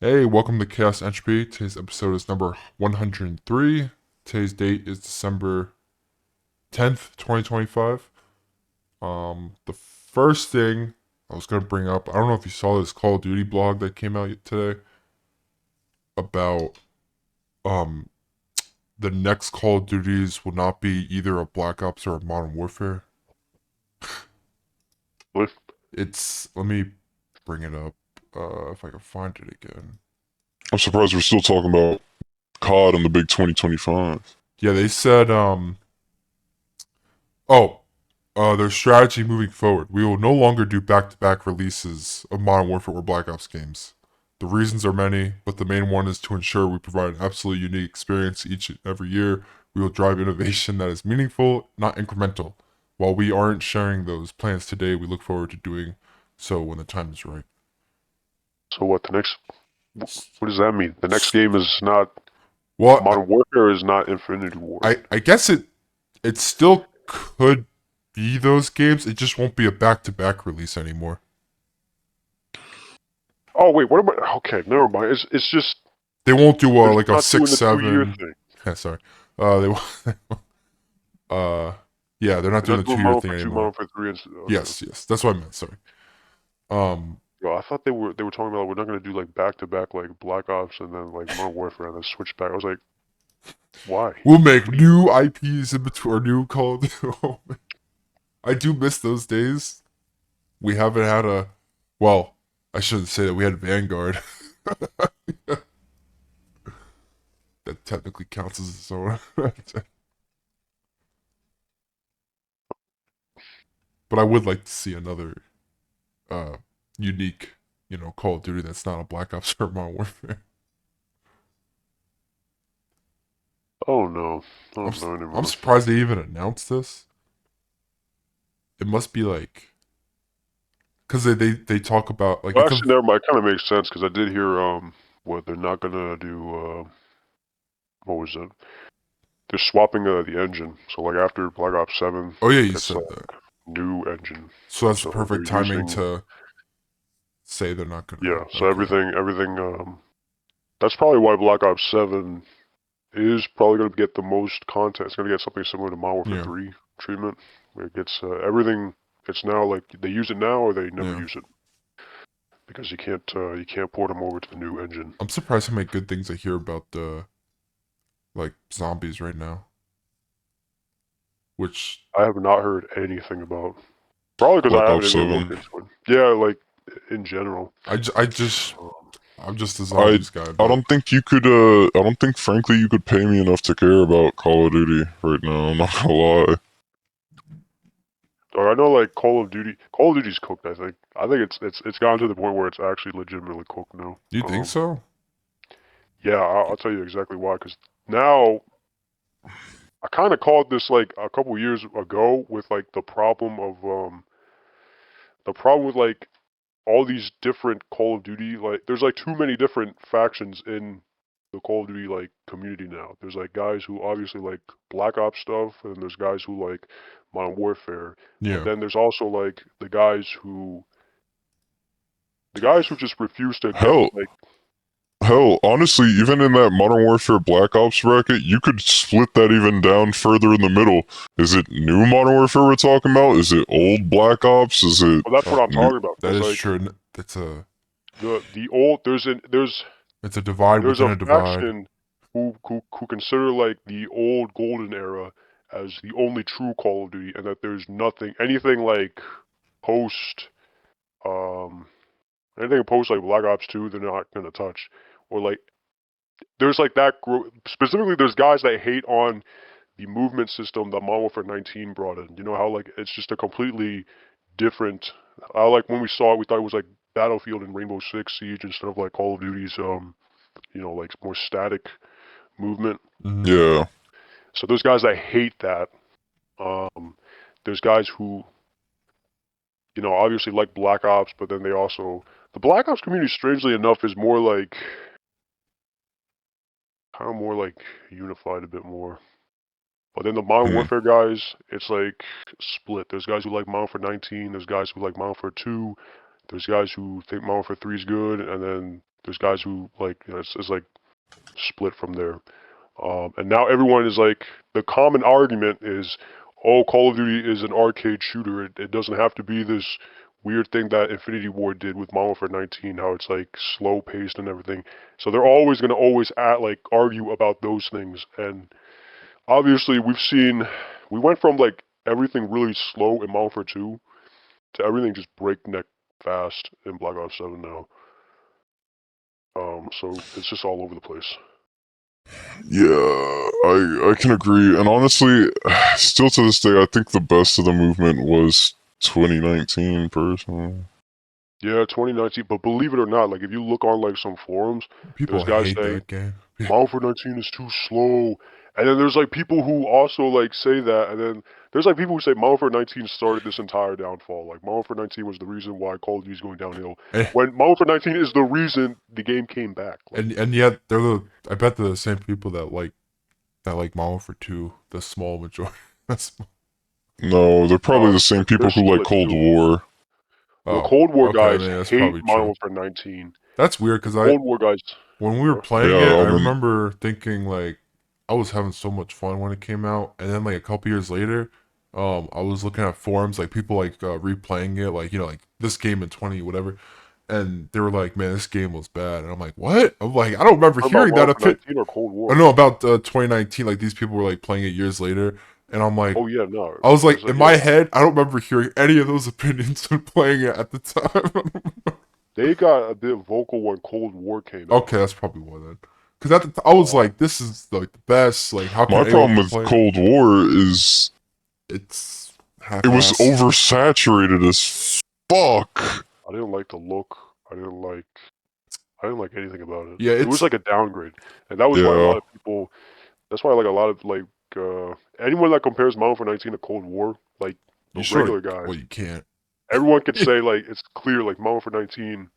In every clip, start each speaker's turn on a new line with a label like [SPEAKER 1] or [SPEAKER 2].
[SPEAKER 1] Hey, welcome to Chaos Entropy. Today's episode is number 103. Today's date is December 10th, 2025. The first thing I was going to bring up, I don't know if you saw this Call of Duty blog that came out today about um the next Call of Duties will not be either a Black Ops or a Modern Warfare.
[SPEAKER 2] What?
[SPEAKER 1] Let me bring it up if I can find it again.
[SPEAKER 2] I'm surprised we're still talking about COD in the big 2025.
[SPEAKER 1] Yeah, they said oh, their strategy moving forward. We will no longer do back-to-back releases of Modern Warfare or Black Ops games. The reasons are many, but the main one is to ensure we provide an absolutely unique experience each and every year. We will drive innovation that is meaningful, not incremental. While we aren't sharing those plans today, we look forward to doing so when the time is right.
[SPEAKER 2] So what? The next? What does that mean? The next game is not
[SPEAKER 1] Well,
[SPEAKER 2] Modern Warfare. Is not Infinity Ward.
[SPEAKER 1] I guess it still could be those games. It just won't be a back-to-back release anymore.
[SPEAKER 2] Oh wait, what about? Okay, never mind. It's just
[SPEAKER 1] They won't do
[SPEAKER 2] they're
[SPEAKER 1] like a
[SPEAKER 2] not doing
[SPEAKER 1] six
[SPEAKER 2] the 2 year
[SPEAKER 1] seven.
[SPEAKER 2] thing.
[SPEAKER 1] Yeah, sorry. They uh yeah, they're not
[SPEAKER 2] They're
[SPEAKER 1] doing
[SPEAKER 2] not
[SPEAKER 1] the
[SPEAKER 2] doing
[SPEAKER 1] 2 year
[SPEAKER 2] Modern
[SPEAKER 1] thing
[SPEAKER 2] for two,
[SPEAKER 1] anymore.
[SPEAKER 2] Modern for three. And okay.
[SPEAKER 1] Yes, that's what I meant. Sorry. Um,
[SPEAKER 2] Yo, I thought they were talking about we're not gonna do like back to back like Black Ops and then like Modern Warfare and then switch back. I was like, why?
[SPEAKER 1] we'll make new IPs in between or new Call of Duty. I do miss those days. We haven't had a well, I shouldn't say that we had Vanguard. That technically counts as its own. But I would like to see another uh unique, Call of Duty that's not a Black Ops or Modern Warfare.
[SPEAKER 2] Oh no, I
[SPEAKER 1] I'm
[SPEAKER 2] don't know
[SPEAKER 1] I'm
[SPEAKER 2] anymore.
[SPEAKER 1] surprised they even announced this. It must be like because they talk about like
[SPEAKER 2] Well,
[SPEAKER 1] it's a
[SPEAKER 2] actually, never mind. It kind of makes sense because I did hear what they're not gonna do. What was it? They're swapping the engine. So like after Black Ops 7,
[SPEAKER 1] oh yeah, you
[SPEAKER 2] it's
[SPEAKER 1] said that.
[SPEAKER 2] new engine.
[SPEAKER 1] So that's the
[SPEAKER 2] So they're
[SPEAKER 1] perfect timing
[SPEAKER 2] using
[SPEAKER 1] to say they're not gonna.
[SPEAKER 2] yeah. So
[SPEAKER 1] Okay.
[SPEAKER 2] everything. That's probably why Black Ops 7 is probably gonna get the most content. It's gonna get something similar to Modern Warfare
[SPEAKER 1] Yeah.
[SPEAKER 2] 3 treatment, where it gets everything. It's now like they use it now or they never
[SPEAKER 1] Yeah.
[SPEAKER 2] use it because you can't port them over to the new engine.
[SPEAKER 1] I'm surprised how many good things I hear about the like zombies right now. Which
[SPEAKER 2] I have not heard anything about. Probably because I
[SPEAKER 1] Black
[SPEAKER 2] haven't
[SPEAKER 1] Ops
[SPEAKER 2] even looked
[SPEAKER 1] 7.
[SPEAKER 2] into it. Yeah, like in general.
[SPEAKER 1] I just
[SPEAKER 2] Um,
[SPEAKER 1] I'm just a
[SPEAKER 2] I
[SPEAKER 1] zombies guy,
[SPEAKER 2] I
[SPEAKER 1] but
[SPEAKER 2] don't think you could. I don't think, frankly, you could pay me enough to care about Call of Duty right now. I'm not gonna lie. I know like Call of Duty's cooked. I think it's gotten to the point where it's actually legitimately cooked now.
[SPEAKER 1] do you think so?
[SPEAKER 2] Yeah, I'll tell you exactly why. Because now I kind of called this like a couple years ago with like the problem with like all these different Call of Duty, like there's like too many different factions in the Call of Duty like community now. There's like guys who obviously like Black Ops stuff, and there's guys who like Modern Warfare. But
[SPEAKER 1] Yeah.
[SPEAKER 2] then there's also like the guys who just refuse to get
[SPEAKER 1] Hell,
[SPEAKER 2] like
[SPEAKER 1] uh,
[SPEAKER 2] uh,
[SPEAKER 1] uh,
[SPEAKER 2] uh,
[SPEAKER 1] honestly, even in that Modern Warfare Black Ops bracket, you could split that even down further in the middle. Is it new Modern Warfare we're talking about? Is it old Black Ops? Is it
[SPEAKER 2] well, that's what I'm
[SPEAKER 1] new?
[SPEAKER 2] talking about.
[SPEAKER 1] That
[SPEAKER 2] Because
[SPEAKER 1] is
[SPEAKER 2] like
[SPEAKER 1] true. That's a
[SPEAKER 2] the old
[SPEAKER 1] it's a divide
[SPEAKER 2] there's
[SPEAKER 1] within
[SPEAKER 2] a
[SPEAKER 1] a divide.
[SPEAKER 2] faction who consider like the old golden era as the only true Call of Duty, and that there's anything like post um anything post like Black Ops 2 they're not gonna touch, or like there's like specifically there's guys that hate on the movement system that Modern Warfare 19 brought in. You know how like it's just a completely different. I like when we saw it, we thought it was like Battlefield and Rainbow Six Siege instead of like Call of Duty's like more static movement.
[SPEAKER 1] Mm-hmm. Yeah.
[SPEAKER 2] So there's guys that hate that. Um, there's guys who obviously like Black Ops, but then the Black Ops community, strangely enough, is more like kind of more like unified a bit more. But then the Modern
[SPEAKER 1] Hmm.
[SPEAKER 2] Warfare guys, it's like split. There's guys who like Modern Warfare 19. There's guys who like Modern Warfare 2. There's guys who think Modern Warfare 3 is good, and then There's guys who like it's like split from there. And now everyone is like, the common argument is, oh, Call of Duty is an arcade shooter. It doesn't have to be this weird thing that Infinity Ward did with Modern Warfare 19, how it's like slow paced and everything. So they're always going to like argue about those things. And obviously we went from like everything really slow in Modern Warfare 2 to everything just breakneck fast in Black Ops 7 now. So it's just all over the place.
[SPEAKER 3] Yeah, I can agree. And honestly, still to this day, I think the best of the movement was 2019, personally.
[SPEAKER 2] Yeah, 2019. But believe it or not, like if you look on like some forums,
[SPEAKER 1] People
[SPEAKER 2] there's guys
[SPEAKER 1] hate
[SPEAKER 2] saying
[SPEAKER 1] that game.
[SPEAKER 2] Modern Warfare 19 is too slow, and then there's like people who also like say that, and then there's like people who say Modern Warfare 19 started this entire downfall. Like Modern Warfare 19 was the reason why Call of Duty is going downhill.
[SPEAKER 1] And,
[SPEAKER 2] When Modern Warfare 19 is the reason the game came back. Like,
[SPEAKER 1] and yet I bet they're the same people that like Modern Warfare 2, the small majority. That's
[SPEAKER 3] No, they're probably the same
[SPEAKER 2] they're
[SPEAKER 3] people who like
[SPEAKER 2] split
[SPEAKER 3] Cold
[SPEAKER 2] too.
[SPEAKER 3] War.
[SPEAKER 2] The
[SPEAKER 1] oh,
[SPEAKER 2] Cold War
[SPEAKER 1] okay. I
[SPEAKER 2] guys
[SPEAKER 1] mean, that's
[SPEAKER 2] hate
[SPEAKER 1] probably
[SPEAKER 2] Modern
[SPEAKER 1] true.
[SPEAKER 2] Warfare 19.
[SPEAKER 1] That's weird
[SPEAKER 2] The
[SPEAKER 1] because
[SPEAKER 2] Cold War guys.
[SPEAKER 1] when we were
[SPEAKER 2] Huh?
[SPEAKER 1] playing it,
[SPEAKER 3] Yeah,
[SPEAKER 1] I
[SPEAKER 3] I mean,
[SPEAKER 1] remember thinking like I was having so much fun when it came out, and then like a couple years later, I was looking at forums like people like replaying it, like like this game in 20 whatever, and they were like, "Man, this game was bad," and I'm like, "What?" I'm like, I don't remember
[SPEAKER 2] Talking about
[SPEAKER 1] hearing
[SPEAKER 2] Modern
[SPEAKER 1] that.
[SPEAKER 2] Warfare 19 or Cold
[SPEAKER 1] I
[SPEAKER 2] War?
[SPEAKER 1] know about 2019, like these people were like playing it years later, and I'm like,
[SPEAKER 2] Oh yeah, no.
[SPEAKER 1] I was
[SPEAKER 2] There's
[SPEAKER 1] like,
[SPEAKER 2] a,
[SPEAKER 1] in my
[SPEAKER 2] yeah.
[SPEAKER 1] head, I don't remember hearing any of those opinions when playing it at the time.
[SPEAKER 2] They got a bit vocal when Cold War came
[SPEAKER 1] Okay,
[SPEAKER 2] out.
[SPEAKER 1] that's probably why then. Because at I was
[SPEAKER 2] Uh,
[SPEAKER 1] like, this is like the best. Like, how can
[SPEAKER 3] my
[SPEAKER 1] anyone
[SPEAKER 3] problem with
[SPEAKER 1] complain?
[SPEAKER 3] Cold War is
[SPEAKER 1] It's
[SPEAKER 3] it was
[SPEAKER 1] half-ass.
[SPEAKER 3] oversaturated as fuck.
[SPEAKER 2] I didn't like the look. I didn't like. I didn't like anything about it.
[SPEAKER 1] Yeah,
[SPEAKER 2] It was
[SPEAKER 1] it's
[SPEAKER 2] like a downgrade, and that was why a
[SPEAKER 3] Yeah,
[SPEAKER 2] lot of people. That's why like a lot of like anyone that compares Modern Warfare 19 to Cold War, like the
[SPEAKER 1] you sort of
[SPEAKER 2] regular guys,
[SPEAKER 1] well, you can't.
[SPEAKER 2] everyone could say like it's clear like Modern Warfare 19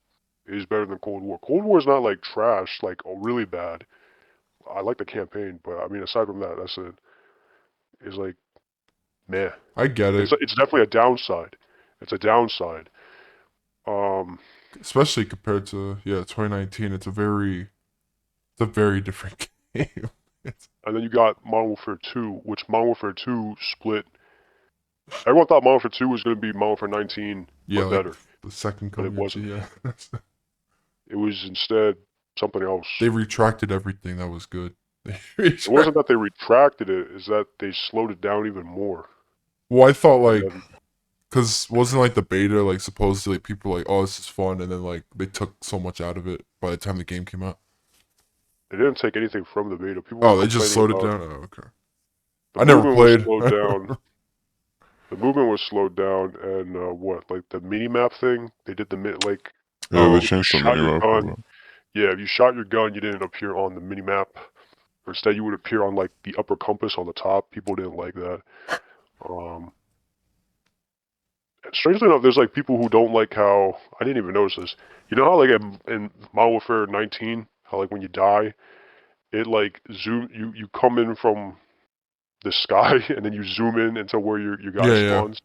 [SPEAKER 2] is better than Cold War. Cold War is not like trash, like really bad. I like the campaign, but I mean aside from that, that's it. It's like meh.
[SPEAKER 1] I get it,
[SPEAKER 2] It's definitely a downside. It's a downside. Um,
[SPEAKER 1] especially compared to 2019. It's a very different game. It's,
[SPEAKER 2] and then you got Modern Warfare 2, which Modern Warfare 2 split. Everyone thought Modern Warfare 2 was going to be Modern Warfare 19,
[SPEAKER 1] yeah,
[SPEAKER 2] but
[SPEAKER 1] like
[SPEAKER 2] better.
[SPEAKER 1] the second
[SPEAKER 2] But it
[SPEAKER 1] coming of
[SPEAKER 2] wasn't.
[SPEAKER 1] G. Yeah,
[SPEAKER 2] It was instead something else.
[SPEAKER 1] they retracted everything that was good. They
[SPEAKER 2] It wasn't that they retracted it, it's that they slowed it down even more.
[SPEAKER 1] Well, I thought
[SPEAKER 2] And
[SPEAKER 1] like
[SPEAKER 2] then
[SPEAKER 1] because wasn't like the beta like supposedly people were like, oh, this is fun, and then like they took so much out of it by the time the game came out.
[SPEAKER 2] they didn't take anything from the beta. People were
[SPEAKER 1] Oh, they just
[SPEAKER 2] complaining
[SPEAKER 1] slowed it
[SPEAKER 2] about
[SPEAKER 1] down. Oh, okay.
[SPEAKER 2] the
[SPEAKER 1] I never
[SPEAKER 2] movement was
[SPEAKER 1] played.
[SPEAKER 2] slowed down. The movement was slowed down, and what, like the mini map thing? They did the like
[SPEAKER 3] yeah, they
[SPEAKER 1] Oh,
[SPEAKER 2] if you
[SPEAKER 3] changed the
[SPEAKER 2] shot your
[SPEAKER 3] minimap a
[SPEAKER 2] gun,
[SPEAKER 3] bit.
[SPEAKER 2] yeah, if you shot your gun, you didn't appear on the mini map. Instead, you would appear on like the upper compass on the top. People didn't like that. Um, and strangely enough, there's like people who don't like how I didn't even notice this. You know how like in Modern Warfare 19, how like when you die, it like you come in from the sky and then you zoom in into where your guy
[SPEAKER 1] yeah, yeah.
[SPEAKER 2] spawns.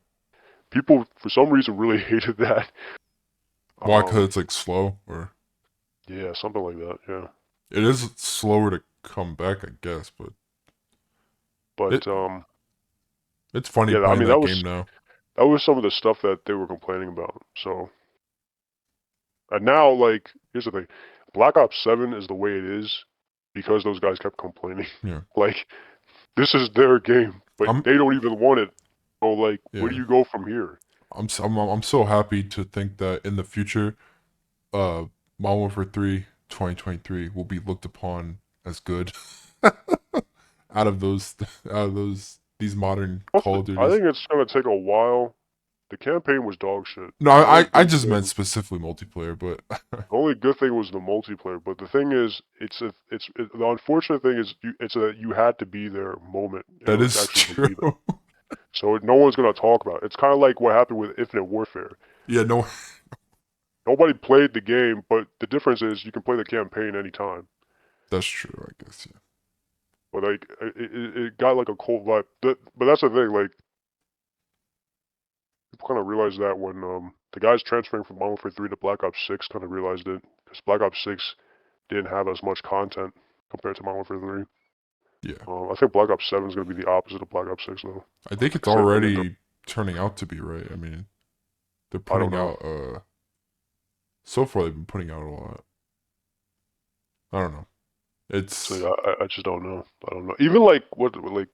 [SPEAKER 2] People for some reason really hated that.
[SPEAKER 1] Why? Because it's like slow, or
[SPEAKER 2] Yeah, something like that. Yeah,
[SPEAKER 1] it is slower to come back, I guess. But
[SPEAKER 2] but
[SPEAKER 1] it it's funny
[SPEAKER 2] yeah, I
[SPEAKER 1] playing
[SPEAKER 2] mean
[SPEAKER 1] that game now.
[SPEAKER 2] that was some of the stuff that they were complaining about. So, and now, like, here's the thing: Black Ops 7 is the way it is because those guys kept complaining.
[SPEAKER 1] Yeah,
[SPEAKER 2] Like, this is their game, but
[SPEAKER 1] I'm
[SPEAKER 2] they don't even want it. So, like, where do
[SPEAKER 1] yeah.
[SPEAKER 2] you go from here?
[SPEAKER 1] I'm so happy to think that in the future, uh, Modern Warfare 3 2023 will be looked upon as good out of those these modern Call of
[SPEAKER 2] I
[SPEAKER 1] Duties.
[SPEAKER 2] think it's gonna take a while. The campaign was dog shit.
[SPEAKER 1] No,
[SPEAKER 2] The only
[SPEAKER 1] I
[SPEAKER 2] good
[SPEAKER 1] just meant
[SPEAKER 2] thing,
[SPEAKER 1] specifically multiplayer, but
[SPEAKER 2] the only good thing was the multiplayer. But the thing is, the unfortunate thing is, it's a you had to be there moment in
[SPEAKER 1] that
[SPEAKER 2] order to
[SPEAKER 1] is
[SPEAKER 2] actually believe it.
[SPEAKER 1] true.
[SPEAKER 2] So no one's gonna talk about it. It's kind of like what happened with Infinite Warfare.
[SPEAKER 1] Yeah, no,
[SPEAKER 2] Nobody played the game, but the difference is you can play the campaign anytime.
[SPEAKER 1] that's true. I guess yeah.
[SPEAKER 2] But like it got like a cold vibe. But that's the thing. Like people kind of realized that when the guys transferring from Modern Warfare 3 to Black Ops 6 kind of realized it. because Black Ops 6 didn't have as much content compared to Modern Warfare 3.
[SPEAKER 1] Yeah.
[SPEAKER 2] I think Black Ops 7 is going to be the opposite of Black Ops 6, though.
[SPEAKER 1] I think it's
[SPEAKER 2] 'Cause they went into-
[SPEAKER 1] already turning out to be, right? I mean, they're
[SPEAKER 2] I don't
[SPEAKER 1] putting
[SPEAKER 2] know.
[SPEAKER 1] out, so far they've been putting out a lot. I don't know. It's,
[SPEAKER 2] So I just don't know. I don't know. Even like whenever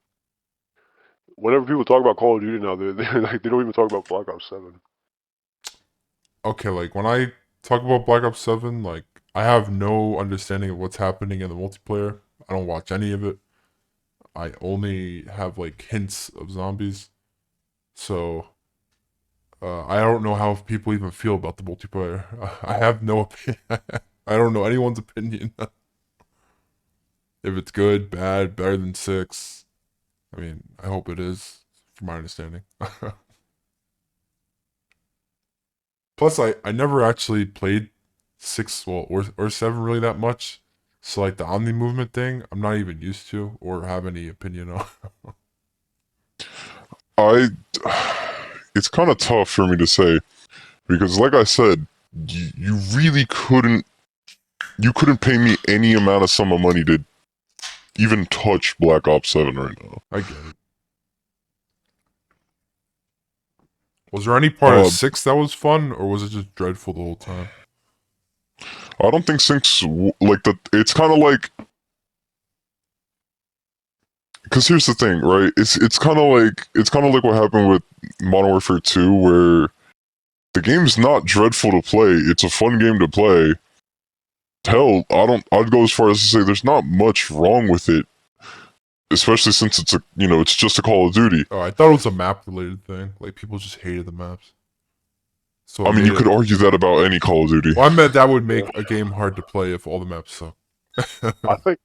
[SPEAKER 2] people talk about Call of Duty now, they're like they don't even talk about Black Ops 7.
[SPEAKER 1] okay, like, when I talk about Black Ops 7, like, I have no understanding of what's happening in the multiplayer. I don't watch any of it. I only have, like, hints of zombies. So, I don't know how people even feel about the multiplayer. I have no opinion. I don't know anyone's opinion. If it's good, bad, better than 6. I mean, I hope it is, from my understanding. Plus, I never actually played 6, well, or 7 really that much. So, like, the Omni movement thing, I'm not even used to or have any opinion on.
[SPEAKER 3] It's kind of tough for me to say because, like I said, you really couldn't pay me any amount of sum of money to even touch Black Ops 7 right now.
[SPEAKER 1] I get it. Was there any part of 6 that was fun, or was it just dreadful the whole time?
[SPEAKER 3] I don't think Sync's like the. It's kind of like, because here's the thing, right? It's kind of like what happened with Modern Warfare 2, where the game's not dreadful to play. It's a fun game to play. Hell, I'd go as far as to say there's not much wrong with it, especially since it's just a Call of Duty.
[SPEAKER 1] Oh, I thought it was a map related thing. Like, people just hated the maps. So
[SPEAKER 3] I mean, you could argue that about any Call of Duty.
[SPEAKER 1] Well, I meant that would make a game hard to play if all the maps suck.
[SPEAKER 2] I think,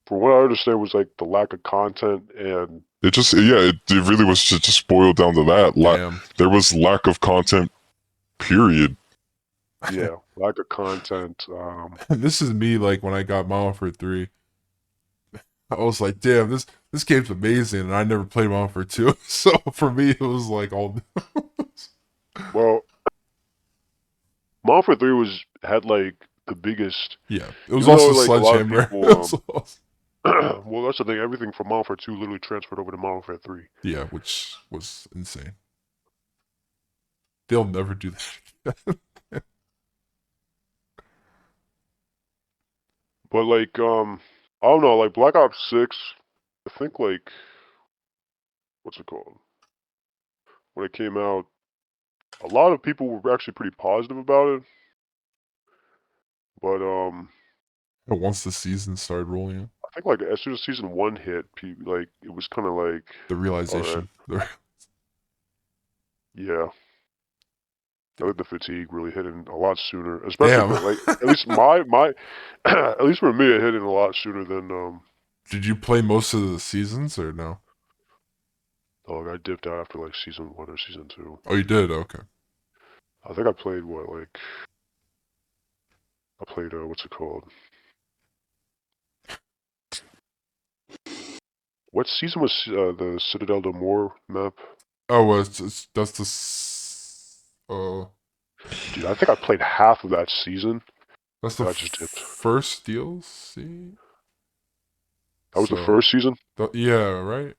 [SPEAKER 2] from what I understand, was like the lack of content and
[SPEAKER 3] It really was just boiled down to that.
[SPEAKER 1] Damn.
[SPEAKER 3] There was lack of content, period.
[SPEAKER 2] yeah, lack of content.
[SPEAKER 1] This is me, like, when I got Modern Warfare 3. I was like, damn, this game's amazing, and I never played Modern Warfare 2. So for me, it was like all.
[SPEAKER 2] Well, Modern Warfare 3 had like the biggest.
[SPEAKER 1] Yeah, it was
[SPEAKER 2] Even
[SPEAKER 1] also
[SPEAKER 2] though, like, a lot of
[SPEAKER 1] Sledgehammer.
[SPEAKER 2] people, well, that's the thing. Everything from Modern Warfare 2 literally transferred over to Modern Warfare 3.
[SPEAKER 1] Yeah, which was insane. They'll never do that.
[SPEAKER 2] But like, I don't know, like Black Ops 6, I think like, what's it called? When it came out, a lot of people were actually pretty positive about it. But
[SPEAKER 1] Once the season started rolling in,
[SPEAKER 2] I think like as soon as season 1 hit, like it was kind of like
[SPEAKER 1] the realization.
[SPEAKER 2] yeah. I think the fatigue really hit in a lot sooner, especially
[SPEAKER 1] Damn.
[SPEAKER 2] like at least my at least for me it hit in a lot sooner than
[SPEAKER 1] Did you play most of the seasons or no?
[SPEAKER 2] Oh, I dipped out after like season 1 or season 2.
[SPEAKER 1] Oh, you did? Okay.
[SPEAKER 2] I think I played what's it called? What season was the Citadel de Mor map?
[SPEAKER 1] Oh, well, that's
[SPEAKER 2] Dude, I think I played half of that season.
[SPEAKER 1] that's the
[SPEAKER 2] I just dipped.
[SPEAKER 1] first DLC.
[SPEAKER 2] That was the first season?
[SPEAKER 1] Yeah, right?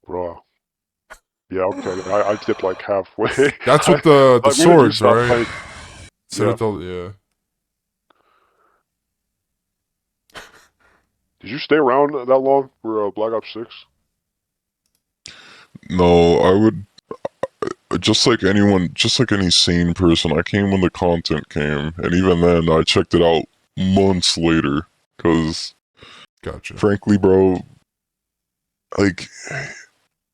[SPEAKER 2] Bro. Yeah, okay. I dipped like halfway.
[SPEAKER 1] That's with the swords, right?
[SPEAKER 2] Playing.
[SPEAKER 1] Citadel, yeah.
[SPEAKER 2] Did you stay around that long for Black Ops 6?
[SPEAKER 3] No, I would just like any sane person. I came when the content came, and even then, I checked it out months later. Cause,
[SPEAKER 1] gotcha.
[SPEAKER 3] Frankly, bro, like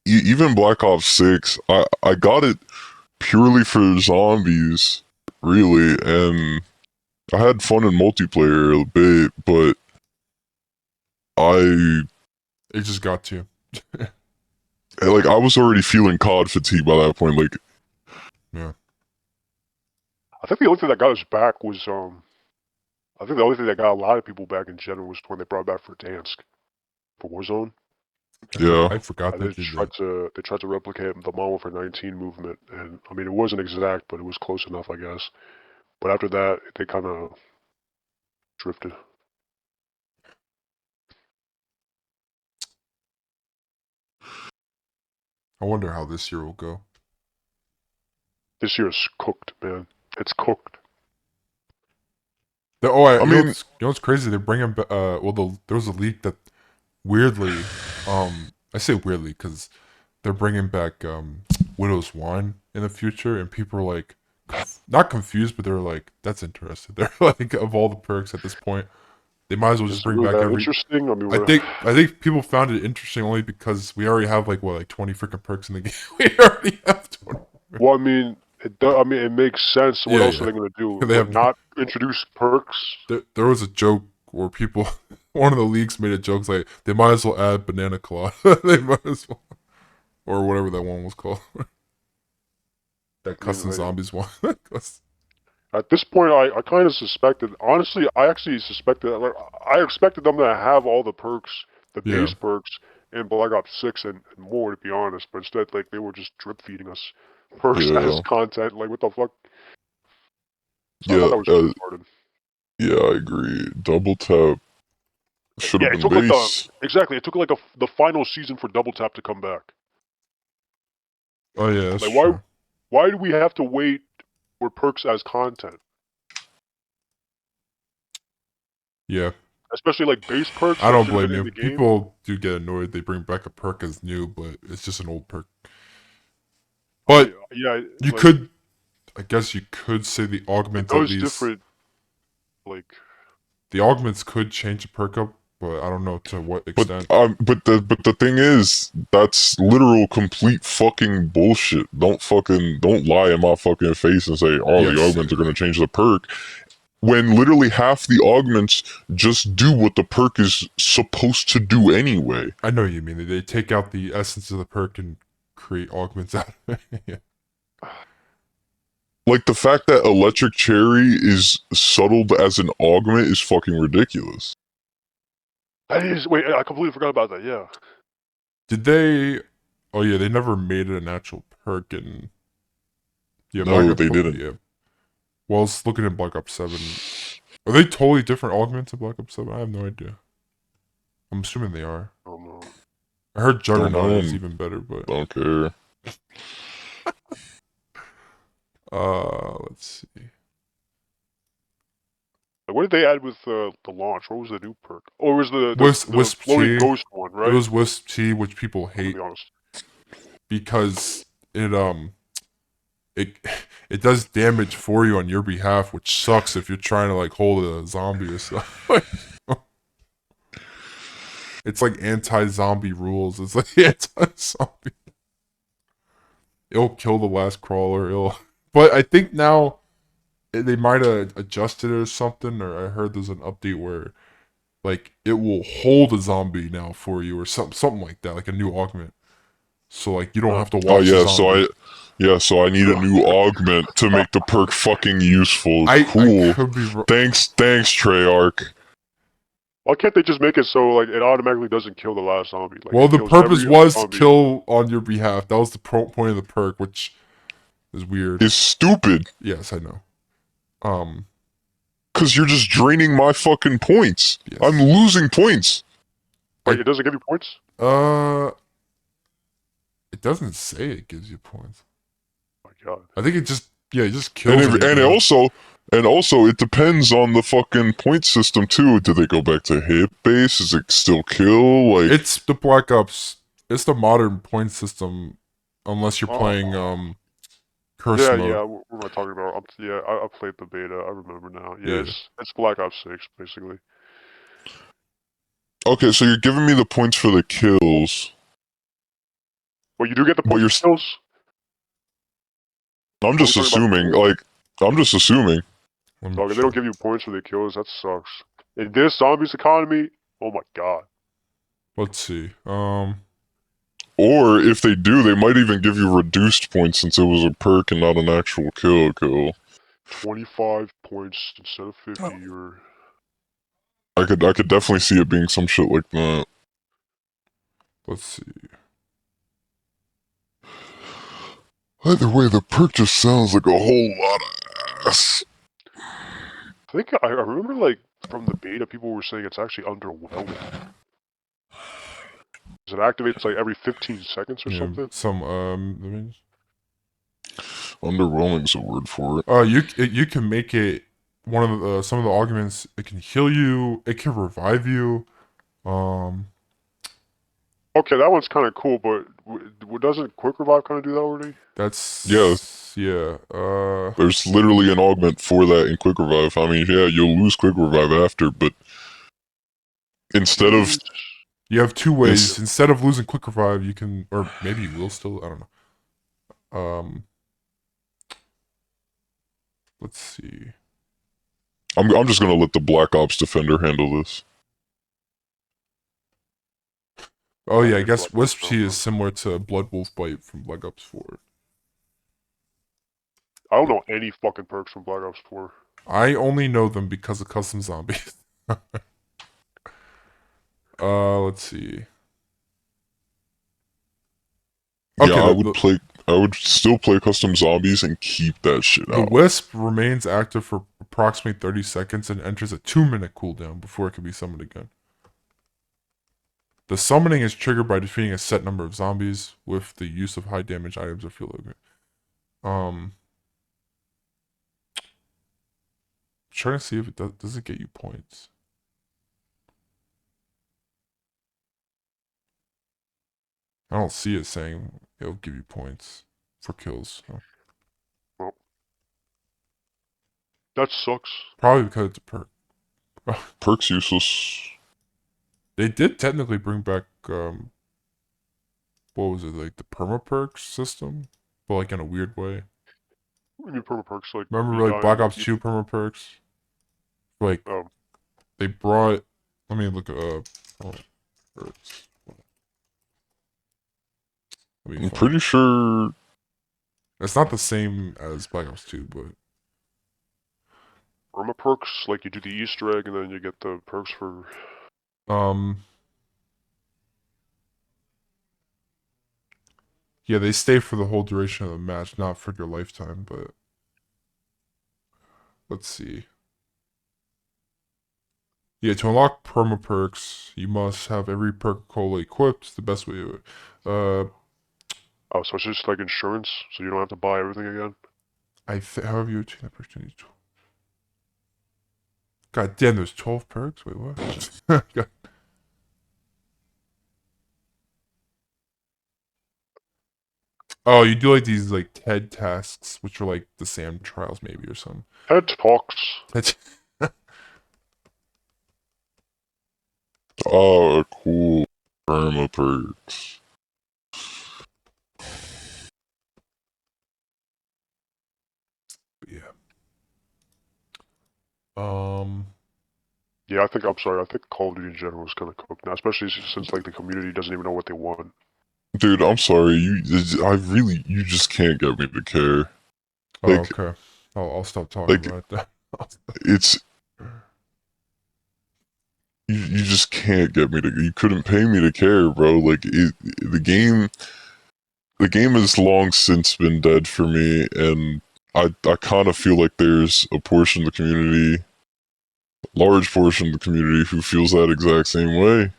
[SPEAKER 3] even Black Ops 6, I got it purely for zombies, really, and I had fun in multiplayer a bit, but
[SPEAKER 1] it just got to you.
[SPEAKER 3] Like, I was already feeling COD fatigue by that point. Like,
[SPEAKER 1] yeah.
[SPEAKER 2] I think the only thing that got us back was I think the only thing that got a lot of people back in general was when they brought back Verdansk for Warzone.
[SPEAKER 3] Yeah,
[SPEAKER 1] I forgot
[SPEAKER 2] they tried to replicate the Modern Warfare 19 movement, and I mean it wasn't exact, but it was close enough, I guess. But after that, they kind of drifted.
[SPEAKER 1] I wonder how this year will go.
[SPEAKER 2] This year is cooked, man. It's cooked.
[SPEAKER 1] You know what's crazy? They're bringing there was a leak that weirdly, I say weirdly because they're bringing back Widow's Wine in the future, and people are like, not confused, but they're like, that's interesting. They're like, of all the perks at this point, they might as well
[SPEAKER 2] Is
[SPEAKER 1] just
[SPEAKER 2] it
[SPEAKER 1] bring
[SPEAKER 2] really
[SPEAKER 1] back
[SPEAKER 2] that
[SPEAKER 1] every.
[SPEAKER 2] interesting? I mean,
[SPEAKER 1] I think people found it interesting only because we already have like 20 freaking perks in the game. We already have 20.
[SPEAKER 2] well, I mean, it makes sense. What
[SPEAKER 1] Yeah,
[SPEAKER 2] else
[SPEAKER 1] yeah.
[SPEAKER 2] are they gonna do?
[SPEAKER 1] They
[SPEAKER 2] What,
[SPEAKER 1] have
[SPEAKER 2] not introduce perks?
[SPEAKER 1] there was a joke where people, one of the leagues made a joke like they might as well add Banana Claw. They might as well, or whatever that one was called. That
[SPEAKER 2] I mean,
[SPEAKER 1] custom zombies one.
[SPEAKER 2] at this point, I kind of suspected. Honestly, I actually suspected. Like, I expected them to have all the perks, the
[SPEAKER 1] Yeah.
[SPEAKER 2] base perks, in Black Ops 6 and more, to be honest. But instead, like, they were just drip feeding us perks
[SPEAKER 3] Yeah.
[SPEAKER 2] as content. Like, what the fuck? I
[SPEAKER 3] Yeah,
[SPEAKER 2] thought that was retarded.
[SPEAKER 3] yeah, I agree. Double tap should have
[SPEAKER 2] Yeah, it
[SPEAKER 3] been
[SPEAKER 2] took like
[SPEAKER 3] base.
[SPEAKER 2] exactly. It took like the final season for Double Tap to come back.
[SPEAKER 1] Oh yeah, that's
[SPEAKER 2] Like,
[SPEAKER 1] true.
[SPEAKER 2] why do we have to wait for perks as content?
[SPEAKER 1] Yeah,
[SPEAKER 2] Especially like base perks
[SPEAKER 1] I
[SPEAKER 2] that
[SPEAKER 1] don't
[SPEAKER 2] should have
[SPEAKER 1] blame
[SPEAKER 2] been in
[SPEAKER 1] you.
[SPEAKER 2] the game.
[SPEAKER 1] People do get annoyed. They bring back a perk as new, but it's just an old perk.
[SPEAKER 2] I
[SPEAKER 1] But
[SPEAKER 2] mean, yeah,
[SPEAKER 1] you
[SPEAKER 2] like,
[SPEAKER 1] could, I guess, you could say the
[SPEAKER 2] it
[SPEAKER 1] augments at
[SPEAKER 2] does
[SPEAKER 1] least.
[SPEAKER 2] different. Like,
[SPEAKER 1] The augments could change a perk up, but I don't know to what
[SPEAKER 3] But
[SPEAKER 1] extent.
[SPEAKER 3] but the thing is, that's literal complete fucking bullshit. Don't lie in my fucking face and say, oh,
[SPEAKER 1] Yes.
[SPEAKER 3] the augments are gonna change the perk. When literally half the augments just do what the perk is supposed to do anyway.
[SPEAKER 1] I know what you mean. They take out the essence of the perk and create augments out of it. Yeah.
[SPEAKER 3] Like the fact that electric cherry is subtled as an augment is fucking ridiculous.
[SPEAKER 2] that is. Wait, I completely forgot about that. Yeah.
[SPEAKER 1] Did they? Oh yeah, they never made it an actual perk in. Yeah,
[SPEAKER 3] No, they didn't.
[SPEAKER 1] Yeah. Well, I was looking at Black Ops 7. Are they totally different augments in Black Ops 7? I have no idea. I'm assuming they are.
[SPEAKER 2] I don't know.
[SPEAKER 1] I heard Juggernaut is
[SPEAKER 3] know.
[SPEAKER 1] even better, but
[SPEAKER 3] Don't care.
[SPEAKER 1] let's see.
[SPEAKER 2] Like, what did they add with the launch? What was the new perk? Or was the
[SPEAKER 1] Wisp
[SPEAKER 2] floating
[SPEAKER 1] T.
[SPEAKER 2] ghost one, right?
[SPEAKER 1] It was Wisp T, which people
[SPEAKER 2] I'm gonna
[SPEAKER 1] hate
[SPEAKER 2] be honest.
[SPEAKER 1] because it it does damage for you on your behalf, which sucks if you're trying to like hold a zombie or stuff. It's like anti-zombie rules. It's like anti-zombie. It'll kill the last crawler. But I think now they might have adjusted it or something. Or I heard there's an update where like it will hold a zombie now for you or something like that, like a new augment. So like you don't have to watch.
[SPEAKER 3] Oh yeah,
[SPEAKER 1] the zombie.
[SPEAKER 3] so I need a new augment to make the perk fucking useful. Cool.
[SPEAKER 1] I could be
[SPEAKER 3] Thanks, Treyarch.
[SPEAKER 2] Why can't they just make it so like it automatically doesn't kill the last zombie? Like,
[SPEAKER 1] well,
[SPEAKER 2] it
[SPEAKER 1] the
[SPEAKER 2] kills
[SPEAKER 1] purpose
[SPEAKER 2] every
[SPEAKER 1] was to
[SPEAKER 2] zombie.
[SPEAKER 1] kill on your behalf. That was the point of the perk, which is weird.
[SPEAKER 3] It's stupid.
[SPEAKER 1] Yes, I know.
[SPEAKER 3] Cause you're just draining my fucking points.
[SPEAKER 1] Yes.
[SPEAKER 3] I'm losing points.
[SPEAKER 2] Wait, it doesn't give you points?
[SPEAKER 1] It doesn't say it gives you points.
[SPEAKER 2] Oh my god.
[SPEAKER 1] I think it just kills.
[SPEAKER 3] And also it depends on the fucking point system too. Do they go back to hit base? Is it still kill? Like
[SPEAKER 1] It's the Black Ops. It's the modern point system, unless you're playing Curse
[SPEAKER 2] Yeah,
[SPEAKER 1] mode.
[SPEAKER 2] yeah. What am I talking about? I played the beta. I remember now. Yeah,
[SPEAKER 1] Yeah.
[SPEAKER 2] it's Black Ops 6 basically.
[SPEAKER 3] okay, so you're giving me the points for the kills.
[SPEAKER 2] Well, you do get the
[SPEAKER 3] But
[SPEAKER 2] points for kills.
[SPEAKER 3] I'm just
[SPEAKER 2] Are we talking about
[SPEAKER 3] assuming.
[SPEAKER 2] kills?
[SPEAKER 3] Like I'm just assuming.
[SPEAKER 1] Let me
[SPEAKER 2] Dog, if they
[SPEAKER 1] check.
[SPEAKER 2] don't give you points for the kills, that sucks. In this zombies economy, oh my god.
[SPEAKER 1] Let's see.
[SPEAKER 3] Or if they do, they might even give you reduced points since it was a perk and not an actual kill.
[SPEAKER 2] 25 points instead of 50, or
[SPEAKER 3] I could definitely see it being some shit like that.
[SPEAKER 1] Let's see.
[SPEAKER 3] Either way, the perk just sounds like a whole lot of ass.
[SPEAKER 2] I think I remember like from the beta, people were saying it's actually underwhelming. It activates like every 15 seconds or something.
[SPEAKER 1] Let me.
[SPEAKER 3] Underwhelming's a word for it.
[SPEAKER 1] You can make it one of the some of the augments. It can heal you. It can revive you.
[SPEAKER 2] Okay, that one's kind of cool, but doesn't Quick Revive kind of do that already?
[SPEAKER 1] That's
[SPEAKER 3] Yeah.
[SPEAKER 1] yeah.
[SPEAKER 3] There's literally an augment for that in Quick Revive. I mean, yeah, you'll lose Quick Revive after, but instead of
[SPEAKER 1] You have two ways. Instead of losing quick revive, you can, or maybe you will still. I don't know. Let's see.
[SPEAKER 3] I'm just gonna let the Black Ops Defender handle this.
[SPEAKER 1] Oh yeah, I guess Wisp Tea is similar to Blood Wolf Bite from Black Ops 4.
[SPEAKER 2] I don't know any fucking perks from Black Ops 4.
[SPEAKER 1] I only know them because of custom zombies. Let's see. Okay,
[SPEAKER 3] Yeah, I would still play custom zombies and keep that shit
[SPEAKER 1] the
[SPEAKER 3] out.
[SPEAKER 1] Wisp remains active for approximately 30 seconds and enters a 2-minute cooldown before it can be summoned again. The summoning is triggered by defeating a set number of zombies with the use of high damage items or field augment. Trying to see if it does it get you points. I don't see it saying it'll give you points for kills. So.
[SPEAKER 2] Well, that sucks.
[SPEAKER 1] Probably because it's a perk.
[SPEAKER 3] Perks useless.
[SPEAKER 1] They did technically bring back what was it, like the perma perks system, but like in a weird way.
[SPEAKER 2] What do you mean perma perks? Like
[SPEAKER 1] Remember like Black Ops 2 perma perks? Like they brought. Let me look up perks.
[SPEAKER 3] I'm pretty sure
[SPEAKER 1] it's not the same as Black Ops 2, but
[SPEAKER 2] perma perks, like you do the Easter egg and then you get the perks for.
[SPEAKER 1] Yeah, they stay for the whole duration of the match, not for your lifetime, but let's see. Yeah, to unlock perma perks, you must have every perk cola equipped. The best way to
[SPEAKER 2] Oh, so it's just like insurance, so you don't have to buy everything again?
[SPEAKER 1] however you obtain that opportunity. God damn, there's 12 perks? Wait, what? God. Oh, you do like these like TED tasks, which are like the SAM trials maybe or something.
[SPEAKER 2] TED Talks.
[SPEAKER 3] oh, cool. Perma perks.
[SPEAKER 1] Yeah.
[SPEAKER 2] Yeah, I'm sorry. I think Call of Duty in general is kind of cooked now, especially since like the community doesn't even know what they want.
[SPEAKER 3] Dude, I'm sorry. You just can't get me to care.
[SPEAKER 1] Like, okay. I'll stop talking about that.
[SPEAKER 3] You just can't get me to. You couldn't pay me to care, bro. Like the game has long since been dead for me, and I kind of feel like there's a portion of the community, large portion of the community, who feels that exact same way.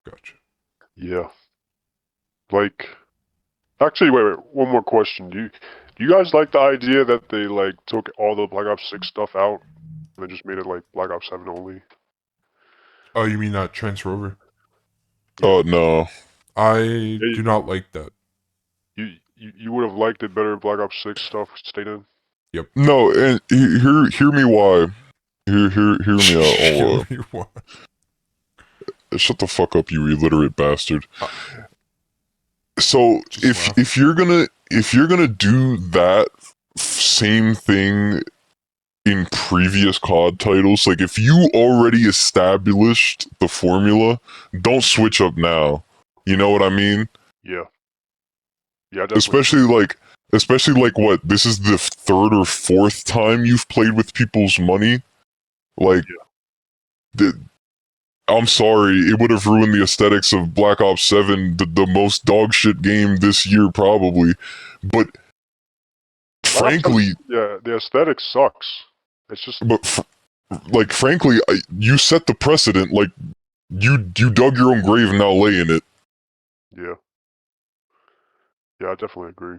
[SPEAKER 1] Gotcha.
[SPEAKER 2] Yeah. Like, actually, wait. One more question. Do you guys like the idea that they like took all the Black Ops 6 stuff out and they just made it like Black Ops 7 only?
[SPEAKER 1] Oh, you mean that transfer over?
[SPEAKER 3] Oh no,
[SPEAKER 1] I do not like that.
[SPEAKER 2] You would have liked it better if Black Ops 6 stuff stayed in?
[SPEAKER 1] Yep.
[SPEAKER 3] No, and hear me why. Hear me out. Shut the fuck up, you illiterate bastard. So if you're gonna do that same thing in previous COD titles, like if you already established the formula, don't switch up now. You know what I mean?
[SPEAKER 2] Yeah. Yeah,
[SPEAKER 3] especially like what, this is the third or fourth time you've played with people's money. Like, I'm sorry, it would have ruined the aesthetics of Black Ops 7, the most dog shit game this year probably. But frankly,
[SPEAKER 2] yeah, the aesthetic sucks. It's just
[SPEAKER 3] but like frankly, you set the precedent. Like you dug your own grave and now lay in it.
[SPEAKER 2] yeah, I definitely agree.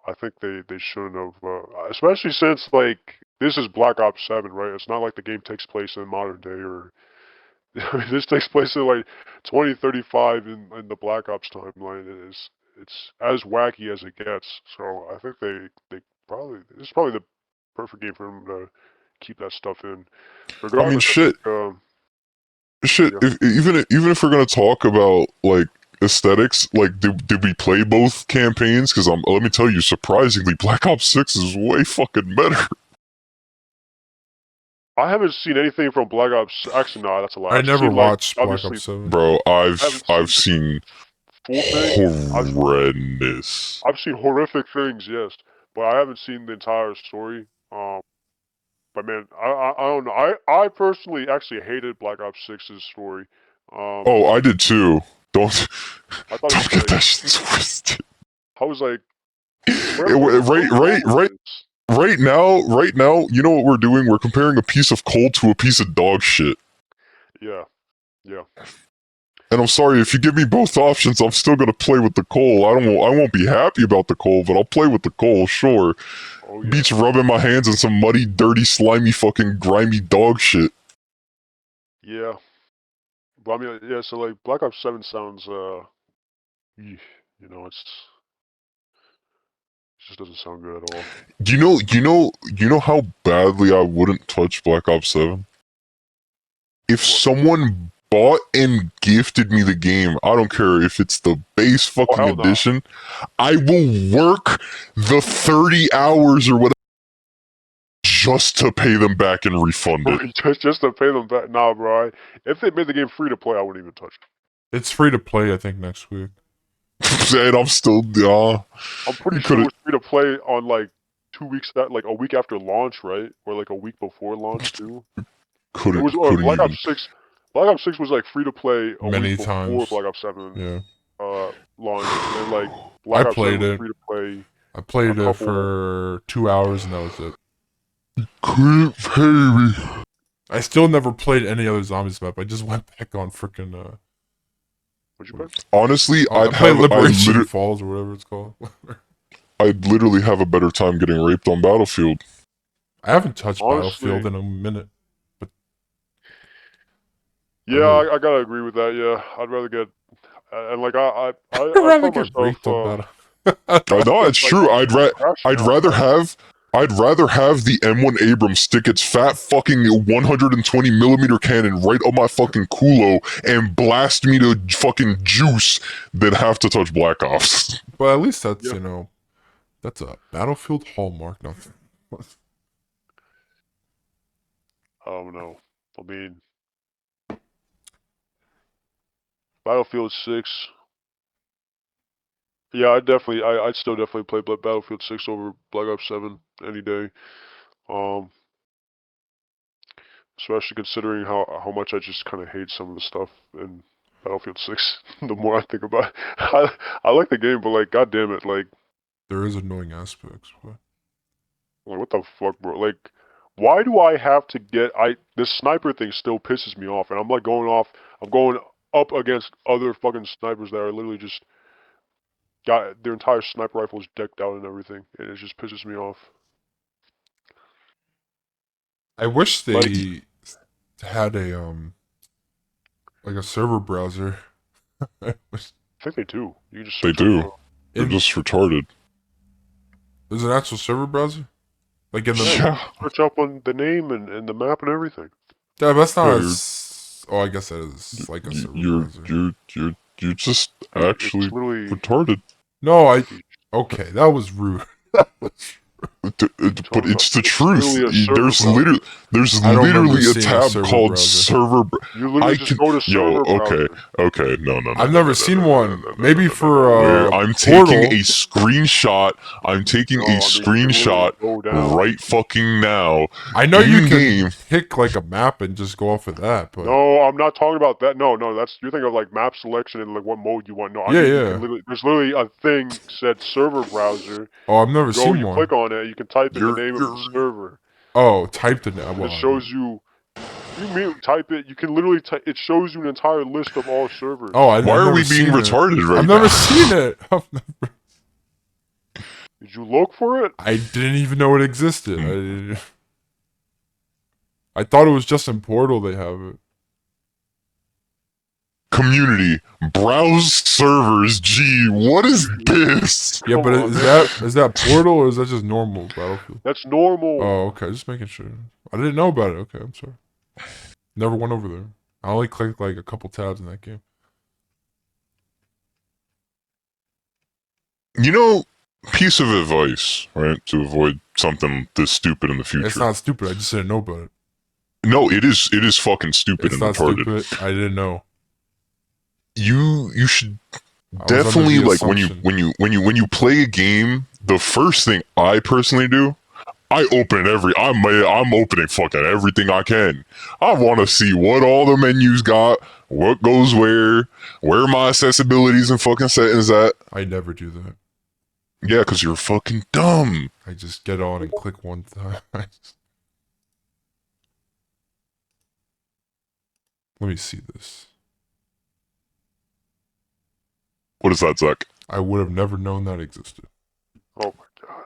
[SPEAKER 2] I think they shouldn't have, especially since like this is Black Ops 7, right? It's not like the game takes place in modern day or I mean, this takes place in like 2035 in the Black Ops timeline. It's as wacky as it gets. So I think they probably this is probably the perfect game for them to keep that stuff in.
[SPEAKER 3] I mean,
[SPEAKER 2] Regardless, I
[SPEAKER 3] shit.
[SPEAKER 2] think
[SPEAKER 3] Shit,
[SPEAKER 2] yeah.
[SPEAKER 3] even if we're gonna talk about like aesthetics, like did we play both campaigns? Because let me tell you, surprisingly, Black Ops 6 is way fucking better.
[SPEAKER 2] I haven't seen anything from Black Ops. Actually, no, that's a lie.
[SPEAKER 1] I
[SPEAKER 2] I've
[SPEAKER 1] never
[SPEAKER 2] seen like
[SPEAKER 1] watched Black
[SPEAKER 2] obviously.
[SPEAKER 1] Ops 7.
[SPEAKER 3] Bro,
[SPEAKER 2] I haven't
[SPEAKER 3] I've
[SPEAKER 2] seen
[SPEAKER 3] seen
[SPEAKER 2] the full thing.
[SPEAKER 3] horrendous.
[SPEAKER 2] I've seen horrific things, yes, but I haven't seen the entire story. But man, I don't know. I personally actually hated Black Ops 6's story.
[SPEAKER 3] Oh, I did too. Don't
[SPEAKER 2] I thought it
[SPEAKER 3] don't
[SPEAKER 2] was
[SPEAKER 3] get
[SPEAKER 2] like
[SPEAKER 3] that shit twisted.
[SPEAKER 2] I was like, where was
[SPEAKER 3] Right,
[SPEAKER 2] going with this?
[SPEAKER 3] right now, you know what we're doing? We're comparing a piece of coal to a piece of dog shit.
[SPEAKER 2] Yeah, yeah,
[SPEAKER 3] And I'm sorry, if you give me both options, I'm still gonna play with the coal. I won't be happy about the coal, but I'll play with the coal, sure.
[SPEAKER 2] oh yeah,
[SPEAKER 3] Beats rubbing my hands in some muddy, dirty, slimy, fucking grimy dog shit.
[SPEAKER 2] yeah. But I mean, yeah. So like, Black Ops 7 sounds, you know, it just doesn't sound good at all.
[SPEAKER 3] You know how badly I wouldn't touch Black Ops 7? If
[SPEAKER 2] What?
[SPEAKER 3] someone bought and gifted me the game, I don't care if it's the base fucking
[SPEAKER 2] hell no.
[SPEAKER 3] edition, I will work the 30 hours or whatever just to pay them back and refund it.
[SPEAKER 2] just to pay them back. Nah, bro. If they made the game free to play, I wouldn't even touch it.
[SPEAKER 1] It's free to play, I think, next week.
[SPEAKER 3] And I'm still,
[SPEAKER 2] I'm pretty
[SPEAKER 3] You
[SPEAKER 2] sure it
[SPEAKER 3] coulda-
[SPEAKER 2] was free to play on like 2 weeks like a week after launch, right? Or like a week before launch too. It
[SPEAKER 3] couldn't,
[SPEAKER 2] was
[SPEAKER 3] couldn't
[SPEAKER 2] Black
[SPEAKER 3] even.
[SPEAKER 2] Ops 6. Black Ops 6 was like free to play a
[SPEAKER 1] Many
[SPEAKER 2] week before
[SPEAKER 1] times.
[SPEAKER 2] Black Ops 7
[SPEAKER 1] Yeah.
[SPEAKER 2] launched, and then like
[SPEAKER 1] I
[SPEAKER 2] Black Ops 7
[SPEAKER 1] played
[SPEAKER 2] was
[SPEAKER 1] it.
[SPEAKER 2] free to play.
[SPEAKER 1] I played
[SPEAKER 2] A
[SPEAKER 1] it
[SPEAKER 2] couple-
[SPEAKER 1] for 2 hours and that was it.
[SPEAKER 3] Couldn't pay me.
[SPEAKER 1] I still never played any other zombies map. I just went back on freaking
[SPEAKER 2] What'd you play?
[SPEAKER 3] Honestly,
[SPEAKER 1] I
[SPEAKER 3] I'd
[SPEAKER 1] played
[SPEAKER 3] have,
[SPEAKER 1] Liberation Falls or whatever it's called.
[SPEAKER 3] I'd literally have a better time getting raped on Battlefield.
[SPEAKER 1] I haven't touched
[SPEAKER 2] Honestly-
[SPEAKER 1] Battlefield in a minute.
[SPEAKER 2] Yeah,
[SPEAKER 1] Oh.
[SPEAKER 2] I gotta agree with that. Yeah, I'd rather get and like I
[SPEAKER 1] I'd rather
[SPEAKER 2] told
[SPEAKER 1] get
[SPEAKER 2] myself,
[SPEAKER 1] raped on Battlefield.
[SPEAKER 3] I know it's
[SPEAKER 2] like,
[SPEAKER 3] true. I'd
[SPEAKER 2] crashing out.
[SPEAKER 3] rather have the M1 Abrams stick its fat fucking 120 millimeter cannon right on my fucking culo and blast me to fucking juice than have to touch Black Ops.
[SPEAKER 1] But at least that's,
[SPEAKER 2] Yeah.
[SPEAKER 1] you know, that's a Battlefield hallmark. Nothing.
[SPEAKER 2] Oh no, I mean, Battlefield 6. Yeah, I'd still definitely play Battlefield 6 over Black Ops 7 any day. Especially considering how much I just kind of hate some of the stuff in Battlefield 6. The more I think about it, I like the game, but like, god damn it, like
[SPEAKER 1] There is annoying aspects, but
[SPEAKER 2] what the fuck, bro? Like, why do I have to get this sniper thing still pisses me off, and I'm like I'm going up against other fucking snipers that are literally just got their entire sniper rifles decked out and everything, and it just pisses me off.
[SPEAKER 1] I wish they
[SPEAKER 2] Like-
[SPEAKER 1] had a like a server browser. I wish-
[SPEAKER 2] I think they do. You can just
[SPEAKER 3] They
[SPEAKER 2] search
[SPEAKER 3] do.
[SPEAKER 2] up,
[SPEAKER 3] They're
[SPEAKER 1] in-
[SPEAKER 3] just retarded.
[SPEAKER 1] There's an actual server browser? Like in the
[SPEAKER 3] Yeah.
[SPEAKER 2] search up on the name and the map and everything.
[SPEAKER 1] Yeah, that's not
[SPEAKER 3] Yeah,
[SPEAKER 1] as oh I guess that is like a server browser.
[SPEAKER 3] You're just
[SPEAKER 2] It's
[SPEAKER 3] actually
[SPEAKER 2] literally
[SPEAKER 3] retarded.
[SPEAKER 1] No, okay, that was rude.
[SPEAKER 3] Dude, But it's the
[SPEAKER 2] It's
[SPEAKER 3] truth.
[SPEAKER 2] literally a server
[SPEAKER 3] There's
[SPEAKER 2] browser.
[SPEAKER 3] there's
[SPEAKER 1] I don't remember
[SPEAKER 3] literally a
[SPEAKER 1] seeing a
[SPEAKER 3] tab
[SPEAKER 1] server
[SPEAKER 3] called
[SPEAKER 1] browser.
[SPEAKER 3] server.
[SPEAKER 2] You literally
[SPEAKER 3] I
[SPEAKER 2] just
[SPEAKER 3] can,
[SPEAKER 2] go to server browser.
[SPEAKER 3] okay, no.
[SPEAKER 1] I've never seen one. Maybe for
[SPEAKER 3] Where I'm
[SPEAKER 1] Portal.
[SPEAKER 3] taking a screenshot. I'm taking
[SPEAKER 2] No,
[SPEAKER 3] a
[SPEAKER 2] I mean, you can literally
[SPEAKER 3] screenshot
[SPEAKER 2] go down.
[SPEAKER 3] right fucking now.
[SPEAKER 1] I know you
[SPEAKER 3] in game.
[SPEAKER 1] can pick like a map and just go off of that, but
[SPEAKER 2] No, I'm not talking about that. No, that's you're thinking of like map selection and like what mode you want. No, I
[SPEAKER 1] Yeah,
[SPEAKER 2] mean you
[SPEAKER 1] yeah.
[SPEAKER 2] can literally there's literally a thing said server browser.
[SPEAKER 1] oh, I've never
[SPEAKER 2] You
[SPEAKER 1] seen
[SPEAKER 2] you
[SPEAKER 1] one.
[SPEAKER 2] click on it, you can type in the
[SPEAKER 3] You're-
[SPEAKER 2] name of the
[SPEAKER 3] you're-
[SPEAKER 2] server.
[SPEAKER 1] Oh, typed it now.
[SPEAKER 2] And
[SPEAKER 1] Well,
[SPEAKER 2] it shows you. You mean type it? You can literally it shows you an entire list of all servers.
[SPEAKER 1] Oh, I've
[SPEAKER 3] Why are
[SPEAKER 1] never
[SPEAKER 3] we being
[SPEAKER 1] seen it.
[SPEAKER 3] retarded right
[SPEAKER 1] I've
[SPEAKER 3] now?
[SPEAKER 1] never seen it.
[SPEAKER 2] Did you look for it?
[SPEAKER 1] I didn't even know it existed.
[SPEAKER 3] Hmm.
[SPEAKER 1] I thought it was just in Portal they have it.
[SPEAKER 3] Community browse servers. Gee, what is this?
[SPEAKER 1] Yeah,
[SPEAKER 2] Come
[SPEAKER 1] but
[SPEAKER 2] on,
[SPEAKER 1] is that Portal or is that just normal Battlefield?
[SPEAKER 2] That's normal.
[SPEAKER 1] Oh, okay. Just making sure. I didn't know about it. Okay, I'm sorry. Never went over there. I only clicked like a couple tabs in that game.
[SPEAKER 3] You know, piece of advice, right, to avoid something this stupid in the future.
[SPEAKER 1] It's not stupid. I just didn't know about it.
[SPEAKER 3] No, it is fucking stupid
[SPEAKER 1] It's
[SPEAKER 3] and
[SPEAKER 1] not
[SPEAKER 3] retarded.
[SPEAKER 1] stupid. I didn't know.
[SPEAKER 3] You should
[SPEAKER 1] I was under
[SPEAKER 3] definitely
[SPEAKER 1] the
[SPEAKER 3] like
[SPEAKER 1] assumption.
[SPEAKER 3] when you play a game, the first thing I personally do, I'm opening fucking everything I can. I want to see what all the menus got, what goes where my accessibilities and fucking settings at.
[SPEAKER 1] I never do that.
[SPEAKER 3] Yeah, because you're fucking dumb.
[SPEAKER 1] I just get on and click one time. Let me see this.
[SPEAKER 3] What is that, Zach?
[SPEAKER 1] I would have never known that existed.
[SPEAKER 2] Oh my god.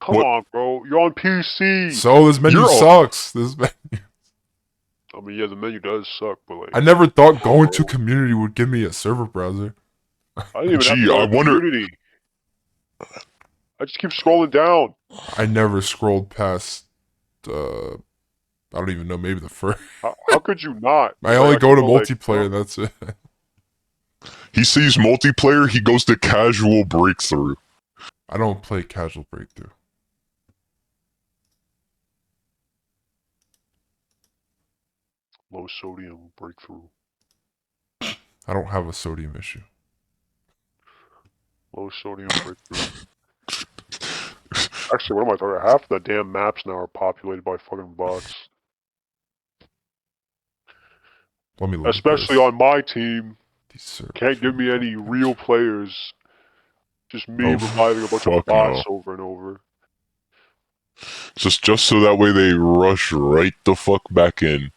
[SPEAKER 2] Come
[SPEAKER 3] What?
[SPEAKER 2] on, bro. You're on PC.
[SPEAKER 1] So this menu
[SPEAKER 3] You're all-
[SPEAKER 1] sucks. This menu.
[SPEAKER 2] I mean, yeah, the menu does suck, but like
[SPEAKER 1] I never thought going to community would give me a server browser.
[SPEAKER 2] I didn't even have
[SPEAKER 3] Gee,
[SPEAKER 2] to go
[SPEAKER 3] I
[SPEAKER 2] to
[SPEAKER 3] wonder-
[SPEAKER 2] community. I just keep scrolling down.
[SPEAKER 1] I never scrolled past. I don't even know. Maybe the first.
[SPEAKER 2] How could you not?
[SPEAKER 1] I only
[SPEAKER 2] Like,
[SPEAKER 1] go to
[SPEAKER 2] feel like,
[SPEAKER 1] multiplayer. That's it.
[SPEAKER 3] He sees multiplayer, he goes to casual breakthrough.
[SPEAKER 1] I don't play casual breakthrough.
[SPEAKER 2] Low sodium breakthrough.
[SPEAKER 1] I don't have a sodium issue.
[SPEAKER 2] Low sodium breakthrough. Actually, what am I talking about? Half the damn maps now are populated by fucking bots.
[SPEAKER 1] Let me look.
[SPEAKER 2] Especially
[SPEAKER 1] at
[SPEAKER 2] on my team.
[SPEAKER 1] these servers.
[SPEAKER 2] Can't give me any real players. Just me
[SPEAKER 3] Oh,
[SPEAKER 2] reviving a bunch of
[SPEAKER 3] fuck
[SPEAKER 2] bots
[SPEAKER 3] no.
[SPEAKER 2] over and over.
[SPEAKER 3] Just so that way they rush right the fuck back in.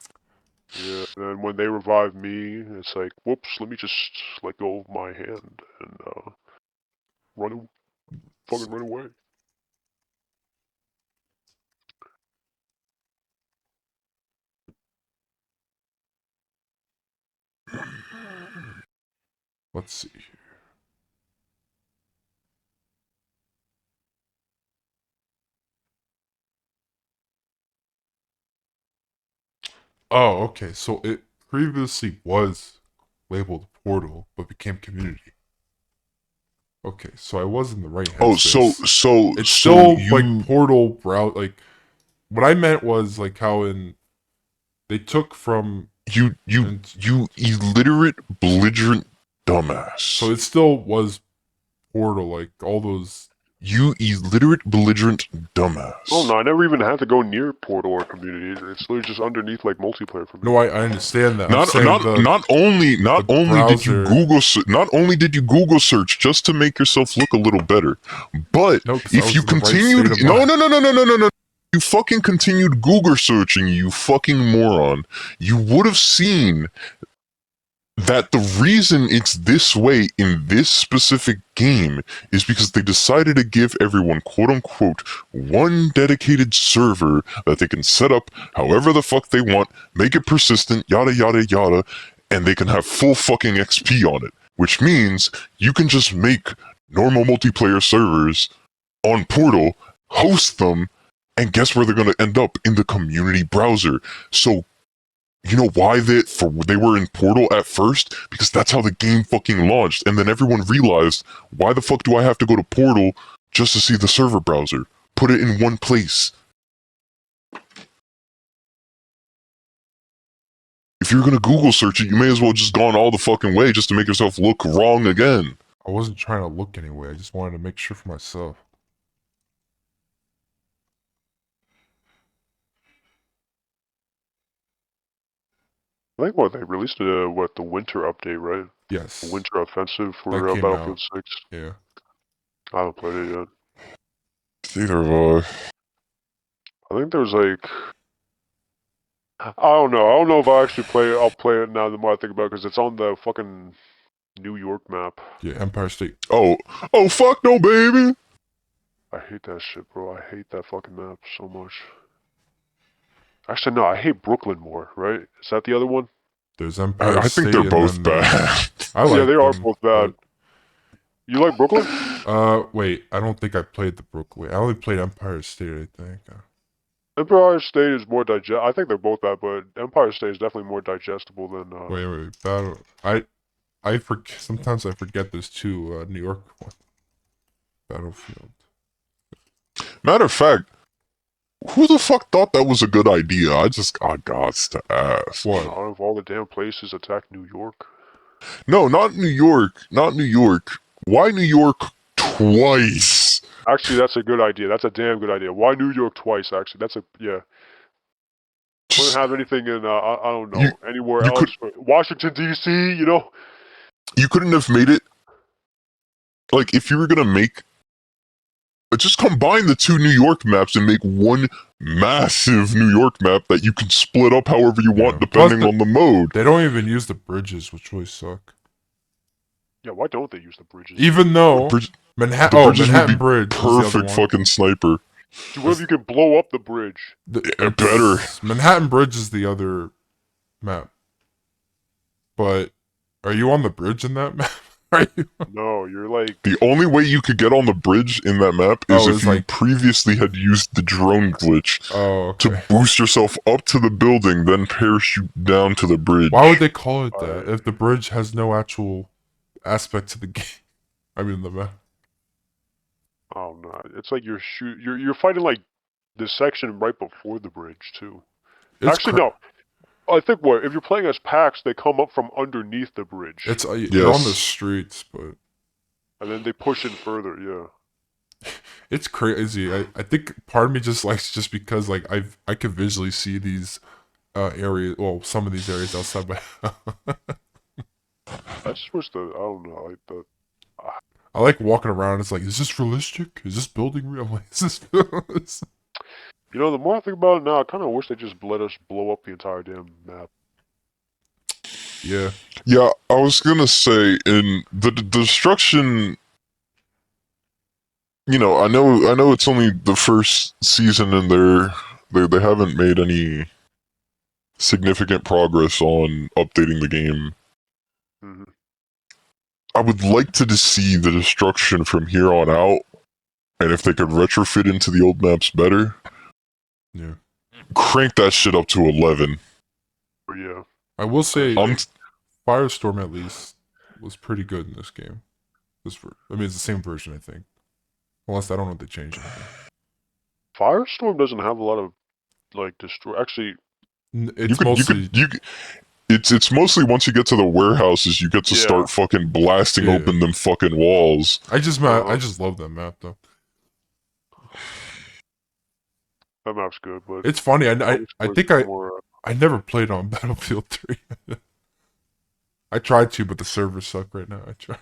[SPEAKER 2] Yeah, and when they revive me, it's like, whoops, let me just let go of my hand and fucking run away.
[SPEAKER 1] Let's see here. Oh, okay. So it previously was labeled Portal, but became Community. Okay, so I was in the right headspace.
[SPEAKER 3] Oh, so
[SPEAKER 1] it's
[SPEAKER 3] so
[SPEAKER 1] still
[SPEAKER 3] you
[SPEAKER 1] like Portal browse. Like what I meant was like how in they took from
[SPEAKER 3] you illiterate belligerent dumbass.
[SPEAKER 1] so it still was Portal. Like all those.
[SPEAKER 3] You illiterate belligerent dumbass.
[SPEAKER 2] Oh no, I never even had to go near Portal or Community. It's literally just underneath like multiplayer for me.
[SPEAKER 1] No, I understand that. I'm
[SPEAKER 3] Not
[SPEAKER 1] saying
[SPEAKER 3] not only
[SPEAKER 1] the
[SPEAKER 3] did you
[SPEAKER 1] browser-
[SPEAKER 3] not only did you Google search just to make yourself look a little better, but
[SPEAKER 1] No, 'cause I
[SPEAKER 3] if
[SPEAKER 1] was
[SPEAKER 3] you
[SPEAKER 1] in the right
[SPEAKER 3] continued
[SPEAKER 1] state of
[SPEAKER 3] no
[SPEAKER 1] mind.
[SPEAKER 3] no you fucking continued Google searching, you fucking moron, you would have seen that the reason it's this way in this specific game is because they decided to give everyone quote unquote one dedicated server that they can set up however the fuck they want, make it persistent, yada yada yada, and they can have full fucking XP on it. Which means you can just make normal multiplayer servers on Portal, host them, and guess where they're gonna end up? In the community browser. So you know why they were in Portal at first? Because that's how the game fucking launched, and then everyone realized, why the fuck do I have to go to Portal just to see the server browser? put it in one place. If you're gonna Google search it, you may as well just gone all the fucking way just to make yourself look wrong again.
[SPEAKER 1] I wasn't trying to look anyway. I just wanted to make sure for myself.
[SPEAKER 2] I think what they released the winter update, right?
[SPEAKER 1] Yes.
[SPEAKER 2] The winter offensive for
[SPEAKER 1] That came
[SPEAKER 2] Battlefield
[SPEAKER 1] out.
[SPEAKER 2] 6.
[SPEAKER 1] Yeah.
[SPEAKER 2] I haven't played it yet.
[SPEAKER 3] Neither have
[SPEAKER 2] I think there's like, I don't know. I don't know if I actually play it. I'll play it now the more I think about it, because it's on the fucking New York map.
[SPEAKER 1] Yeah, Empire State.
[SPEAKER 3] Oh fuck no, baby.
[SPEAKER 2] I hate that shit, bro. I hate that fucking map so much. Actually, no, I hate Brooklyn more, right? Is that the other one?
[SPEAKER 1] There's Empire
[SPEAKER 3] I
[SPEAKER 1] State.
[SPEAKER 3] think they're
[SPEAKER 1] and
[SPEAKER 3] both
[SPEAKER 1] then,
[SPEAKER 3] bad.
[SPEAKER 1] I like
[SPEAKER 2] Yeah, they are
[SPEAKER 1] them,
[SPEAKER 2] both bad. You like Brooklyn?
[SPEAKER 1] Wait, I don't think I played the Brooklyn. I only played Empire State, I think.
[SPEAKER 2] Empire State is more I think they're both bad, but Empire State is definitely more digestible than.
[SPEAKER 1] Wait, Battle. Sometimes I forget there's two New York one. Battlefield.
[SPEAKER 3] Matter of fact, who the fuck thought that was a good idea? I got to ask.
[SPEAKER 1] What?
[SPEAKER 2] Out of all the damn places, attack New York.
[SPEAKER 3] No, not New York. Not New York. Why New York twice?
[SPEAKER 2] Actually, that's a good idea. That's a damn good idea. Why New York twice? Actually, that's a yeah. Wouldn't have anything in I don't know anywhere else. Washington D.C. You know.
[SPEAKER 3] You couldn't have made it like if you were gonna make. Just combine the two New York maps and make one massive New York map that you can split up however you want depending on the mode.
[SPEAKER 1] They don't even use the bridges, which really suck.
[SPEAKER 2] Yeah, why don't they use the bridges?
[SPEAKER 1] Even though Manhattan Bridge,
[SPEAKER 3] perfect fucking sniper.
[SPEAKER 2] Dude, what if you can blow up the bridge?
[SPEAKER 3] Better.
[SPEAKER 1] Manhattan Bridge is the other map. But are you on the bridge in that map?
[SPEAKER 2] No, you're like...
[SPEAKER 3] The only way you could get on the bridge in that map is if you previously had used the drone glitch to boost yourself up to the building, then parachute down to the bridge.
[SPEAKER 1] Why would they call it that if the bridge has no actual aspect to the game? I mean, the map.
[SPEAKER 2] Oh no, it's like you're fighting like the section right before the bridge too. Actually, no. I think if you're playing as packs, they come up from underneath the bridge.
[SPEAKER 1] It's you're on the streets, but
[SPEAKER 2] and then they push in further. Yeah,
[SPEAKER 1] it's crazy. I think part of me just likes just because like I could visually see these areas. Well, some of these areas outside my house.
[SPEAKER 2] I just wish I don't know, like the.
[SPEAKER 1] I like walking around. It's like, is this realistic? Is this building real? Like, is this?
[SPEAKER 2] You know, the more I think about it now, I kind of wish they just let us blow up the entire damn map.
[SPEAKER 1] Yeah.
[SPEAKER 3] Yeah, I was gonna say, in the destruction, you know, I know it's only the first season and they haven't made any significant progress on updating the game.
[SPEAKER 2] Mm-hmm.
[SPEAKER 3] I would like to see the destruction from here on out, and if they could retrofit into the old maps better.
[SPEAKER 1] Yeah.
[SPEAKER 3] Crank that shit up to 11.
[SPEAKER 2] Yeah.
[SPEAKER 1] I will say, Firestorm at least was pretty good in this game. I mean, it's the same version, I think. Unless I don't know if they changed anything.
[SPEAKER 2] Firestorm doesn't have a lot of like destroy. Actually,
[SPEAKER 1] it's mostly.
[SPEAKER 3] It's mostly once you get to the warehouses, you get to start fucking blasting open them fucking walls.
[SPEAKER 1] I just love that map though.
[SPEAKER 2] That map's good, but
[SPEAKER 1] it's funny. I think I never played on Battlefield 3. I tried to, but the servers suck right now. I tried.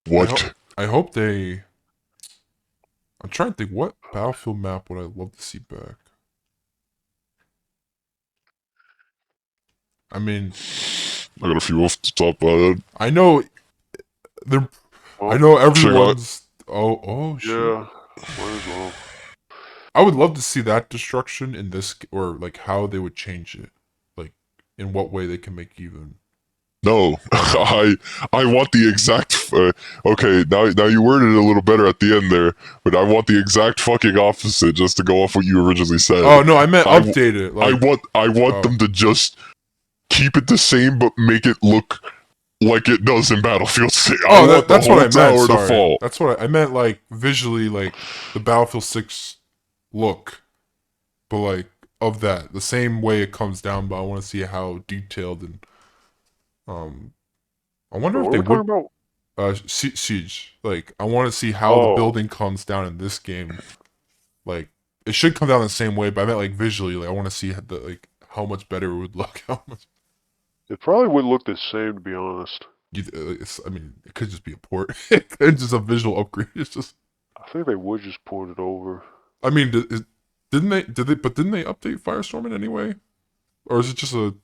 [SPEAKER 3] What?
[SPEAKER 1] I hope they. I'm trying to think, what Battlefield map would I love to see back? I mean,
[SPEAKER 3] I got a few off the top of my head.
[SPEAKER 1] I know I know everyone's. Oh shit.
[SPEAKER 2] Yeah. Might as well.
[SPEAKER 1] I would love to see that destruction in this, or like how they would change it, like in what way they can make even.
[SPEAKER 3] No, I want the exact. Okay, now you worded it a little better at the end there, but I want the exact fucking opposite, just to go off what you originally said.
[SPEAKER 1] Oh no, I meant update it. Like,
[SPEAKER 3] I want them to just keep it the same, but make it look like it does in Battlefield 6.
[SPEAKER 1] Oh,
[SPEAKER 3] I want
[SPEAKER 1] that's
[SPEAKER 3] the
[SPEAKER 1] what
[SPEAKER 3] whole
[SPEAKER 1] I meant.
[SPEAKER 3] tower to
[SPEAKER 1] Sorry,
[SPEAKER 3] fall.
[SPEAKER 1] that's what I meant. Like visually, like the Battlefield 6 look, but like of that the same way it comes down. But I want to see how detailed and um. I wonder
[SPEAKER 2] Wait,
[SPEAKER 1] if
[SPEAKER 2] what are
[SPEAKER 1] they
[SPEAKER 2] we talking
[SPEAKER 1] would
[SPEAKER 2] about?
[SPEAKER 1] Siege. Like I want to see how the
[SPEAKER 2] Oh,
[SPEAKER 1] building comes down in this game. Like it should come down the same way, but I meant like visually. Like I want to see the like how much better it would look. How much
[SPEAKER 2] it probably would look the same, to be honest.
[SPEAKER 1] I mean, it could just be a port. It's just a visual upgrade. It's just.
[SPEAKER 2] I think they would just port it over.
[SPEAKER 1] I mean, didn't they? Did they? But didn't they update Firestorm in any way? Or is it just a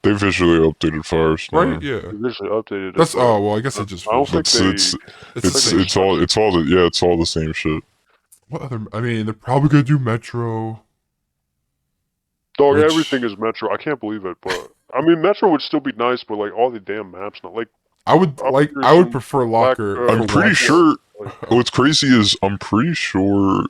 [SPEAKER 3] They visually updated
[SPEAKER 1] right?
[SPEAKER 3] Firestorm.
[SPEAKER 1] Yeah.
[SPEAKER 2] They recently updated it,
[SPEAKER 1] That's
[SPEAKER 2] but
[SPEAKER 1] oh well. I guess
[SPEAKER 2] I
[SPEAKER 1] they just
[SPEAKER 2] I don't think
[SPEAKER 3] It's
[SPEAKER 2] they.
[SPEAKER 3] it's
[SPEAKER 1] it's the
[SPEAKER 3] it's
[SPEAKER 1] same.
[SPEAKER 3] it's all it's all the same shit.
[SPEAKER 1] What other? I mean, they're probably gonna do Metro.
[SPEAKER 2] Dog,
[SPEAKER 1] Which
[SPEAKER 2] everything is Metro. I can't believe it, but I mean, Metro would still be nice, but like all the damn maps, not like
[SPEAKER 1] I would like. I would prefer
[SPEAKER 2] Black.
[SPEAKER 1] Locker.
[SPEAKER 3] I'm
[SPEAKER 1] for
[SPEAKER 3] pretty
[SPEAKER 1] Locker.
[SPEAKER 3] sure.
[SPEAKER 2] Like,
[SPEAKER 3] What's crazy is I'm pretty sure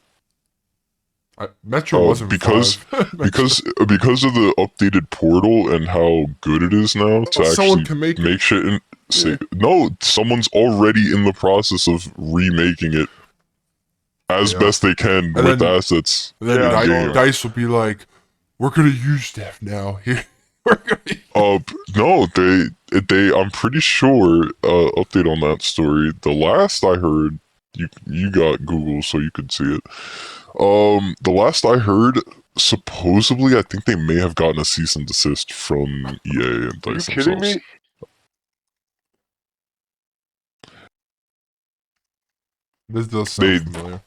[SPEAKER 1] Metro wasn't
[SPEAKER 3] because
[SPEAKER 1] 5.
[SPEAKER 3] because of the updated portal and how good it is now to
[SPEAKER 1] someone
[SPEAKER 3] actually
[SPEAKER 1] can make
[SPEAKER 3] make
[SPEAKER 1] it.
[SPEAKER 3] shit and say
[SPEAKER 1] Yeah.
[SPEAKER 3] no, someone's already in the process of remaking it as
[SPEAKER 1] Yeah.
[SPEAKER 3] best they can
[SPEAKER 1] And
[SPEAKER 3] with
[SPEAKER 1] then-
[SPEAKER 3] assets
[SPEAKER 1] And then
[SPEAKER 2] Yeah, I saw
[SPEAKER 3] game.
[SPEAKER 2] that.
[SPEAKER 1] Dice will be like, "We're gonna use that now." Here, we're gonna.
[SPEAKER 3] No, they I'm pretty sure update on that story. The last I heard, you got Google so you could see it. The last I heard, supposedly I think they may have gotten a cease and desist from EA and
[SPEAKER 2] Are you
[SPEAKER 3] Dice
[SPEAKER 2] kidding
[SPEAKER 3] themselves.
[SPEAKER 2] me?
[SPEAKER 1] This does sound
[SPEAKER 3] They
[SPEAKER 1] familiar.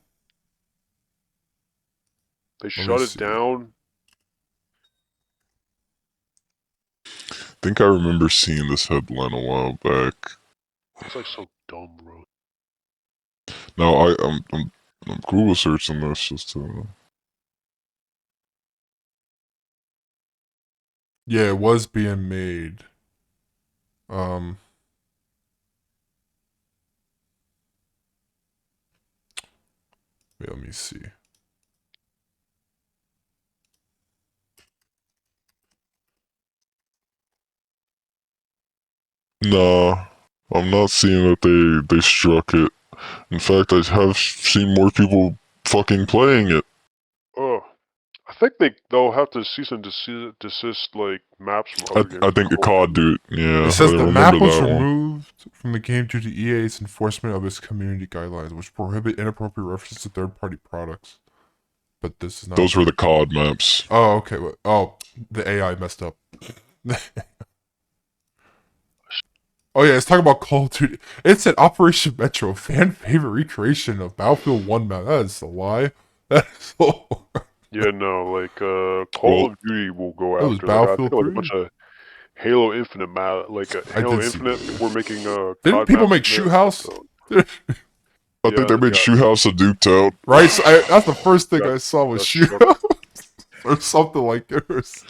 [SPEAKER 2] They
[SPEAKER 1] me
[SPEAKER 2] shut it
[SPEAKER 1] see.
[SPEAKER 2] down.
[SPEAKER 3] think I remember seeing this headline a while back.
[SPEAKER 2] It's like so dumb, bro.
[SPEAKER 3] Now I'm Google searching this just to.
[SPEAKER 1] Yeah, it was being made. Um. Wait, let me see.
[SPEAKER 3] Nah, I'm not seeing that they struck it. In fact, I have seen more people fucking playing it.
[SPEAKER 2] Ugh. I think they'll have to cease and desist like maps from other games.
[SPEAKER 3] I think the COD dude. Yeah,
[SPEAKER 1] It says
[SPEAKER 3] I
[SPEAKER 1] the
[SPEAKER 3] remember
[SPEAKER 1] map was
[SPEAKER 3] that one.
[SPEAKER 1] removed from the game due to EA's enforcement of its community guidelines, which prohibit inappropriate references to third-party products. But this is not.
[SPEAKER 3] Those were the COD maps.
[SPEAKER 1] Oh, okay. Oh, the AI messed up. Oh yeah, let's talk about Call of Duty. It said Operation Metro, fan favorite recreation of Battlefield 1 map. That is a lie. That is so.
[SPEAKER 2] Yeah, no, like Call
[SPEAKER 3] Well,
[SPEAKER 2] of Duty will go
[SPEAKER 1] That was
[SPEAKER 2] after like I think
[SPEAKER 1] Battlefield
[SPEAKER 2] like a
[SPEAKER 1] 3?
[SPEAKER 2] bunch of Halo Infinite map, like
[SPEAKER 1] I
[SPEAKER 2] Halo
[SPEAKER 1] did see
[SPEAKER 2] Infinite.
[SPEAKER 1] that.
[SPEAKER 2] We're making
[SPEAKER 1] Didn't
[SPEAKER 2] COD
[SPEAKER 1] people
[SPEAKER 2] maps
[SPEAKER 1] make
[SPEAKER 2] in there,
[SPEAKER 1] Shoot House?
[SPEAKER 2] so-
[SPEAKER 3] I think they made
[SPEAKER 2] yeah.
[SPEAKER 3] Shoot House a Duke Town.
[SPEAKER 1] Right? So that's the first thing
[SPEAKER 2] Yeah,
[SPEAKER 1] I saw was
[SPEAKER 2] that's
[SPEAKER 1] Shoot
[SPEAKER 2] true.
[SPEAKER 1] House. Or something like yours.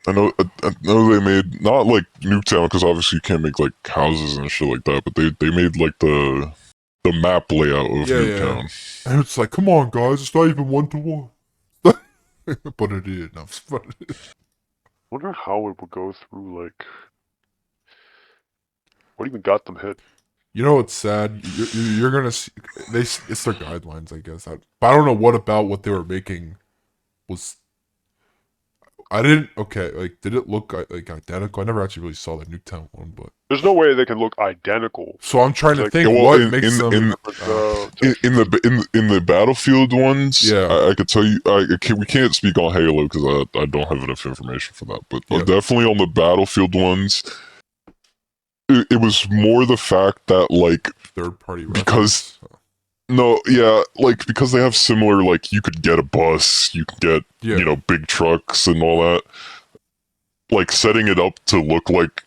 [SPEAKER 3] I know they made not like Nuketown because obviously you can't make like houses and shit like that, but they made like the map layout of
[SPEAKER 1] Yeah,
[SPEAKER 3] Nuketown.
[SPEAKER 1] And it's like, come on, guys, it's not even 1-to-1. But it is. No, but it is.
[SPEAKER 2] Wonder how it would go through. Like, what even got them hit?
[SPEAKER 1] You know what's sad? You're gonna see. It's their guidelines, I guess. But I don't know what about what they were making was. I didn't. Okay, like, did it look like identical? I never actually really saw the Nuketown one, but.
[SPEAKER 2] There's no way they can look identical.
[SPEAKER 1] So I'm trying to
[SPEAKER 2] Like,
[SPEAKER 1] think
[SPEAKER 3] well,
[SPEAKER 1] what makes them.
[SPEAKER 3] in the Battlefield ones,
[SPEAKER 1] Yeah.
[SPEAKER 3] I could tell you, we can't speak on Halo because I don't have enough information for that. But
[SPEAKER 1] Yeah.
[SPEAKER 3] definitely on the Battlefield ones, it was more the fact that like
[SPEAKER 1] Third party
[SPEAKER 3] because-
[SPEAKER 1] reference.
[SPEAKER 3] no, yeah, like because they have similar like you could get a bus, you could get
[SPEAKER 1] Yeah.
[SPEAKER 3] you know big trucks and all that. Like setting it up to look like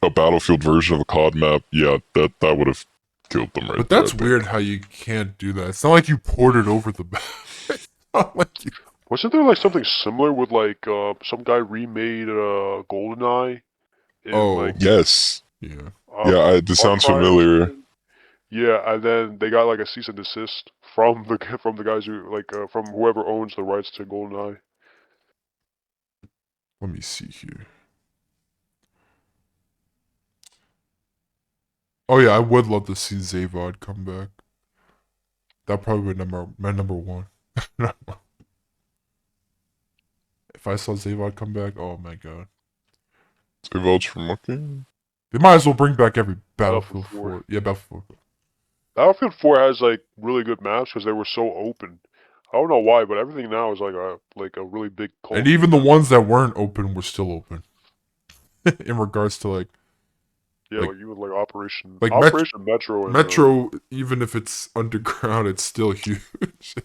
[SPEAKER 3] a Battlefield version of a COD map, yeah, that would have killed them right
[SPEAKER 1] But
[SPEAKER 3] there,
[SPEAKER 1] that's
[SPEAKER 3] I think.
[SPEAKER 1] weird how you can't do that. It's not like you ported over the map. It's not like you.
[SPEAKER 2] Wasn't there like something similar with like some guy remade GoldenEye? In,
[SPEAKER 1] Oh.
[SPEAKER 2] like,
[SPEAKER 3] Yes.
[SPEAKER 1] Yeah.
[SPEAKER 3] Yeah, this
[SPEAKER 2] Far
[SPEAKER 3] sounds
[SPEAKER 2] Cry or
[SPEAKER 3] familiar.
[SPEAKER 2] something? Yeah, and then they got like a cease and desist from the guys who like from whoever owns the rights to GoldenEye.
[SPEAKER 1] Let me see here. Oh yeah, I would love to see Zavod come back. That probably would my number one. If I saw Zavod come back, oh my god.
[SPEAKER 3] Say vouch for Monkey.
[SPEAKER 1] They might as well bring back every
[SPEAKER 2] Battlefield
[SPEAKER 1] Battlefield
[SPEAKER 2] 4.
[SPEAKER 1] 4. Yeah, Battlefield 4.
[SPEAKER 2] Battlefield 4 has like really good maps because they were so open. I don't know why, but everything now is like a really big Call
[SPEAKER 1] And
[SPEAKER 2] of Duty
[SPEAKER 1] even the
[SPEAKER 2] map.
[SPEAKER 1] ones that weren't open were still open. In regards to
[SPEAKER 2] Yeah,
[SPEAKER 1] like
[SPEAKER 2] like even like Operation
[SPEAKER 1] like
[SPEAKER 2] Operation Metro and
[SPEAKER 1] Metro, even if it's underground, it's still huge.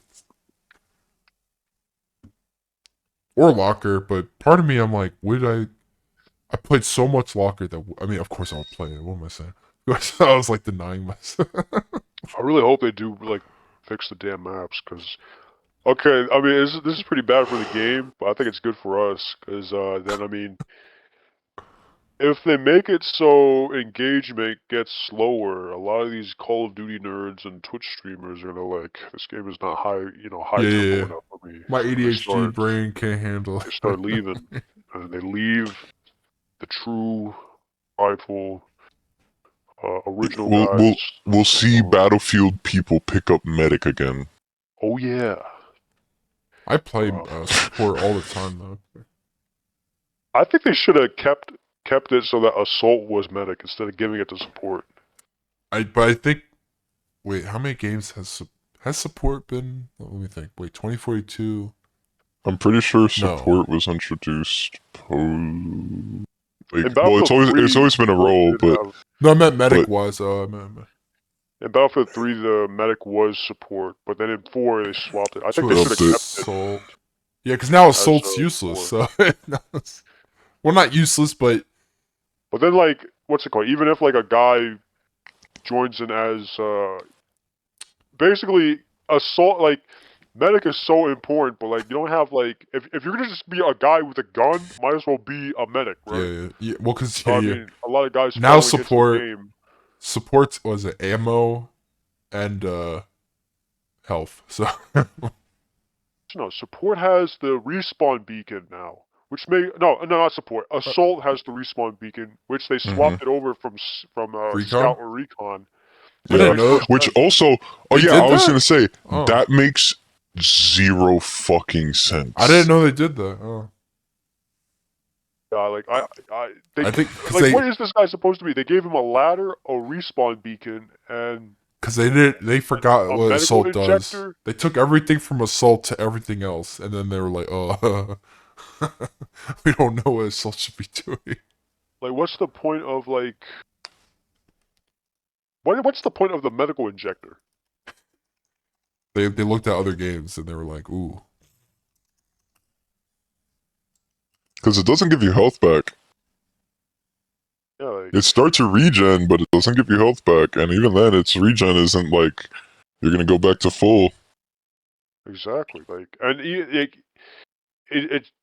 [SPEAKER 1] Or Locker, but part of me, I'm like, would I played so much Locker that I mean, of course I'll play it. What am I saying? I was like denying myself.
[SPEAKER 2] I really hope they do like fix the damn maps because okay, I mean this is pretty bad for the game, but I think it's good for us because then I mean if they make it so engagement gets slower, a lot of these Call of Duty nerds and Twitch streamers are gonna like this game is not high
[SPEAKER 1] Yeah, yeah,
[SPEAKER 2] tempo
[SPEAKER 1] yeah.
[SPEAKER 2] enough for me,
[SPEAKER 1] My
[SPEAKER 2] and
[SPEAKER 1] ADHD brain can't handle
[SPEAKER 2] they
[SPEAKER 1] it.
[SPEAKER 2] start leaving, and they leave the true, rightful, original
[SPEAKER 3] We'll
[SPEAKER 2] guys
[SPEAKER 3] we'll we'll see
[SPEAKER 2] alone.
[SPEAKER 3] Battlefield people pick up Medic again.
[SPEAKER 2] Oh yeah.
[SPEAKER 1] I play
[SPEAKER 2] Uh,
[SPEAKER 1] support all the time though.
[SPEAKER 2] I think they should have kept it so that assault was medic instead of giving it to support.
[SPEAKER 1] But I think wait, how many games has support been? Let me think. Wait, 2042.
[SPEAKER 3] I'm pretty sure
[SPEAKER 1] No.
[SPEAKER 3] support was introduced
[SPEAKER 2] In
[SPEAKER 3] well,
[SPEAKER 2] Battlefield
[SPEAKER 3] it's
[SPEAKER 2] 3,
[SPEAKER 3] always been a
[SPEAKER 2] support
[SPEAKER 3] role,
[SPEAKER 2] did
[SPEAKER 3] but
[SPEAKER 2] have.
[SPEAKER 1] No, I meant medic
[SPEAKER 3] but
[SPEAKER 1] wise.
[SPEAKER 2] In Battlefield 3, the medic was support, but then in 4 they swapped it. I think
[SPEAKER 1] To
[SPEAKER 2] they should have
[SPEAKER 3] Upped it.
[SPEAKER 2] kept it
[SPEAKER 1] assault. Yeah, because now
[SPEAKER 2] as
[SPEAKER 1] assault's useless.
[SPEAKER 2] support.
[SPEAKER 1] So, well, not useless, but
[SPEAKER 2] But then like, what's it called? Even if like a guy joins in as basically assault, like medic is so important, but like you don't have like if you're gonna just be a guy with a gun, might as well be a medic,
[SPEAKER 1] yeah,
[SPEAKER 2] right?
[SPEAKER 1] yeah. Well, because
[SPEAKER 2] So I
[SPEAKER 1] yeah.
[SPEAKER 2] mean, a lot of guys
[SPEAKER 1] Now
[SPEAKER 2] falling into the
[SPEAKER 1] support
[SPEAKER 2] game.
[SPEAKER 1] supports was it ammo and health. So
[SPEAKER 2] No, support has the respawn beacon now, which may no not support. Assault has the respawn beacon, which they
[SPEAKER 3] hmm
[SPEAKER 2] swapped it over from
[SPEAKER 1] recon.
[SPEAKER 2] scout or recon,
[SPEAKER 1] I
[SPEAKER 2] which
[SPEAKER 3] yeah,
[SPEAKER 1] didn't
[SPEAKER 2] makes more
[SPEAKER 1] know
[SPEAKER 3] which
[SPEAKER 2] sense.
[SPEAKER 3] also, oh
[SPEAKER 1] they
[SPEAKER 3] yeah,
[SPEAKER 1] did
[SPEAKER 3] I was
[SPEAKER 1] that.
[SPEAKER 3] gonna say
[SPEAKER 1] Oh,
[SPEAKER 3] that makes zero fucking
[SPEAKER 1] I didn't
[SPEAKER 3] sense.
[SPEAKER 1] know they did that. Oh,
[SPEAKER 2] Like they
[SPEAKER 1] I think because
[SPEAKER 2] like what is this guy supposed to be? They gave him a ladder, a respawn beacon, and
[SPEAKER 1] they forgot
[SPEAKER 2] a
[SPEAKER 1] what
[SPEAKER 2] medical
[SPEAKER 1] assault does.
[SPEAKER 2] injector.
[SPEAKER 1] They took everything from assault to everything else, and then they were like, "Oh, we don't know what assault should be doing."
[SPEAKER 2] Like, what's the point of like? What's the point of the medical injector?
[SPEAKER 1] They looked at other games and they were like, "Ooh,
[SPEAKER 3] Because it doesn't give you health back.
[SPEAKER 2] Yeah, like
[SPEAKER 3] It starts your regen, but it doesn't give you health back, and even then, its regen isn't like you're gonna go back to full.
[SPEAKER 2] exactly. Like, and it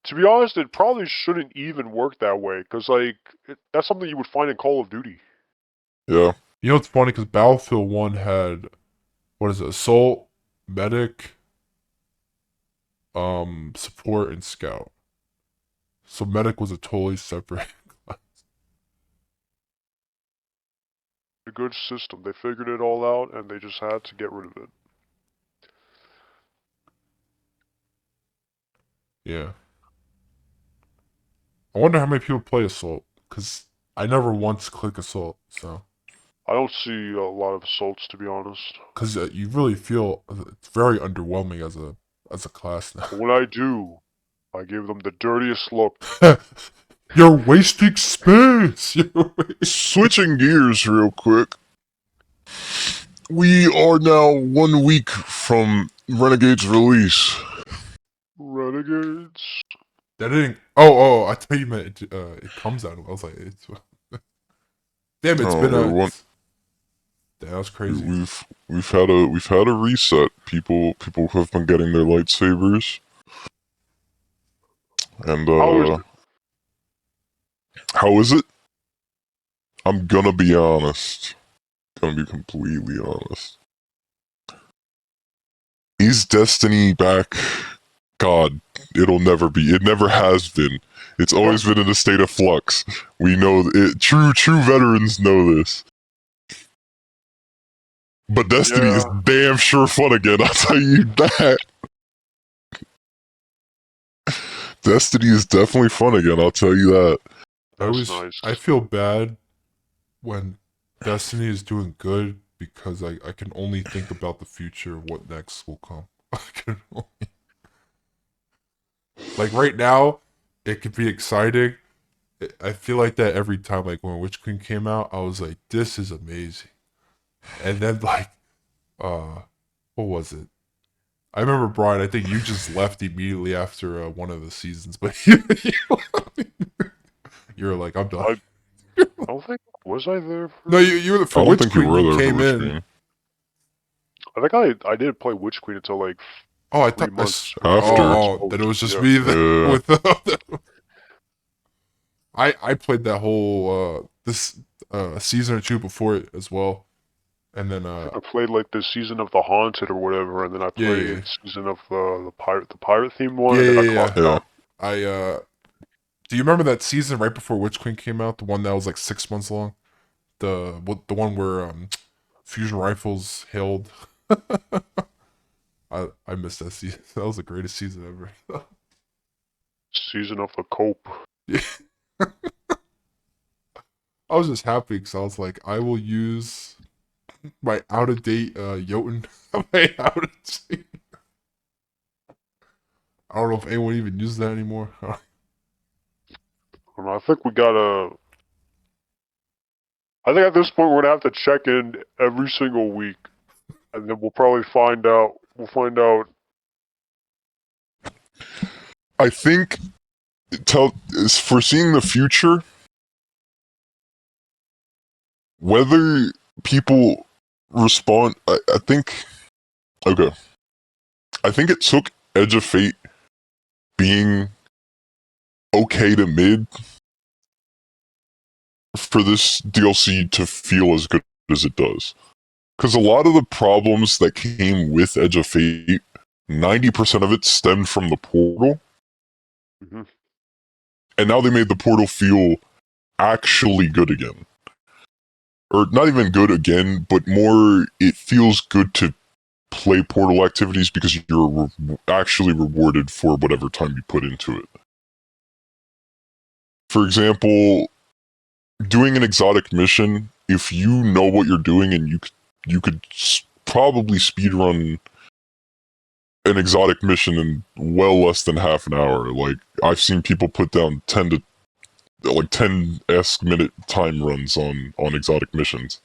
[SPEAKER 2] to be honest, it probably shouldn't even work that way because like that's something you would find in Call of Duty.
[SPEAKER 3] Yeah,
[SPEAKER 1] you know it's funny because Battlefield 1 had what is it, assault, medic, support, and scout. So medic was a totally separate class.
[SPEAKER 2] A good system. They figured it all out, and they just had to get rid of it.
[SPEAKER 1] Yeah. I wonder how many people play assault because I never once click assault. So
[SPEAKER 2] I don't see a lot of assaults, to be honest.
[SPEAKER 1] because you really feel it's very underwhelming as a class now.
[SPEAKER 2] But when I do, I give them the dirtiest look.
[SPEAKER 1] You're wasting space.
[SPEAKER 3] switching gears real quick. We are now 1 week from Renegade's release.
[SPEAKER 2] Renegades.
[SPEAKER 1] That didn't. Oh, I thought you meant it comes out. I was like, it's. Damn, it's
[SPEAKER 3] Oh,
[SPEAKER 1] been
[SPEAKER 3] we're
[SPEAKER 1] a.
[SPEAKER 3] one.
[SPEAKER 1] Damn, that was crazy.
[SPEAKER 3] We've had a reset. People have been getting their lightsabers, and
[SPEAKER 2] How is it?
[SPEAKER 3] how is it? I'm gonna be honest. Gonna be completely honest. Is Destiny back? God, it'll never be. It never has been. It's always been in a state of flux. We know it. True veterans know this. But Destiny is
[SPEAKER 2] Yeah.
[SPEAKER 3] damn sure fun again, I'll tell you that. Destiny is definitely fun again, I'll tell you that.
[SPEAKER 2] That's nice.
[SPEAKER 1] I feel bad when Destiny is doing good because I can only think about the future of what next will come. I can only, like right now, it could be exciting. I feel like that every time, like when Witch Queen came out, I was like, this is amazing. And then like, what was it? I remember Brian. I think you just left immediately after one of the seasons, but you were like, I'm done.
[SPEAKER 2] I don't think was I there for.
[SPEAKER 1] No, you were for
[SPEAKER 3] I don't
[SPEAKER 1] Witch
[SPEAKER 3] think you
[SPEAKER 1] Queen.
[SPEAKER 3] were
[SPEAKER 1] You
[SPEAKER 3] there for
[SPEAKER 1] came
[SPEAKER 3] Witch
[SPEAKER 1] in.
[SPEAKER 3] Queen.
[SPEAKER 2] I think I did play Witch Queen until like
[SPEAKER 1] Oh, I
[SPEAKER 2] 3
[SPEAKER 1] thought
[SPEAKER 2] months
[SPEAKER 3] After.
[SPEAKER 1] then it was just
[SPEAKER 2] Yeah.
[SPEAKER 1] me
[SPEAKER 3] Yeah.
[SPEAKER 1] with I played that whole this season or two before it as well, and then
[SPEAKER 2] I played like the season of the Haunted or whatever, and then I
[SPEAKER 1] yeah
[SPEAKER 2] played season of the pirate themed one,
[SPEAKER 1] yeah
[SPEAKER 2] and then I
[SPEAKER 1] yeah yeah.
[SPEAKER 2] clocked
[SPEAKER 3] Yeah.
[SPEAKER 2] out.
[SPEAKER 1] I do you remember that season right before Witch Queen came out? The one that was like 6 months long. The one where fusion rifles hailed. I missed that season. That was the greatest season ever.
[SPEAKER 2] Season of the Cope.
[SPEAKER 1] Yeah. I was just happy because I was like, I will use my out of date Jotun. My out of date. I don't know if anyone even uses that anymore.
[SPEAKER 2] I think we gotta. I think at this point we're gonna have to check in every single week, and then we'll probably find out. We'll find out.
[SPEAKER 3] I think is foreseeing the future, whether people respond. I think. Okay. I think it took Edge of Fate being okay to mid for this DLC to feel as good as it does. Because a lot of the problems that came with Edge of Fate, 90% of it stemmed from the portal.
[SPEAKER 2] Mm-hmm.
[SPEAKER 3] And now they made the portal feel actually good again. Or not even good again, but more, it feels good to play portal activities because you're actually rewarded for whatever time you put into it. For example, doing an exotic mission, if you know what you're doing and you could probably speedrun an exotic mission in well less than half an hour. Like I've seen people put down 10 minute time runs on exotic missions.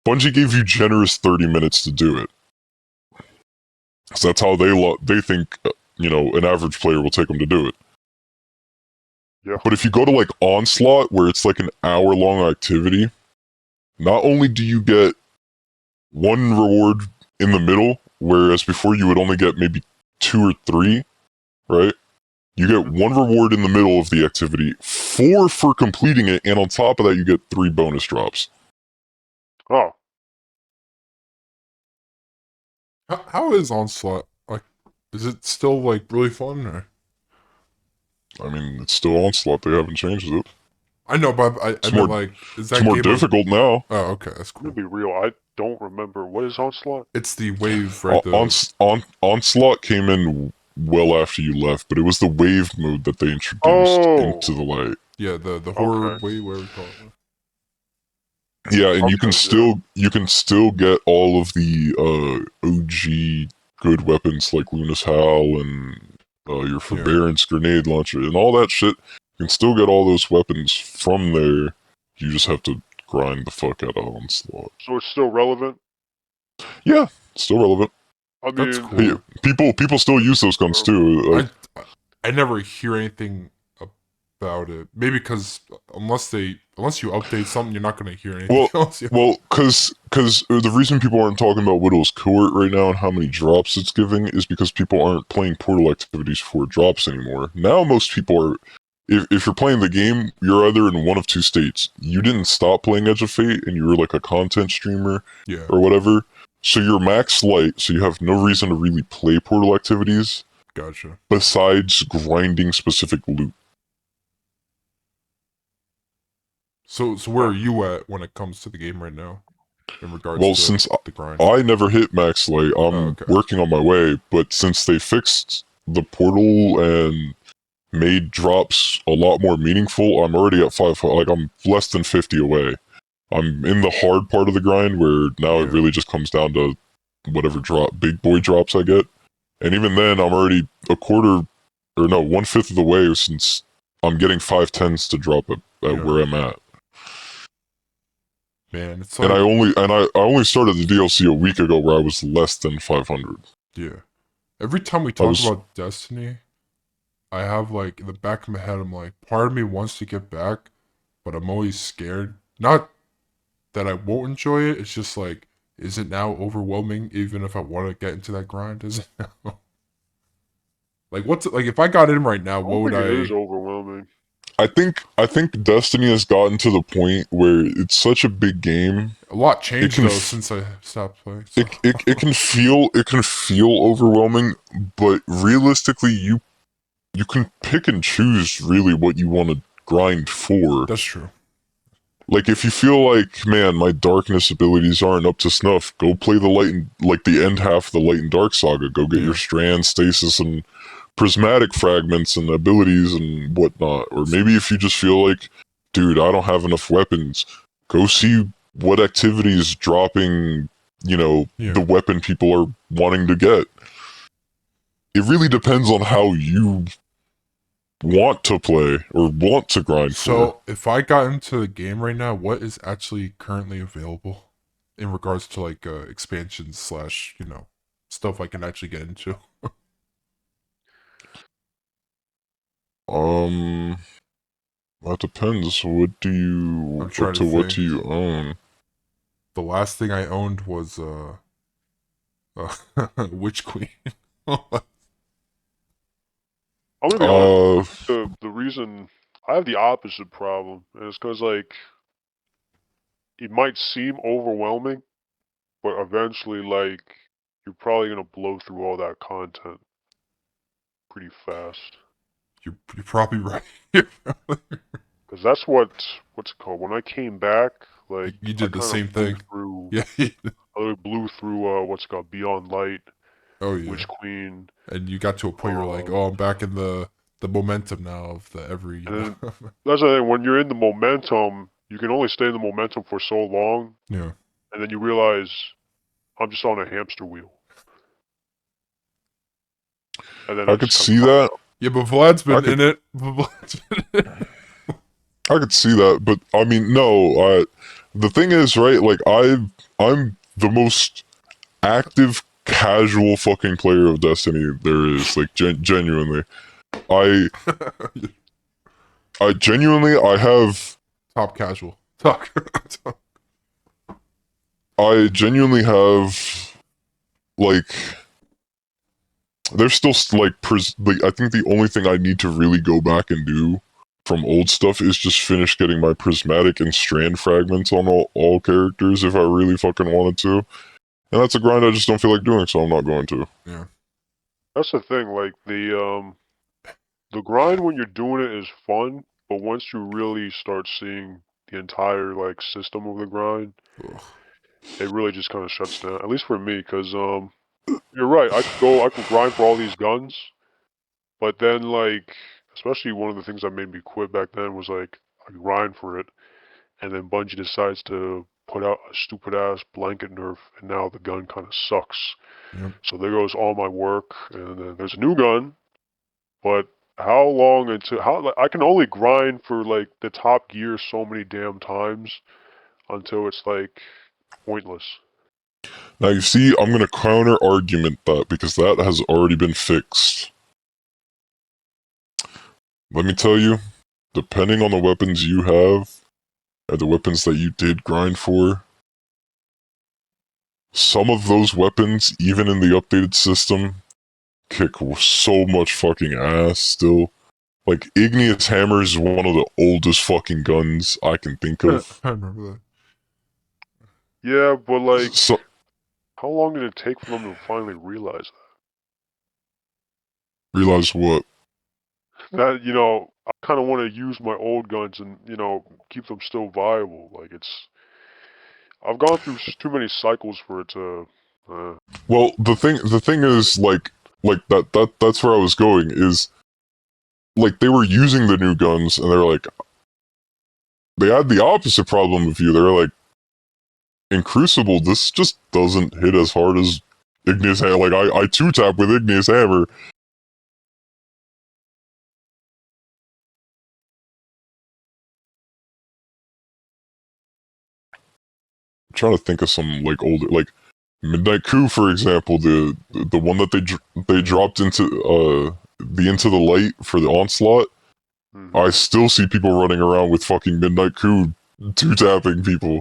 [SPEAKER 3] Bungie gave you generous 30 minutes to do it. So that's how they think an average player will take them to do it.
[SPEAKER 2] Yeah.
[SPEAKER 3] But if you go to like Onslaught, where it's like an hour-long activity, not only do you get one reward in the middle, whereas before you would only get maybe 2 or 3, right? You get 1 reward in the middle of the activity, 4 for completing it, and on top of that, you get 3 bonus drops.
[SPEAKER 2] Oh.
[SPEAKER 1] How is Onslaught? Like, is it still like really fun? Or?
[SPEAKER 3] I mean, it's still Onslaught. They haven't changed it.
[SPEAKER 1] I know, but I meant like, is that
[SPEAKER 3] It's more
[SPEAKER 1] game
[SPEAKER 3] difficult now.
[SPEAKER 1] Oh, okay, that's
[SPEAKER 2] I'm
[SPEAKER 1] cool.
[SPEAKER 2] gonna be real. I don't remember what is Onslaught.
[SPEAKER 1] It's the wave, right?
[SPEAKER 3] Onslaught came in well after you left, but it was the wave mode that they introduced into the light.
[SPEAKER 1] Yeah, the horror
[SPEAKER 2] Okay.
[SPEAKER 1] wave, whatever we call it.
[SPEAKER 3] Yeah, and you can
[SPEAKER 2] Okay,
[SPEAKER 3] still get all of the OG good weapons like Luna's Howl and your Forbearance grenade launcher and all that shit. You can still get all those weapons from there. You just have to grind the fuck out of Onslaught.
[SPEAKER 2] So it's still relevant.
[SPEAKER 3] Yeah, still relevant.
[SPEAKER 2] I mean,
[SPEAKER 1] That's cool.
[SPEAKER 3] People still use those guns too. Like,
[SPEAKER 1] I never hear anything about it. Maybe because unless you update something, you're not going to hear anything else.
[SPEAKER 3] Well, because the reason people aren't talking about Widow's Court right now and how many drops it's giving is because people aren't playing portal activities for drops anymore. Now most people are. If you're playing the game, you're either in one of 2 states. You didn't stop playing Edge of Fate and you were like a content streamer or whatever. So you're max light, so you have no reason to really play portal activities.
[SPEAKER 1] Gotcha.
[SPEAKER 3] Besides grinding specific loot.
[SPEAKER 1] So where are you at when it comes to the game right now? in regards
[SPEAKER 3] Well,
[SPEAKER 1] to
[SPEAKER 3] since
[SPEAKER 1] the grind?
[SPEAKER 3] I never hit max light, I'm
[SPEAKER 1] Okay.
[SPEAKER 3] working on my way. But since they fixed the portal and made drops a lot more meaningful, I'm already at 5. Like I'm less than 50 away. I'm in the hard part of the grind where now it
[SPEAKER 1] Yeah.
[SPEAKER 3] really just comes down to whatever big boy drops I get. And even then, I'm already a quarter, or no, 1/5 of the way since I'm getting 5/10s to drop at
[SPEAKER 1] Yeah.
[SPEAKER 3] where I'm at.
[SPEAKER 1] Man, it's
[SPEAKER 3] And
[SPEAKER 1] like
[SPEAKER 3] I only started the DLC a week ago where I was less than 500.
[SPEAKER 1] yeah. Every time we
[SPEAKER 3] I
[SPEAKER 1] talk
[SPEAKER 3] was
[SPEAKER 1] about Destiny, I have like in the back of my head, I'm like, part of me wants to get back, but I'm always scared. Not that I won't enjoy it. It's just like, is it now overwhelming? Even if I want to get into that grind, is it now? Like, what's like if I got in right now,
[SPEAKER 2] I
[SPEAKER 1] what
[SPEAKER 2] don't
[SPEAKER 1] would
[SPEAKER 2] think it is
[SPEAKER 1] I?
[SPEAKER 2] overwhelming.
[SPEAKER 3] I think Destiny has gotten to the point where it's such a big game.
[SPEAKER 1] A lot
[SPEAKER 3] It
[SPEAKER 1] changed
[SPEAKER 3] can
[SPEAKER 1] though
[SPEAKER 3] f-
[SPEAKER 1] since I stopped playing. So
[SPEAKER 3] it can feel overwhelming, but realistically you can pick and choose really what you want to grind for.
[SPEAKER 1] that's true.
[SPEAKER 3] Like if you feel like, man, my darkness abilities aren't up to snuff, go play the light and like the end half of the light and dark saga. Go get
[SPEAKER 1] Yeah.
[SPEAKER 3] your strand, stasis, and prismatic fragments and abilities and whatnot. Or maybe if you just feel like, dude, I don't have enough weapons, go see what activities dropping, the
[SPEAKER 1] Yeah.
[SPEAKER 3] weapon people are wanting to get. It really depends on how you want to play or want to grind for.
[SPEAKER 1] So if I got into the game right now, what is actually currently available in regards to like expansions slash stuff I can actually get into?
[SPEAKER 3] Um, that depends.
[SPEAKER 1] I'm trying to
[SPEAKER 3] What
[SPEAKER 1] think.
[SPEAKER 3] do you own?
[SPEAKER 1] The last thing I owned was Witch Queen.
[SPEAKER 2] I'm gonna be honest.
[SPEAKER 3] Uh,
[SPEAKER 2] The reason I have the opposite problem, and it's because like it might seem overwhelming, but eventually, like you're probably gonna blow through all that content pretty fast.
[SPEAKER 1] You're probably right.
[SPEAKER 2] Because that's what's it called. When I came back, like
[SPEAKER 1] You
[SPEAKER 2] I
[SPEAKER 1] did the
[SPEAKER 2] kind of
[SPEAKER 1] same
[SPEAKER 2] blew
[SPEAKER 1] thing.
[SPEAKER 2] through.
[SPEAKER 1] Yeah.
[SPEAKER 2] I literally blew through what's it called Beyond Light,
[SPEAKER 1] Oh yeah.
[SPEAKER 2] Witch Queen.
[SPEAKER 1] And you got to a point you're like, oh, I'm back in the momentum now of the every.
[SPEAKER 2] And then that's the thing. When you're in the momentum, you can only stay in the momentum for so long,
[SPEAKER 1] Yeah.
[SPEAKER 2] and then you realize I'm just on a hamster wheel. And then
[SPEAKER 3] I
[SPEAKER 2] I
[SPEAKER 3] could
[SPEAKER 2] just kind
[SPEAKER 3] see
[SPEAKER 2] of
[SPEAKER 3] that.
[SPEAKER 1] Yeah, but Vlad's
[SPEAKER 3] I
[SPEAKER 1] been
[SPEAKER 3] could
[SPEAKER 1] in it. Vlad's been in it.
[SPEAKER 3] I could see that, but I mean, no. The thing is, right? Like I'm the most active, casual fucking player of Destiny there is. Like genuinely, I I genuinely I have
[SPEAKER 1] Top casual. Top.
[SPEAKER 3] I genuinely have like there's still like I think the only thing I need to really go back and do from old stuff is just finish getting my prismatic and strand fragments on all characters if I really fucking wanted to. And that's a grind I just don't feel like doing, so I'm not going to.
[SPEAKER 1] Yeah.
[SPEAKER 2] That's the thing. Like the grind when you're doing it is fun, but once you really start seeing the entire like system of the grind,
[SPEAKER 1] Ugh.
[SPEAKER 2] it really just kind of shuts down. At least for me, because you're right. I could grind for all these guns, but then like, especially one of the things that made me quit back then was like I grind for it, and then Bungie decides to put out a stupid ass blanket nerf, and now the gun kind of sucks.
[SPEAKER 1] Yep.
[SPEAKER 2] So there goes all my work, and then there's a new gun, but how long until how like, I can only grind for like the top gear so many damn times until it's like pointless.
[SPEAKER 3] Now you see, I'm gonna counter argument that because that has already been fixed. Let me tell you, depending on the weapons you have, and the weapons that you did grind for, some of those weapons, even in the updated system, kick so much fucking ass still. Like, Igneous Hammer is one of the oldest fucking guns I can think of.
[SPEAKER 1] I remember that.
[SPEAKER 2] Yeah, but like,
[SPEAKER 3] So,
[SPEAKER 2] how long did it take for them to finally realize
[SPEAKER 3] realize what?
[SPEAKER 2] that? I kind of want to use my old guns and keep them still viable. Like I've gone through too many cycles for it to.
[SPEAKER 3] Well, the thing is like that's where I was going is like they were using the new guns and they're like they had the opposite problem of you. They're like in Crucible, this just doesn't hit as hard as Igneous Hammer. Like I two tap with Igneous Hammer. I'm trying to think of some like older like Midnight Coup, for example, the one that they dropped into the Into the Light for the Onslaught.
[SPEAKER 2] Mm-hmm.
[SPEAKER 3] I still see people running around with fucking Midnight Coup two tapping people.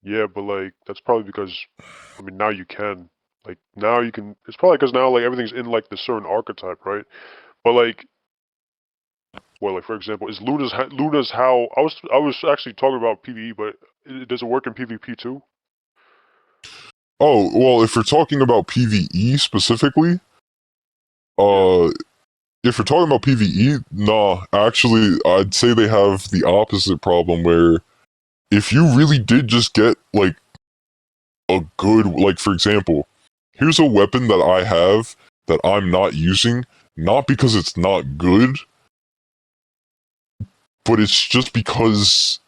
[SPEAKER 2] Yeah, but like that's probably because, I mean, now you can. Like now you can. It's probably because now like everything's in like the certain archetype, right? But like, well, like for example, is Luna's how I was actually talking about PvE, but does it work in PvP too?
[SPEAKER 3] Oh well, if you're talking about PVE specifically,
[SPEAKER 2] Yeah.
[SPEAKER 3] if you're talking about PVE, nah. Actually, I'd say they have the opposite problem where if you really did just get like a good, like for example, here's a weapon that I have that I'm not using, not because it's not good, but it's just because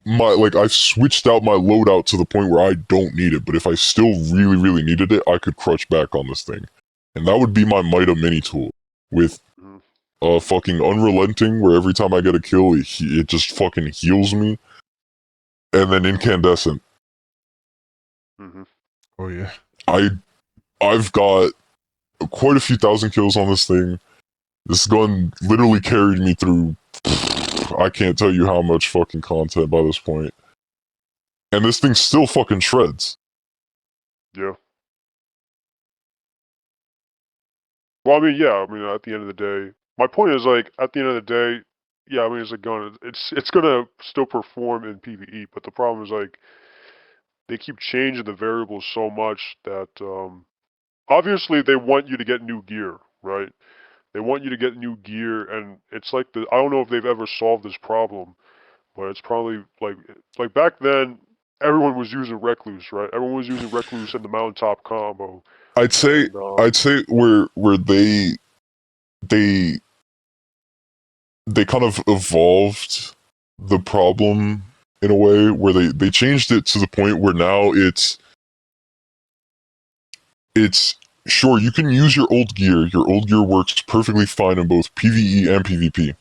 [SPEAKER 3] my like I've switched out my loadout to the point where I don't need it. But if I still really needed it, I could crutch back on this thing, and that would be my Mida mini tool with
[SPEAKER 2] Mm-hmm.
[SPEAKER 3] fucking unrelenting, where every time I get a kill, it just fucking heals me, and then incandescent.
[SPEAKER 2] Mm-hmm.
[SPEAKER 1] Oh yeah.
[SPEAKER 3] I I've got quite a few thousand kills on this thing. This gun literally carried me through. I can't tell you how much fucking content by this point. And this thing still fucking shreds.
[SPEAKER 2] Yeah. Well, I mean, yeah. I mean, at the end of the day, my point is like at the end of the day, yeah. I mean, it's a gun. It's gonna still perform in PvE, but the problem is like they keep changing the variables so much that obviously they want you to get new gear, right? They want you to get new gear, and it's like I don't know if they've ever solved this problem, but it's probably like back then everyone was using Recluse, right? Everyone was using Recluse and the mountaintop combo,
[SPEAKER 3] I'd say
[SPEAKER 2] and
[SPEAKER 3] I'd say where they they kind of evolved the problem in a way where they changed it to the point where now it's sure you can use your old gear. Your old gear works perfectly fine in both PvE and PvP.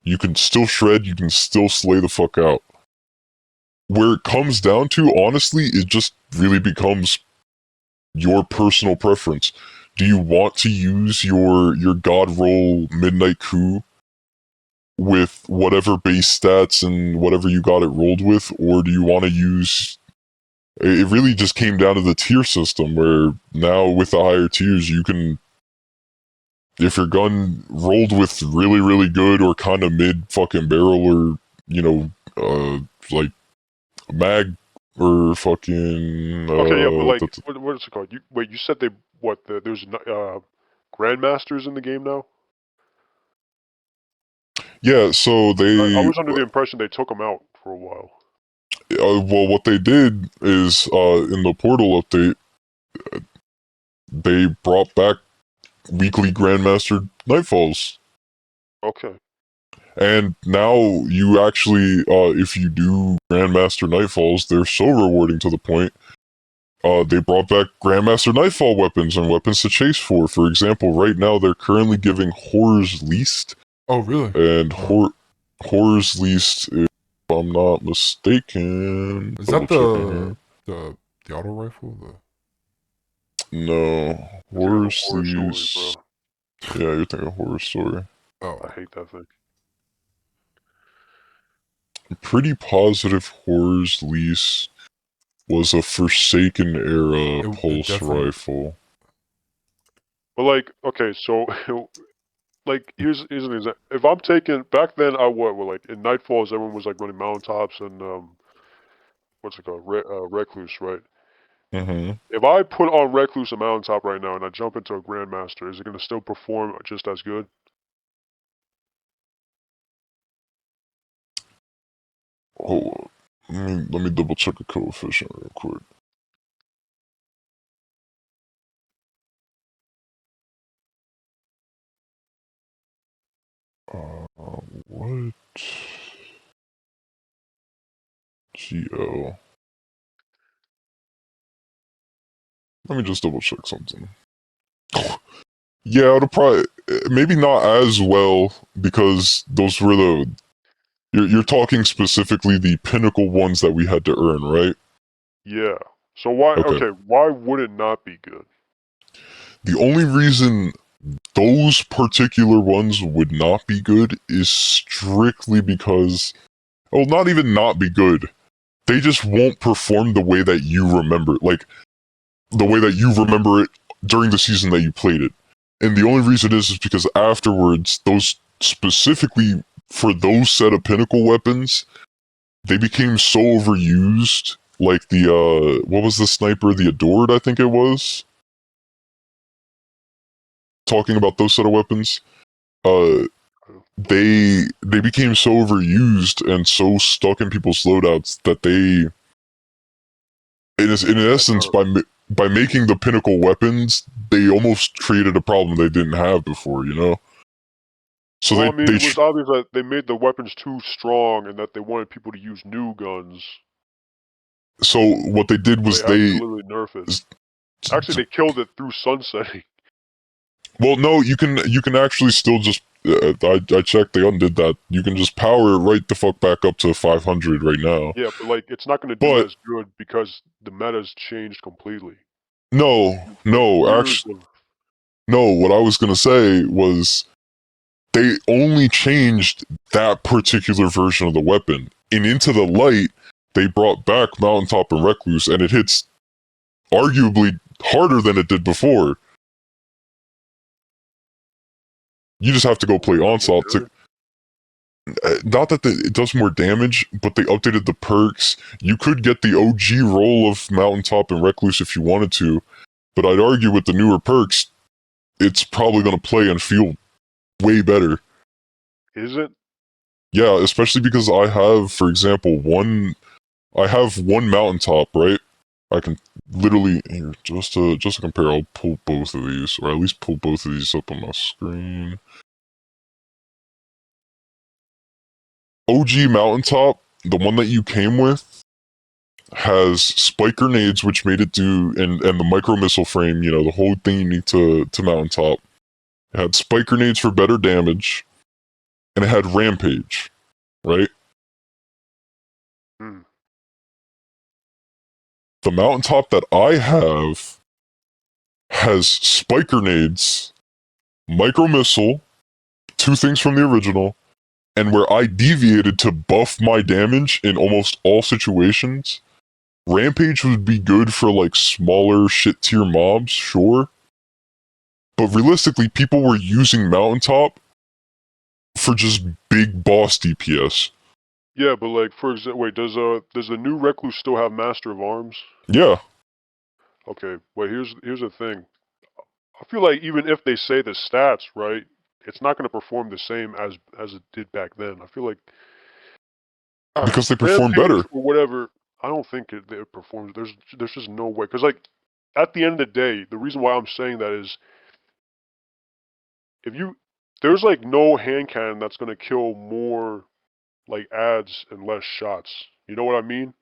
[SPEAKER 3] You can still shred, you can still slay the fuck out. Where it comes down to, honestly, it just really becomes your personal preference. Do you want to use your god roll Midnight Coup with whatever base stats and whatever you got it rolled with, or do you want to use it really just came down to the tier system where now with the higher tiers you can if your gun rolled with really good or kind of mid fucking barrel or you know like mag or fucking
[SPEAKER 2] okay, yeah, but like what is it called? You said they there's grandmasters in the game now?
[SPEAKER 3] yeah so
[SPEAKER 2] I
[SPEAKER 3] they
[SPEAKER 2] was under the impression they took them out for a while.
[SPEAKER 3] well what they did is in the portal update they brought back weekly grandmaster nightfalls.
[SPEAKER 2] Okay.
[SPEAKER 3] And now you actually, if you do Grandmaster Nightfalls, they're so rewarding to the point. They brought back Grandmaster Nightfall weapons and weapons to chase for. For example, right now they're currently giving Horror's Least,
[SPEAKER 1] Oh really?
[SPEAKER 3] and
[SPEAKER 1] Wow.
[SPEAKER 3] Horror's Least, if I'm not mistaken,
[SPEAKER 1] Is
[SPEAKER 3] double
[SPEAKER 1] that
[SPEAKER 3] checking here.
[SPEAKER 1] the auto rifle?
[SPEAKER 3] No,
[SPEAKER 2] You're thinking of a
[SPEAKER 3] Horror's
[SPEAKER 2] horror story,
[SPEAKER 3] Least.
[SPEAKER 2] bro.
[SPEAKER 3] Yeah, you're thinking Horror Story.
[SPEAKER 1] Oh,
[SPEAKER 2] I hate that thing.
[SPEAKER 3] I'm pretty positive Horror's Least was a Forsaken era
[SPEAKER 1] it
[SPEAKER 3] pulse
[SPEAKER 1] definitely.
[SPEAKER 3] rifle.
[SPEAKER 2] But like, okay, so like here's an example. If I'm taking back then, I well like in Nightfalls, everyone was like running mountaintops and what's it called, Recluse, right?
[SPEAKER 3] Mm-hmm.
[SPEAKER 2] If I put on Recluse and mountaintop right now and I jump into a Grandmaster, is it gonna still perform just as good?
[SPEAKER 3] hold up. Let me double check the coefficient real quick. What? GL. Let me just double check something. Yeah, it'll probably maybe not as well because those were the you're talking specifically the pinnacle ones that we had to earn, right?
[SPEAKER 2] Yeah. So why?
[SPEAKER 3] Okay.
[SPEAKER 2] Okay, why would it not be good?
[SPEAKER 3] The only reason those particular ones would not be good is strictly because, well, not even not be good. They just won't perform the way that you remember, like the way that you remember it during the season that you played it. And the only reason is because afterwards, those specifically for those set of pinnacle weapons, they became so overused. Like the what was the sniper? The Adored, I think it was. Talking about those set of weapons, they became so overused and so stuck in people's loadouts that they, in essence, by making the pinnacle weapons, they almost created a problem they didn't have before. You know. So
[SPEAKER 2] Well, I mean, it was obvious that they made the weapons too strong and that they wanted people to use new guns.
[SPEAKER 3] So what they did was
[SPEAKER 2] they had to literally nerf it. Actually, they killed it through sunsetting.
[SPEAKER 3] Well, no, you can actually still just. I checked. They undid that. You can just power it right the fuck back up to 500 right now.
[SPEAKER 2] Yeah, but like it's not going to do as good because the meta's changed completely.
[SPEAKER 3] No, actually, no. What I was gonna say was they only changed that particular version of the weapon. And Into the Light, they brought back Mountaintop and Recluse, and it hits arguably harder than it did before. You just have to go play Onslaught to. Not that it does more damage, but they updated the perks. You could get the OG roll of Mountaintop and Recluse if you wanted to, but I'd argue with the newer perks, it's probably going to play and feel way better.
[SPEAKER 2] Is it?
[SPEAKER 3] Yeah, especially because I have, for example, I have one Mountaintop, right? I can literally here just to compare. I'll pull both of these, or at least pull both of these up on my screen. OG Mountaintop, the one that you came with, has spike grenades, which made it do, and the micro missile frame, you know, the whole thing you need to Mountaintop. It had spike grenades for better damage, and it had rampage, right? The Mountaintop that I have has spike grenades, micro missile, two things from the original, and where I deviated to buff my damage in almost all situations. Rampage would be good for like smaller shit tier mobs, sure. But realistically, people were using Mountaintop for just big boss DPS.
[SPEAKER 2] Yeah, but like for example, wait, does the new Recluse still have Master of Arms?
[SPEAKER 3] Yeah.
[SPEAKER 2] Okay, wait, here's the thing. I feel like even if they say the stats, right, it's not going to perform the same as it did back then. I feel like
[SPEAKER 3] because they perform
[SPEAKER 2] Rampage
[SPEAKER 3] better
[SPEAKER 2] or whatever. I don't think it performs. There's just no way. Because like at the end of the day, the reason why I'm saying that is there's like no hand cannon that's going to kill more like ads and less shots. You know what I mean?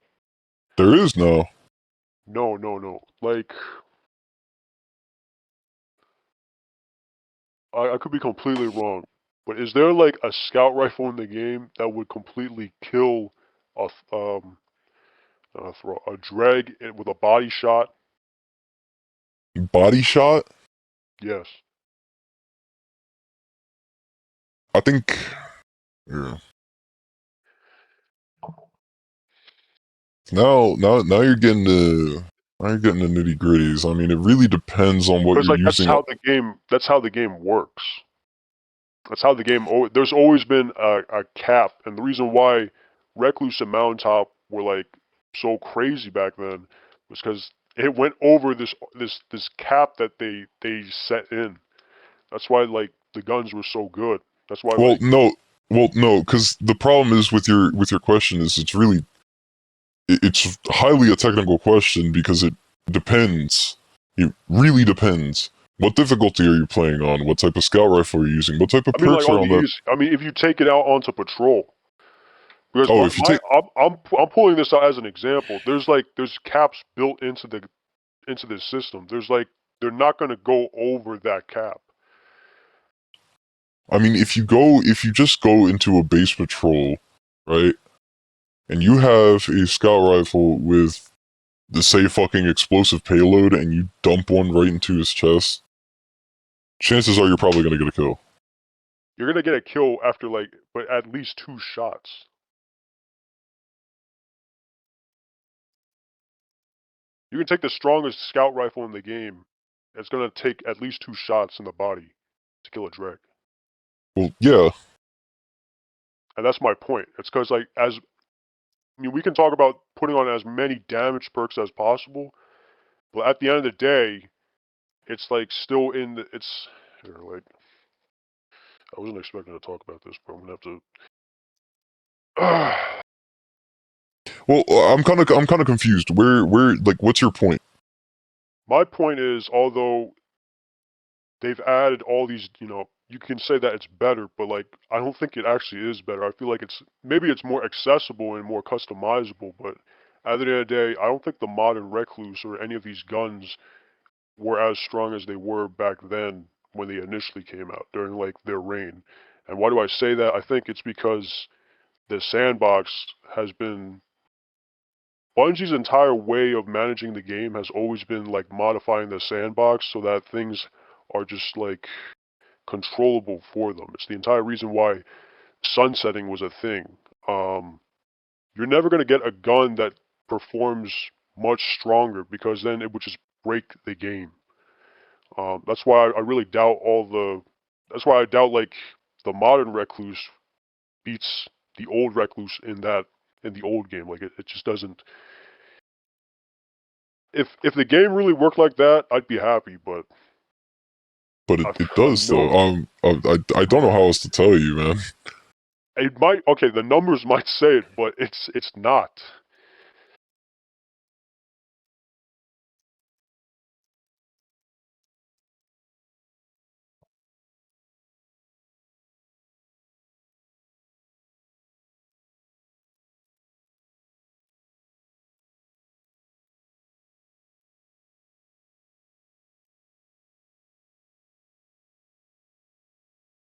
[SPEAKER 3] There is no.
[SPEAKER 2] No. Like I could be completely wrong, but is there like a scout rifle in the game that would completely kill a a dreg with a body shot?
[SPEAKER 3] Body shot?
[SPEAKER 2] Yes.
[SPEAKER 3] I think. Yeah. Now you're getting to. Now you're getting the nitty gritties. I mean, it really depends on what
[SPEAKER 2] Because
[SPEAKER 3] you're
[SPEAKER 2] like
[SPEAKER 3] using.
[SPEAKER 2] that's how the game works. That's how the game. There's always been a cap, and the reason why Recluse and Mountaintop were like so crazy back then was because it went over this cap that they set in. That's why like the guns were so good. That's why
[SPEAKER 3] Well,
[SPEAKER 2] like
[SPEAKER 3] no. Well, no, because the problem is with your question is it's highly a technical question because it depends. It really depends. What difficulty are you playing on? What type of scout rifle are you using? What type of
[SPEAKER 2] I mean, like
[SPEAKER 3] perks are
[SPEAKER 2] on the
[SPEAKER 3] on that?
[SPEAKER 2] easy. I mean, if you take it out onto patrol, because
[SPEAKER 3] Oh, if you take
[SPEAKER 2] I'm pulling this out as an example. There's caps built into this system. They're not going to go over that cap.
[SPEAKER 3] I mean, if you just go into a base patrol, right, and you have a scout rifle with the say fucking explosive payload, and you dump one right into his chest, chances are you're probably gonna get a kill.
[SPEAKER 2] You're going to get a kill after but at least 2 shots. You can take the strongest scout rifle in the game. It's going to take at least 2 shots in the body to kill a Dreg.
[SPEAKER 3] Well, yeah,
[SPEAKER 2] And that's my point. It's because we can talk about putting on as many damage perks as possible, but at the end of the day, it's still in the it's here, I wasn't expecting to talk about this, but I'm gonna have to.
[SPEAKER 3] well, I'm kind of confused. Like, what's your point?
[SPEAKER 2] My point is, although they've added all these, you can say that it's better, but I don't think it actually is better. I feel like maybe it's more accessible and more customizable, but at the end of the day, I don't think the modern Recluse or any of these guns were as strong as they were back then when they initially came out during their reign. And why do I say that? I think it's because the sandbox has been Bungie's entire way of managing the game has always been modifying the sandbox so that things are just controllable for them. It's the entire reason why sunsetting was a thing. You're never going to get a gun that performs much stronger because then it would just break the game. That's why I really doubt That's why I doubt the modern Recluse beats the old Recluse in the old game. It just doesn't. If the game really worked like that, I'd be happy. But
[SPEAKER 3] But it does
[SPEAKER 2] no,
[SPEAKER 3] though. I don't know how else to tell you, man.
[SPEAKER 2] it might. Okay, the numbers might say it, but it's not.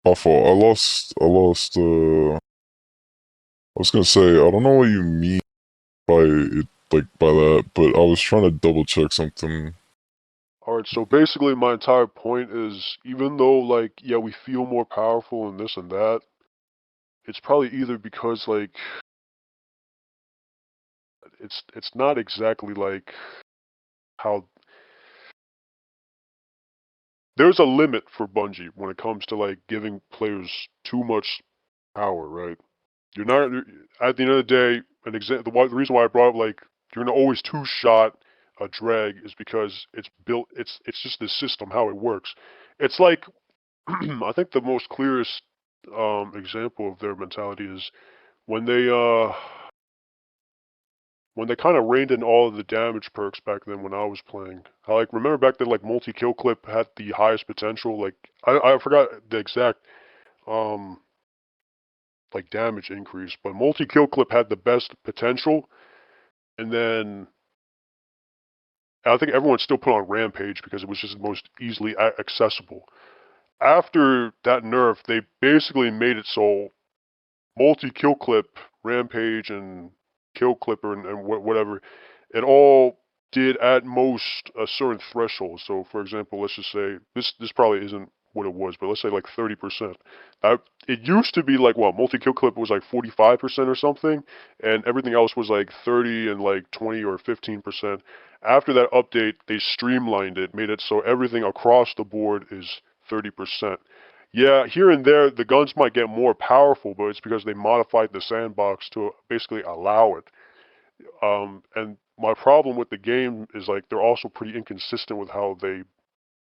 [SPEAKER 3] My fault. I lost. I was gonna say I don't know what you mean by it, like by that, but I was trying to double check something.
[SPEAKER 2] Alright, so basically my entire point is, even though, yeah, we feel more powerful and this and that, it's probably either because, it's not exactly how... There's a limit for Bungie when it comes to, giving players too much power, right? You're not... At the end of the day, the reason why I brought up, you're gonna always two-shot a drag is because it's built... It's just the system, how it works. It's like... I think the most clearest example of their mentality is when they kind of reined in all of the damage perks back then when I was playing. I remember back then multi-kill clip had the highest potential. I forgot the exact damage increase, but multi-kill clip had the best potential, and then I think everyone still put on Rampage because it was just the most easily accessible. After that nerf, they basically made it so multi-kill clip, Rampage, and Kill Clipper, and whatever, it all did at most a certain threshold. So, for example, let's just say, this probably isn't what it was, but let's say 30%. It used to be multi-kill clip was 45% or something, and everything else was 30 and 20 or 15%. After that update, they streamlined it, made it so everything across the board is 30%. Yeah, here and there, the guns might get more powerful, but it's because they modified the sandbox to basically allow it. And my problem with the game is they're also pretty inconsistent with how they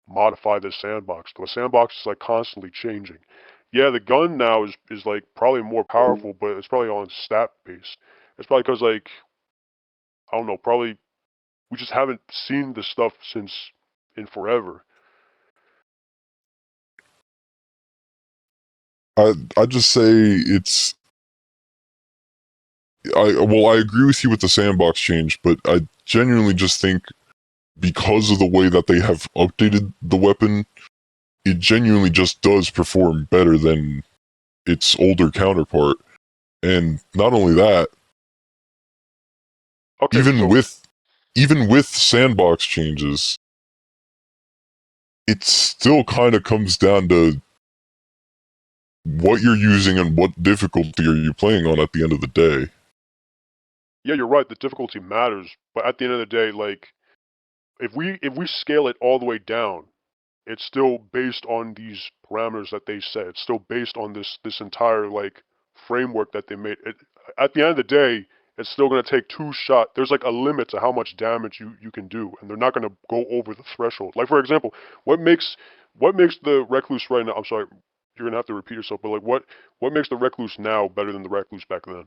[SPEAKER 2] modify the sandbox. The sandbox is constantly changing. Yeah, the gun now is like probably more powerful, but it's probably on stat based. It's probably because like I don't know, probably we just haven't seen this stuff since in forever.
[SPEAKER 3] I just say it's I agree with you with the sandbox change, but I genuinely just think because of the way that they have updated the weapon, it genuinely just does perform better than its older counterpart. And not only that,
[SPEAKER 2] Okay,
[SPEAKER 3] even
[SPEAKER 2] so
[SPEAKER 3] with even with sandbox changes, it still kind of comes down to what you're using and what difficulty are you playing on at the end of the day.
[SPEAKER 2] yeah, you're right. The difficulty matters, but at the end of the day, like if we scale it all the way down, it's still based on these parameters that they set. It's still based on this entire like framework that they made. At the end of the day, it's still going to take two shots. There's like a limit to how much damage you can do, and they're not going to go over the threshold. Like for example, what makes the recluse right now? I'm sorry, you're gonna have to repeat yourself, but like what makes the recluse now better than the recluse back then?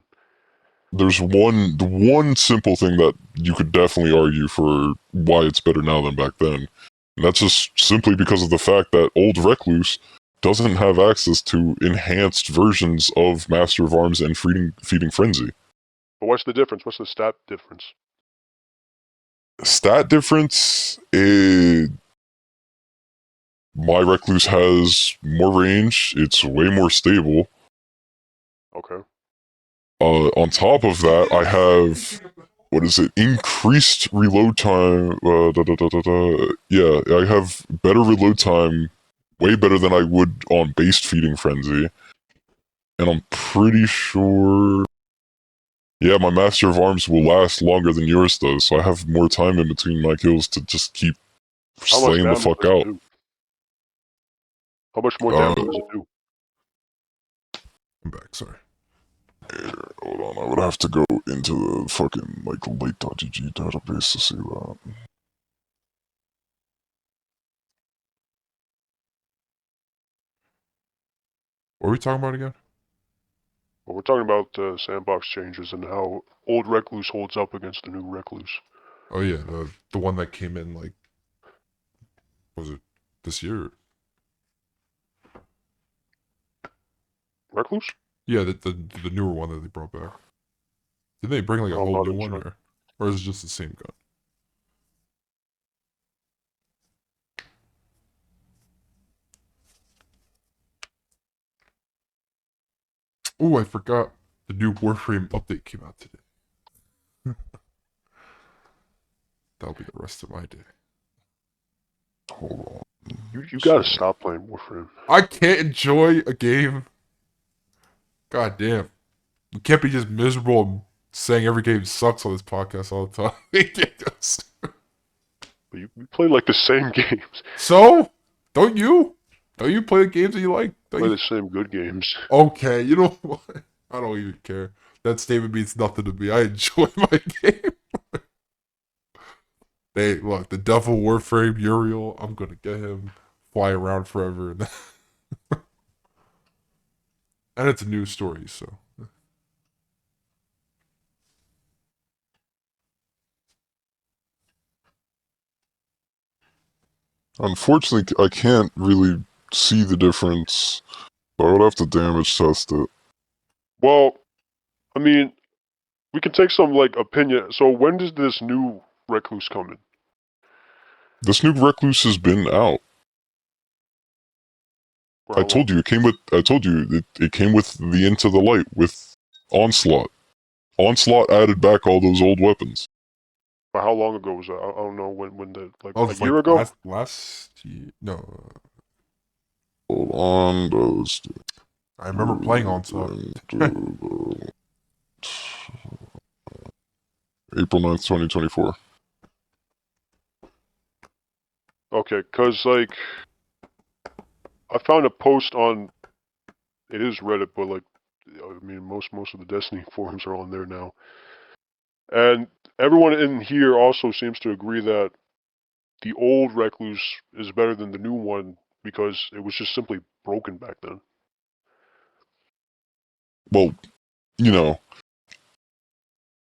[SPEAKER 3] There's one simple thing that you could definitely argue for why it's better now than back then. And that's just simply because of the fact that old Recluse doesn't have access to enhanced versions of Master of Arms and Feeding Frenzy.
[SPEAKER 2] But what's the difference? What's the stat difference?
[SPEAKER 3] Stat difference, my Recluse has more range, it's way more stable.
[SPEAKER 2] Okay.
[SPEAKER 3] On top of that, I have what is it? Increased reload time. Yeah, I have better reload time, way better than I would on based Feeding Frenzy. And I'm pretty sure. Yeah, my Master of Arms will last longer than yours does, so I have more time in between my kills to just keep
[SPEAKER 2] How much
[SPEAKER 3] slaying the
[SPEAKER 2] damage
[SPEAKER 3] fuck
[SPEAKER 2] does it
[SPEAKER 3] out.
[SPEAKER 2] do? How much more
[SPEAKER 3] Uh,
[SPEAKER 2] damage does it do?
[SPEAKER 1] I'm back. Sorry.
[SPEAKER 3] Hold on, I would have to go into the fucking like late.gg database to see that.
[SPEAKER 1] What are we talking about again?
[SPEAKER 2] Well, we're talking about sandbox changes and how old Recluse holds up against the new Recluse.
[SPEAKER 1] Oh yeah, the one that came in like was it this year?
[SPEAKER 2] Recluse?
[SPEAKER 1] Yeah, the newer one that they brought back. Did they bring like a
[SPEAKER 2] I'm
[SPEAKER 1] whole
[SPEAKER 2] not
[SPEAKER 1] new
[SPEAKER 2] even
[SPEAKER 1] one,
[SPEAKER 2] sure.
[SPEAKER 1] or is it just the same gun? Oh, I forgot. The new Warframe update came out today. That'll be the rest of my day.
[SPEAKER 3] Hold on.
[SPEAKER 2] You gotta
[SPEAKER 3] Sorry.
[SPEAKER 2] stop playing Warframe.
[SPEAKER 1] I can't enjoy a game. God damn. We can't be just miserable and saying every game sucks on this podcast all the time.
[SPEAKER 2] But you play like the same games.
[SPEAKER 1] So, don't you? Don't you play the games that you like? Don't
[SPEAKER 2] Play
[SPEAKER 1] you?
[SPEAKER 2] the same good games.
[SPEAKER 1] Okay, you know what? I don't even care. That statement means nothing to me. I enjoy my game. Hey, look, the Devil Warframe Uriel, I'm gonna get him, fly around forever, and it's a new story, so.
[SPEAKER 3] Unfortunately, I can't really see the difference. I would have to damage test it.
[SPEAKER 2] Well, I mean, we can take some like opinion. So when does this new Recluse come in?
[SPEAKER 3] This new Recluse has been out.
[SPEAKER 2] For how long?
[SPEAKER 3] I told you it came with the Into the Light with Onslaught. Onslaught added back all those old weapons.
[SPEAKER 2] For how long ago was that? I don't know when the like
[SPEAKER 1] Oh,
[SPEAKER 2] a
[SPEAKER 1] it's
[SPEAKER 2] year
[SPEAKER 1] like
[SPEAKER 2] ago.
[SPEAKER 1] last year. No,
[SPEAKER 3] Hold on, those
[SPEAKER 1] I remember playing Onslaught.
[SPEAKER 3] April 9th, 2024.
[SPEAKER 2] Okay, cause like I found a post on it is Reddit, but like I mean most of the Destiny forums are on there now. And everyone in here also seems to agree that the old Recluse is better than the new one because it was just simply broken back then.
[SPEAKER 3] well, you know,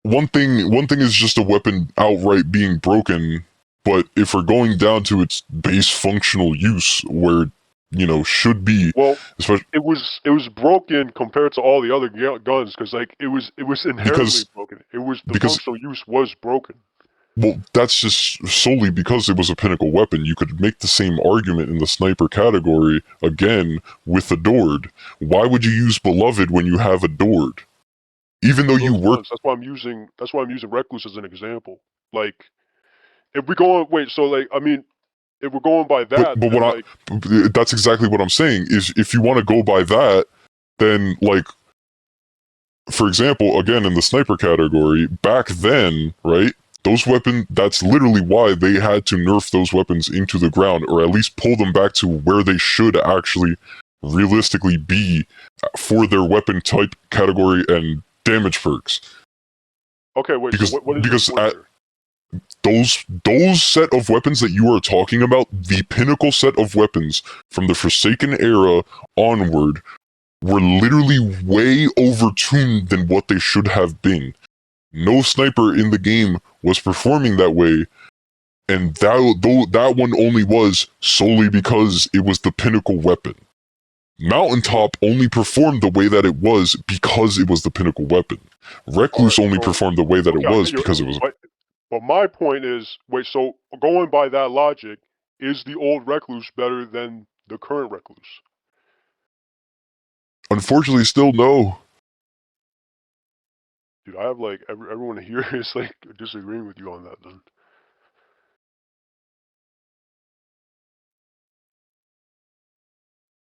[SPEAKER 3] one thing is just a weapon outright being broken, but if we're going down to its base functional use, where should be,
[SPEAKER 2] Well,
[SPEAKER 3] especially
[SPEAKER 2] it was broken compared to all the other guns because like it was inherently
[SPEAKER 3] because
[SPEAKER 2] broken. It was the
[SPEAKER 3] because
[SPEAKER 2] functional use was broken.
[SPEAKER 3] well, that's just solely because it was a pinnacle weapon. You could make the same argument in the sniper category again with Adored. Why would you use Beloved when you have Adored? Even though
[SPEAKER 2] For
[SPEAKER 3] you
[SPEAKER 2] those
[SPEAKER 3] work,
[SPEAKER 2] guns, that's why I'm using Recluse as an example. Like if we go on, wait, so like I mean, if we're going by
[SPEAKER 3] but
[SPEAKER 2] that,
[SPEAKER 3] but
[SPEAKER 2] then
[SPEAKER 3] what
[SPEAKER 2] like
[SPEAKER 3] that's exactly what I'm saying is if you want to go by that, then like for example, again in the sniper category, back then, right? Those weapons, that's literally why they had to nerf those weapons into the ground, or at least pull them back to where they should actually realistically be for their weapon type, category, and damage perks.
[SPEAKER 2] okay, wait, so
[SPEAKER 3] Because
[SPEAKER 2] what is your
[SPEAKER 3] because
[SPEAKER 2] point
[SPEAKER 3] at
[SPEAKER 2] there?
[SPEAKER 3] those set of weapons that you are talking about, the pinnacle set of weapons from the Forsaken era onward, were literally way overtuned than what they should have been. No sniper in the game was performing that way, and that one only was solely because it was the pinnacle weapon. Mountaintop only performed the way that it was because it was the pinnacle weapon. Recluse
[SPEAKER 2] Alright,
[SPEAKER 3] only
[SPEAKER 2] so
[SPEAKER 3] performed the way that it
[SPEAKER 2] okay, I
[SPEAKER 3] was
[SPEAKER 2] get your
[SPEAKER 3] because it was.
[SPEAKER 2] but my point is, wait, so going by that logic, is the old Recluse better than the current Recluse?
[SPEAKER 3] Unfortunately, still no.
[SPEAKER 2] Dude, I have like everyone here is like disagreeing with you on that then.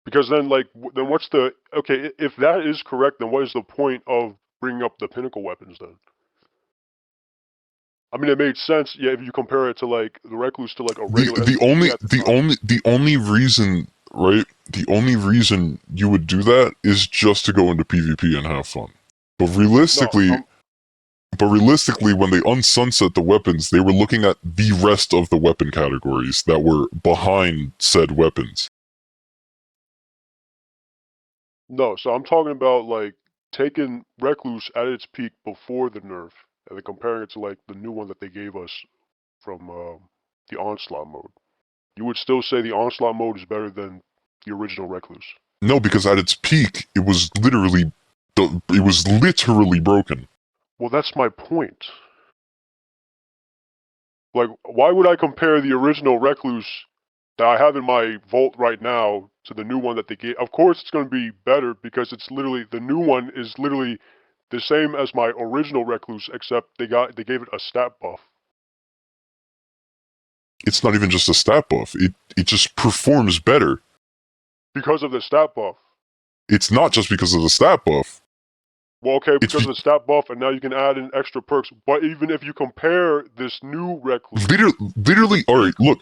[SPEAKER 2] Because then like then what's the okay, if that is correct, then what is the point of bringing up the pinnacle weapons then? I mean, it made sense, yeah, if you compare it to like the Recluse to like a
[SPEAKER 3] the
[SPEAKER 2] regular
[SPEAKER 3] the
[SPEAKER 2] SMG
[SPEAKER 3] only
[SPEAKER 2] at the
[SPEAKER 3] the
[SPEAKER 2] time.
[SPEAKER 3] only the only reason, right, the only reason you would do that is just to go into PvP and have fun. But
[SPEAKER 2] No,
[SPEAKER 3] realistically, when they unsunset the weapons, they were looking at the rest of the weapon categories that were behind said weapons.
[SPEAKER 2] no, so I'm talking about like taking Recluse at its peak before the nerf and then comparing it to like the new one that they gave us from the Onslaught mode. You would still say the Onslaught mode is better than the original Recluse.
[SPEAKER 3] No, because at its peak, it was literally broken.
[SPEAKER 2] Well, that's my point. Like, why would I compare the original Recluse that I have in my vault right now to the new one that they gave? Of course, it's going to be better because it's literally the new one is literally the same as my original Recluse, except they gave it a stat buff.
[SPEAKER 3] It's not even just a stat buff. It just performs better.
[SPEAKER 2] Because of the stat buff.
[SPEAKER 3] It's not just because of the stat buff.
[SPEAKER 2] Well, okay,
[SPEAKER 3] It's
[SPEAKER 2] because of the stat buff, and now you can add in extra perks. But even if you compare this new Recluse,
[SPEAKER 3] literally. All right, look.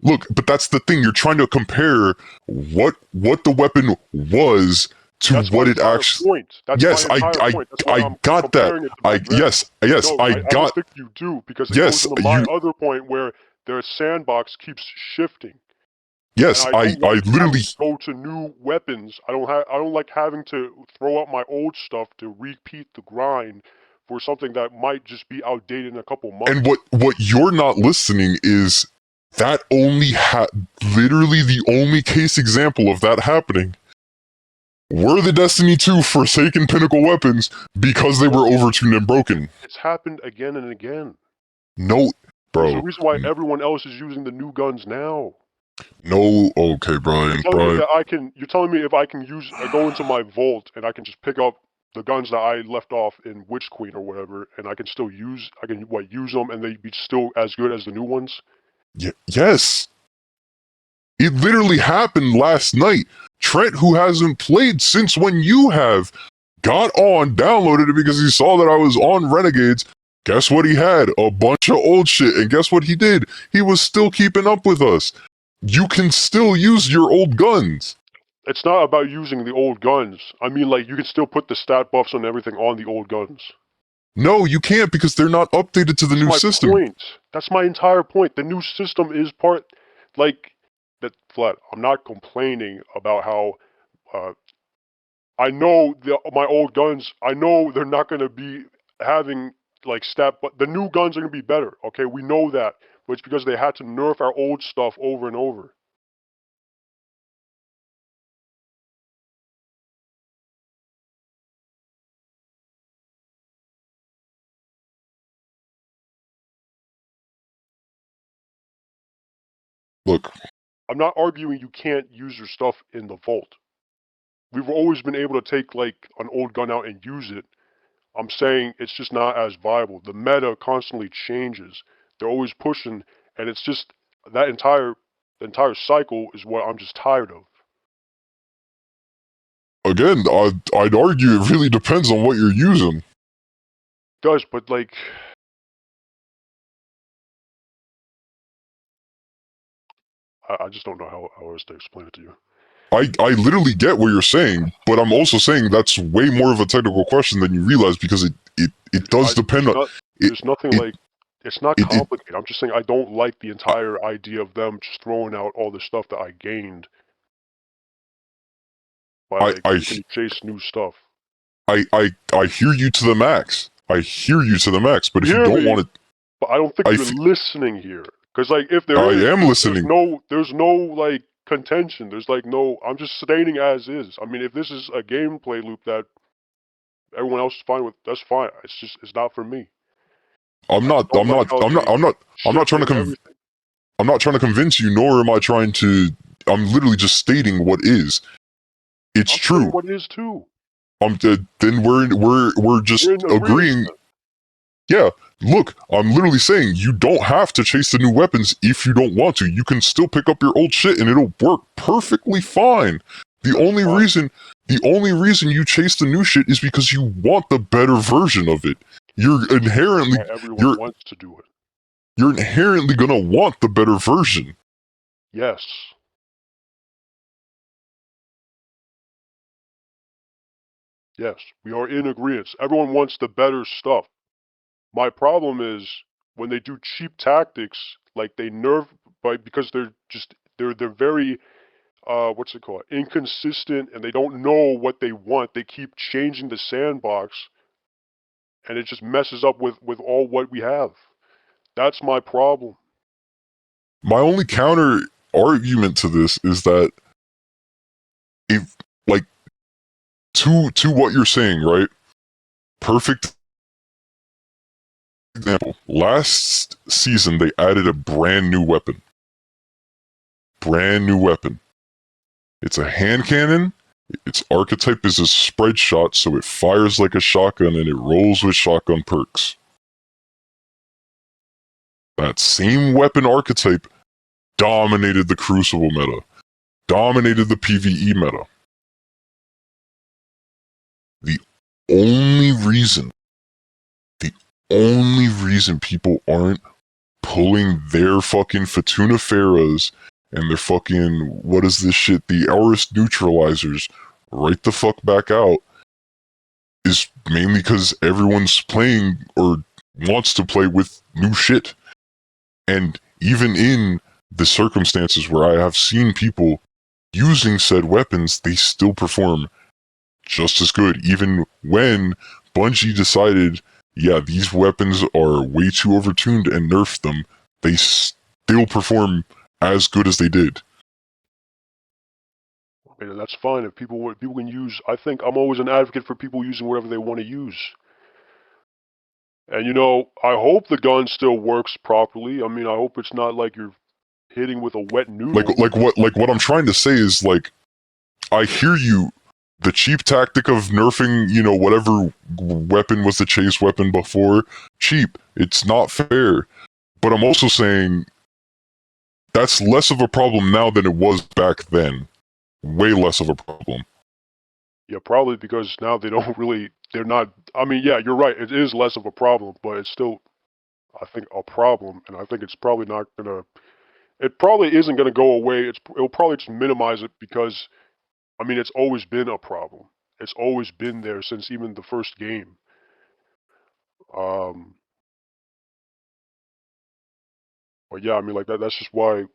[SPEAKER 3] But that's the thing. You're trying to compare what the weapon was to
[SPEAKER 2] that's my
[SPEAKER 3] what it
[SPEAKER 2] entire
[SPEAKER 3] actually.
[SPEAKER 2] point. That's my
[SPEAKER 3] Yes,
[SPEAKER 2] entire point. That's why
[SPEAKER 3] I
[SPEAKER 2] I'm
[SPEAKER 3] got that.
[SPEAKER 2] comparing it to back then.
[SPEAKER 3] Yes,
[SPEAKER 2] No,
[SPEAKER 3] I
[SPEAKER 2] I
[SPEAKER 3] got.
[SPEAKER 2] don't think you do because it goes
[SPEAKER 3] Yes,
[SPEAKER 2] into my other point where their sandbox keeps shifting. And
[SPEAKER 3] yes,
[SPEAKER 2] I don't
[SPEAKER 3] I
[SPEAKER 2] like having
[SPEAKER 3] literally.
[SPEAKER 2] to go to new weapons. I don't like having to throw out my old stuff to repeat the grind for something that might just be outdated in a couple months.
[SPEAKER 3] And what you're not listening is that literally the only case example of that happening were the Destiny 2 Forsaken Pinnacle weapons because they were overtuned and broken.
[SPEAKER 2] It's happened again and again.
[SPEAKER 3] No,
[SPEAKER 2] There's a
[SPEAKER 3] bro.
[SPEAKER 2] reason why everyone else is using the new guns now.
[SPEAKER 3] No, okay,
[SPEAKER 2] You're
[SPEAKER 3] Brian.
[SPEAKER 2] telling me that I can. You're telling me if I can use, go into my vault and I can just pick up the guns that I left off in Witch Queen or whatever, and I can still use. I can use them, and they'd be still as good as the new ones.
[SPEAKER 3] Yes. It literally happened last night. Trent, who hasn't played since when you have, got on, downloaded it because he saw that I was on Renegades. Guess what he had? A bunch of old shit. And guess what he did? He was still keeping up with us. You can still use your old guns.
[SPEAKER 2] It's not about using the old guns. I mean, like you can still put the stat buffs and everything on the old guns.
[SPEAKER 3] No, you can't because they're not updated to the new
[SPEAKER 2] That's my
[SPEAKER 3] system.
[SPEAKER 2] point. That's my entire point. The new system is part, like, that flat. I'm not complaining about how I know my old guns. I know they're not gonna be having like but the new guns are gonna be better. Okay, we know that, but it's because they had to nerf our old stuff over and over.
[SPEAKER 3] Look,
[SPEAKER 2] I'm not arguing you can't use your stuff in the vault. We've always been able to take like an old gun out and use it. I'm saying it's just not as viable. The meta constantly changes. They're always pushing, and it's just that entire cycle is what I'm just tired of.
[SPEAKER 3] again, I'd argue it really depends on what you're using.
[SPEAKER 2] It does, but like, I just don't know how else to explain it to you.
[SPEAKER 3] I literally get what you're saying, but I'm also saying that's way more of a technical question than you realize because it does depend on.
[SPEAKER 2] There's nothing
[SPEAKER 3] it-
[SPEAKER 2] like. It's not
[SPEAKER 3] it-
[SPEAKER 2] complicated. I'm just saying I don't like the entire idea of them just throwing out all the stuff that I gained by like making me chase new stuff.
[SPEAKER 3] I hear you to the max. I hear you to the max, but if you don't want to,
[SPEAKER 2] But I don't think you're listening here. Because like if there
[SPEAKER 3] I
[SPEAKER 2] is,
[SPEAKER 3] am listening.
[SPEAKER 2] there's no like contention. There's like no. I'm just stating as is. I mean, if this is a gameplay loop that everyone else is fine with, that's fine. It's not for me.
[SPEAKER 3] I'm not trying to I'm not trying to convince you, nor am I trying to. I'm literally just stating what is. It's true.
[SPEAKER 2] What is too?
[SPEAKER 3] Then we're just agreeing. Yeah, look, I'm literally saying you don't have to chase the new weapons if you don't want to. You can still pick up your old shit and it'll work perfectly fine. The only reason you chase the new shit is because you want the better version of it.
[SPEAKER 2] Everyone wants to do it.
[SPEAKER 3] You're inherently gonna want the better version.
[SPEAKER 2] Yes. Yes, we are in agreement. Everyone wants the better stuff. My problem is when they do cheap tactics, like they nerf because they're very what's it called? Inconsistent, and they don't know what they want. They keep changing the sandbox, and it just messes up with all what we have. That's my problem.
[SPEAKER 3] My only counter argument to this is that if like to what you're saying, right? Perfect example. Last season they added a brand new weapon. Brand new weapon. It's a hand cannon. Its archetype is a spread shot, so it fires like a shotgun and it rolls with shotgun perks. That same weapon archetype dominated the Crucible meta, dominated the PvE meta. The only reason people aren't pulling their fucking Fatuna Farahs and their fucking, what is this shit, the Aorist neutralizers right the fuck back out is mainly because everyone's playing or wants to play with new shit. And even in the circumstances where I have seen people using said weapons, they still perform just as good, even when Bungie decided, yeah, these weapons are way too overtuned and nerfed them, they still perform as good as they did.
[SPEAKER 2] I mean, that's fine if people can use. I think I'm always an advocate for people using whatever they want to use. And you know, I hope the gun still works properly. I mean, I hope it's not like you're hitting with a wet noodle.
[SPEAKER 3] Like what I'm trying to say is, like, I hear you. The cheap tactic of nerfing, you know, whatever weapon was the chase weapon before, cheap. It's not fair. But I'm also saying that's less of a problem now than it was back then. Way less of a problem.
[SPEAKER 2] Yeah, probably because now they're not, I mean, yeah, you're right, it is less of a problem, but it's still, I think, a problem, and I think it's probably not gonna, it probably isn't gonna go away, it'll probably just minimize it because, I mean, it's always been a problem. It's always been there since even the first game. But yeah, I mean, like, that's just why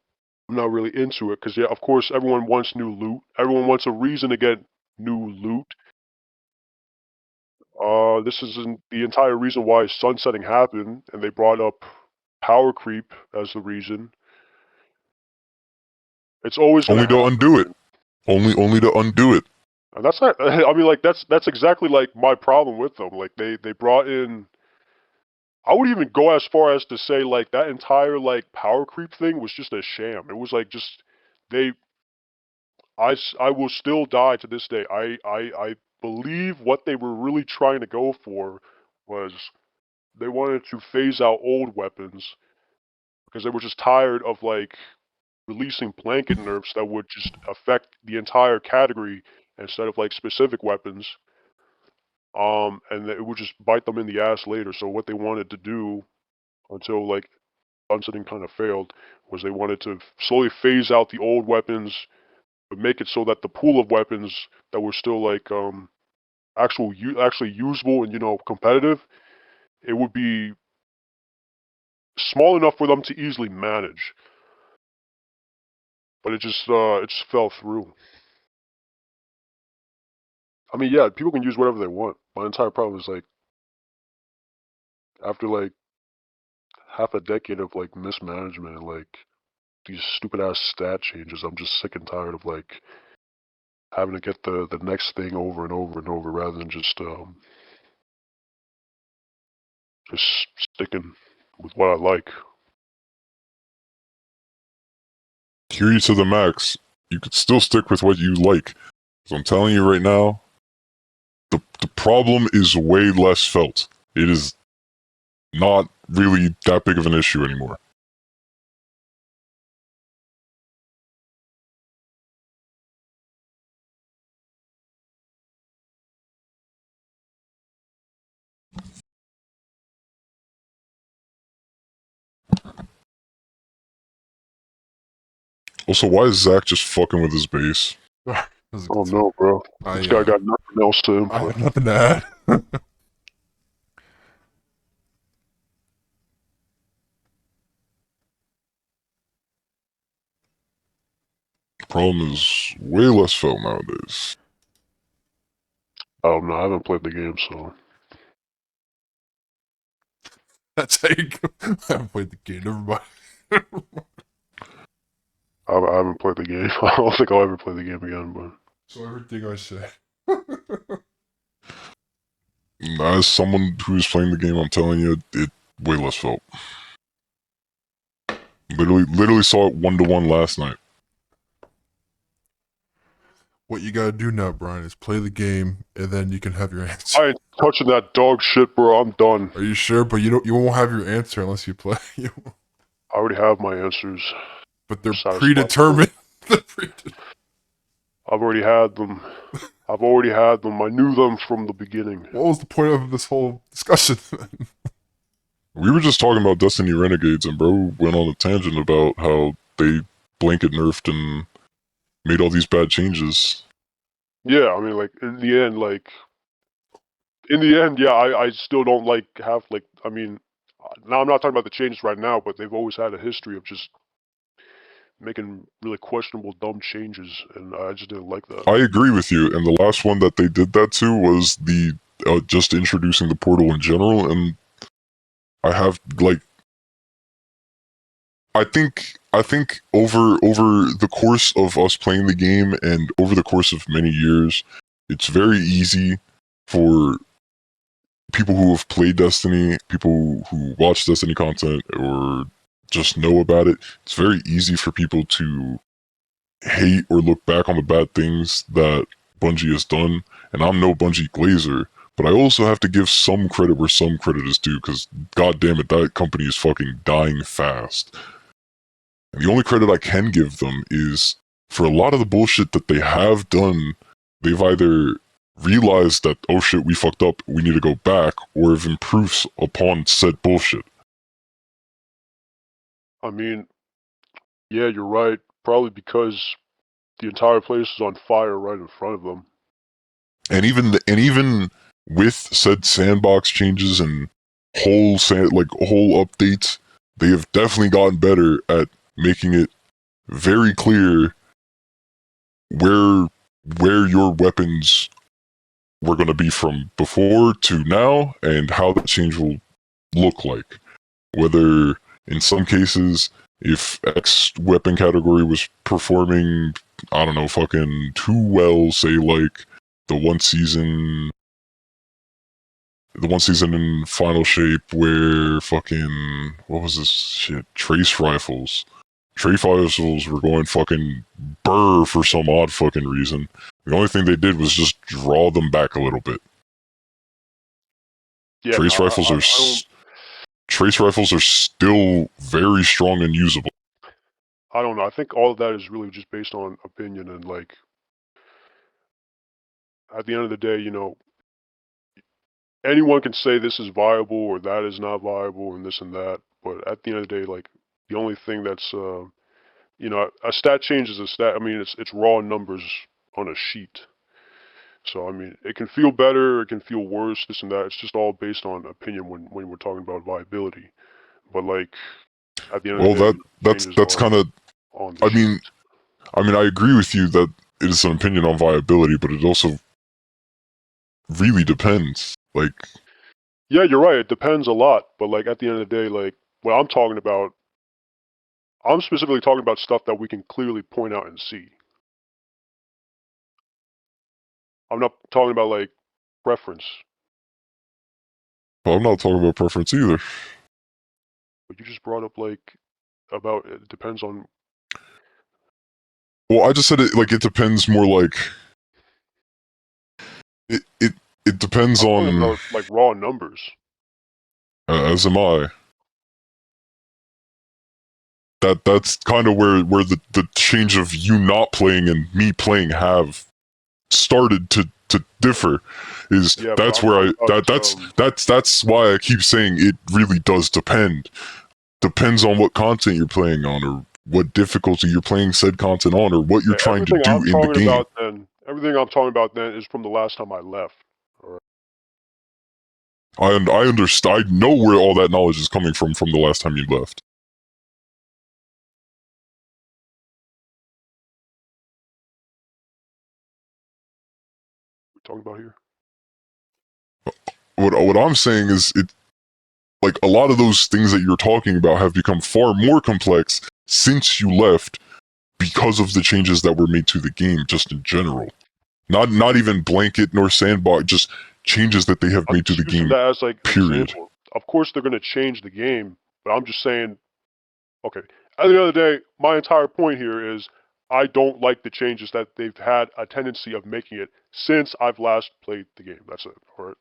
[SPEAKER 2] I'm not really into it, because, yeah, of course, everyone wants new loot. Everyone wants a reason to get new loot. This is the entire reason why sunsetting happened, and they brought up power creep as the reason. It's always
[SPEAKER 3] Only to undo it. Only to undo it.
[SPEAKER 2] And that's not. I mean, like that's exactly like my problem with them. Like they brought in. I would even go as far as to say like that entire like power creep thing was just a sham. It was like just they. I will still die to this day. I believe what they were really trying to go for was they wanted to phase out old weapons because they were just tired of like releasing blanket nerfs that would just affect the entire category instead of like specific weapons. And it would just bite them in the ass later. So what they wanted to do until like sunsetting kind of failed was they wanted to slowly phase out the old weapons, but make it so that the pool of weapons that were still like actually usable and competitive, it would be small enough for them to easily manage. But it just fell through. I mean, yeah, people can use whatever they want. My entire problem is like after like half a decade of like mismanagement and like these stupid ass stat changes, I'm just sick and tired of like having to get the next thing over and over and over rather than just sticking with what I like.
[SPEAKER 3] Hear you to the max. You could still stick with what you like. So I'm telling you right now, the problem is way less felt. It is not really that big of an issue anymore. Also, why is Zach just fucking with his base?
[SPEAKER 2] Oh no, bro. This guy got nothing else to input.
[SPEAKER 1] I have nothing to add.
[SPEAKER 3] The problem is way less felt nowadays.
[SPEAKER 2] Oh no, I haven't played the game, so
[SPEAKER 1] That's how you go. I haven't played the game. Never mind.
[SPEAKER 2] I haven't played the game. I don't think I'll ever play the game again. But
[SPEAKER 1] So everything I say.
[SPEAKER 3] As someone who's playing the game, I'm telling you, it way less felt. Literally saw it 1-to-1 last night.
[SPEAKER 1] What you gotta do now, Brian, is play the game, and then you can have your answer.
[SPEAKER 2] I ain't touching that dog shit, bro. I'm done.
[SPEAKER 1] Are you sure? But you won't have your answer unless you play.
[SPEAKER 2] I already have my answers.
[SPEAKER 1] But they're
[SPEAKER 2] Satisfied.
[SPEAKER 1] predetermined.
[SPEAKER 2] I've already had them. I knew them from the beginning.
[SPEAKER 1] What was the point of this whole discussion?
[SPEAKER 3] We were just talking about Destiny Renegades, and bro went on a tangent about how they blanket nerfed and made all these bad changes.
[SPEAKER 2] Yeah, I mean, like in the end, yeah, I still don't I mean, now I'm not talking about the changes right now, but they've always had a history of just making really questionable, dumb changes, and I just didn't like that.
[SPEAKER 3] I agree with you, and the last one that they did that to was the just introducing the portal in general, and I have like, I think over the course of us playing the game and over the course of many years, it's very easy for people who have played Destiny, people who watch Destiny content or just know about it, it's very easy for people to hate or look back on the bad things that Bungie has done. And I'm no Bungie glazer, but I also have to give some credit where some credit is due, because god damn it, that company is fucking dying fast. And the only credit I can give them is for a lot of the bullshit that they have done, they've either realized that, oh shit, we fucked up, we need to go back, or have improved upon said bullshit.
[SPEAKER 2] I mean, yeah, you're right. Probably because the entire place is on fire right in front of them.
[SPEAKER 3] And even with said sandbox changes and whole updates, they have definitely gotten better at making it very clear where your weapons we're going to be from before to now and how that change will look like. Whether in some cases, if X weapon category was performing, I don't know, fucking too well, say like the one season in Final Shape where fucking, what was this shit? Trace rifles were going fucking burr for some odd fucking reason. The only thing they did was just draw them back a little bit.
[SPEAKER 2] Yeah,
[SPEAKER 3] Trace rifles are still very strong and usable.
[SPEAKER 2] I don't know. I think all of that is really just based on opinion, and like at the end of the day, anyone can say this is viable or that is not viable and this and that. But at the end of the day, like the only thing that's a stat change is a stat. I mean, it's raw numbers on a sheet. So I mean, it can feel better, it can feel worse, this and that. It's just all based on opinion when we're talking about viability. But like at the end of the day,
[SPEAKER 3] that's kind of.
[SPEAKER 2] I
[SPEAKER 3] mean, I agree with you that it is an opinion on viability, but it also really depends. Like,
[SPEAKER 2] yeah, you're right. It depends a lot, but like at the end of the day, like what I'm talking about, I'm specifically talking about stuff that we can clearly point out and see. I'm not talking about like preference.
[SPEAKER 3] well, I'm not talking about preference either.
[SPEAKER 2] But you just brought up like about it depends on.
[SPEAKER 3] Well, I just said it like it depends more like it depends
[SPEAKER 2] I'm
[SPEAKER 3] on
[SPEAKER 2] talking about like raw numbers.
[SPEAKER 3] As am I. That's kind of where the change of you not playing and me playing have started to differ. Is
[SPEAKER 2] Yeah,
[SPEAKER 3] that's where that's why I keep saying it really does depend. Depends on what content you're playing on, or what difficulty you're playing said content on, or what you're trying to do in the game.
[SPEAKER 2] Everything I'm talking about then is from the last time I left. All
[SPEAKER 3] I
[SPEAKER 2] right.
[SPEAKER 3] understand. I know where all that knowledge is coming from the last time you left.
[SPEAKER 2] What are we talking about here?
[SPEAKER 3] What I'm saying is it. Like, a lot of those things that you're talking about have become far more complex since you left because of the changes that were made to the game, just in general. Not even blanket nor sandbox, just changes that they have made to the game.
[SPEAKER 2] That as like
[SPEAKER 3] period.
[SPEAKER 2] Example. Of course, they're going to change the game, but I'm just saying. Okay. At the end of the day, my entire point here is I don't like the changes that they've had a tendency of making it since I've last played the game. That's it. All right.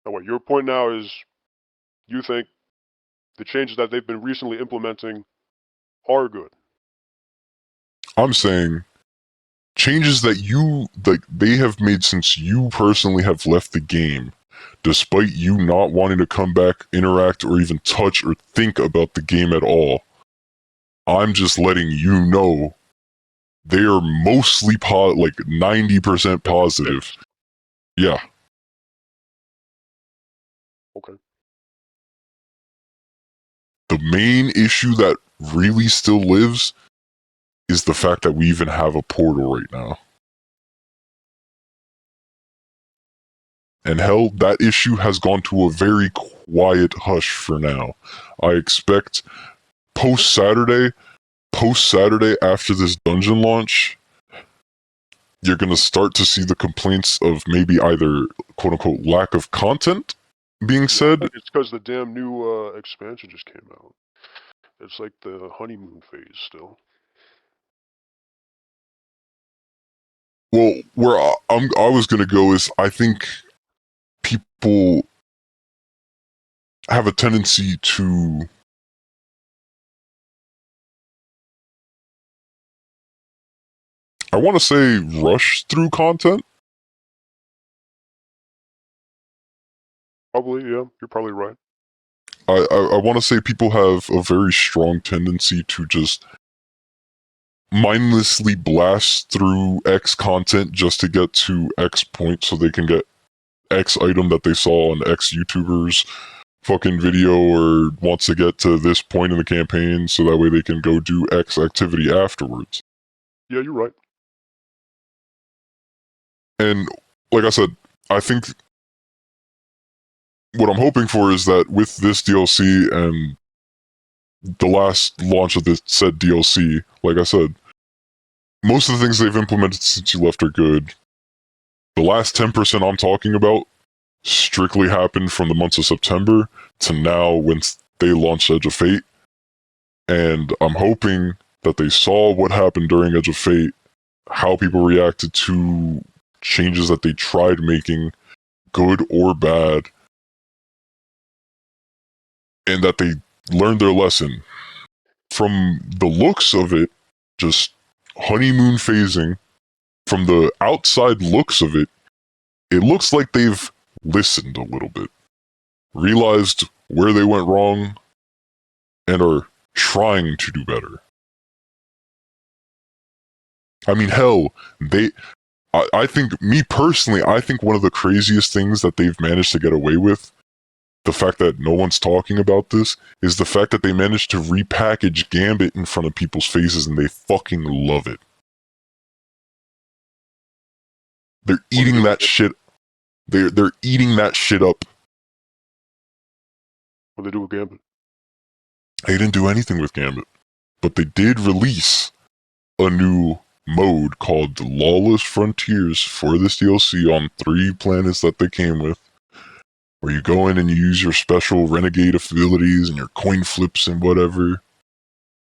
[SPEAKER 2] Now, what your point now is you think the changes that they've been recently implementing are good.
[SPEAKER 3] I'm saying changes that they have made since you personally have left the game, despite you not wanting to come back, interact, or even touch or think about the game at all. I'm just letting you know they are mostly like 90% positive. Yeah.
[SPEAKER 2] Okay.
[SPEAKER 3] The main issue that really still lives is the fact that we even have a portal right now. And hell, that issue has gone to a very quiet hush for now. I expect post Saturday after this dungeon launch, you're going to start to see the complaints of maybe either quote unquote lack of content being said.
[SPEAKER 2] It's because the damn new expansion just came out. It's like the honeymoon phase still.
[SPEAKER 3] Well, where I was going to go is I think people have a tendency to I want to say rush through content.
[SPEAKER 2] Probably, yeah. You're probably right.
[SPEAKER 3] I want to say people have a very strong tendency to just mindlessly blast through X content just to get to X point so they can get X item that they saw on X YouTubers fucking video or wants to get to this point in the campaign so that way they can go do X activity afterwards.
[SPEAKER 2] Yeah, you're right.
[SPEAKER 3] And like I said, I think what I'm hoping for is that with this DLC and the last launch of this said DLC, like I said, most of the things they've implemented since you left are good. The last 10% I'm talking about strictly happened from the months of September to now when they launched Edge of Fate. And I'm hoping that they saw what happened during Edge of Fate, how people reacted to changes that they tried making, good or bad, and that they learned their lesson. From the looks of it, just honeymoon phasing, from the outside looks of it, it looks like they've listened a little bit, realized where they went wrong, and are trying to do better. I mean, hell, I think, me personally, I think one of the craziest things that they've managed to get away with, the fact that no one's talking about this, is the fact that they managed to repackage Gambit in front of people's faces and they fucking love it. They're eating that shit. They're eating that shit up.
[SPEAKER 2] What they do with Gambit?
[SPEAKER 3] They didn't do anything with Gambit, but they did release a new mode called the Lawless Frontiers for this DLC on 3 planets that they came with, where you go in and you use your special renegade abilities and your coin flips and whatever.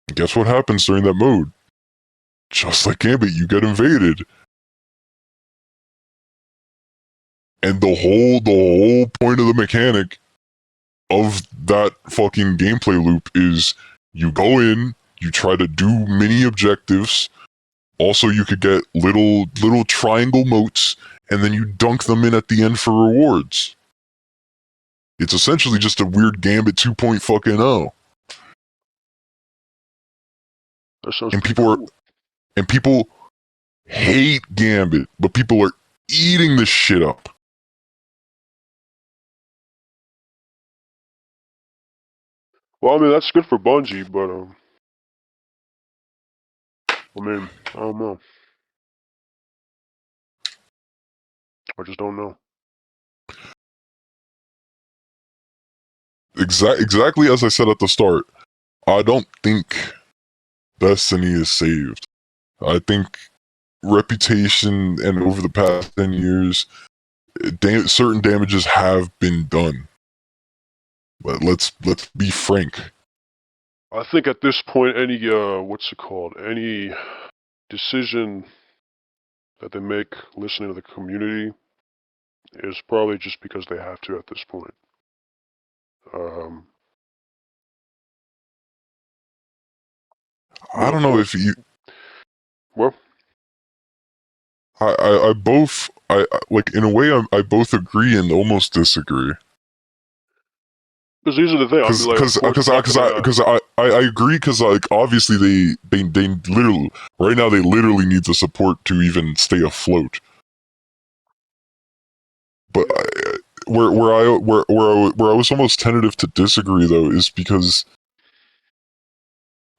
[SPEAKER 3] And guess what happens during that mode? Just like Gambit, you get invaded. And the whole point of the mechanic of that fucking gameplay loop is you go in, you try to do mini objectives. Also, you could get little triangle motes, and then you dunk them in at the end for rewards. It's essentially just a weird Gambit 2.0.
[SPEAKER 2] That sounds
[SPEAKER 3] And
[SPEAKER 2] pretty
[SPEAKER 3] people
[SPEAKER 2] cool.
[SPEAKER 3] and people hate Gambit, but people are eating this shit up.
[SPEAKER 2] Well, I mean, that's good for Bungie, but I mean, I don't know. I just don't know.
[SPEAKER 3] Exactly as I said at the start, I don't think Destiny is saved. I think reputation and over the past 10 years, certain damages have been done. But let's be frank.
[SPEAKER 2] I think at this point, any what's it called? Any decision that they make listening to the community is probably just because they have to at this point.
[SPEAKER 3] I don't know if you.
[SPEAKER 2] Well,
[SPEAKER 3] I both like in a way I both agree and almost disagree.
[SPEAKER 2] because these are the thing.
[SPEAKER 3] I agree because like obviously they literally right now they literally need the support to even stay afloat. But where I was almost tentative to disagree though is because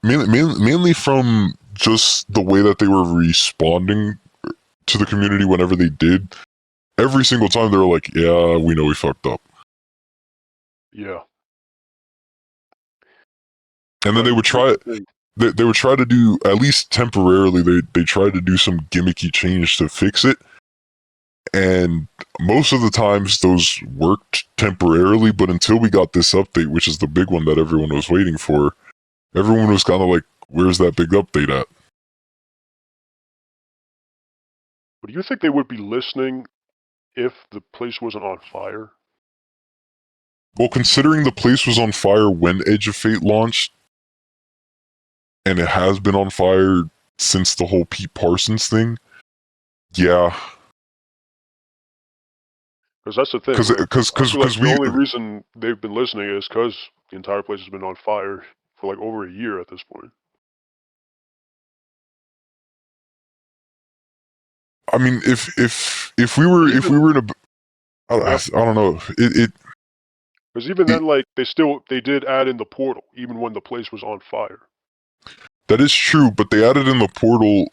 [SPEAKER 3] mainly from just the way that they were responding to the community whenever they did. Every single time they were like, "Yeah, we know we fucked up."
[SPEAKER 2] Yeah.
[SPEAKER 3] And then they would try. They would try to do, at least temporarily, they tried to do some gimmicky change to fix it. And most of the times those worked temporarily, but until we got this update, which is the big one that everyone was waiting for, everyone was kind of like, where's that big update at?
[SPEAKER 2] But do you think they would be listening if the place wasn't on fire?
[SPEAKER 3] Well, considering the place was on fire when Edge of Fate launched, and it has been on fire since the whole Pete Parsons thing, yeah.
[SPEAKER 2] Because that's the thing.
[SPEAKER 3] Because
[SPEAKER 2] the only reason they've been listening is because the entire place has been on fire for like over a year at this point.
[SPEAKER 3] I mean, if we were in a, I don't know,
[SPEAKER 2] Because even then, like, they did add in the portal, even when the place was on fire.
[SPEAKER 3] That is true, but they added in the portal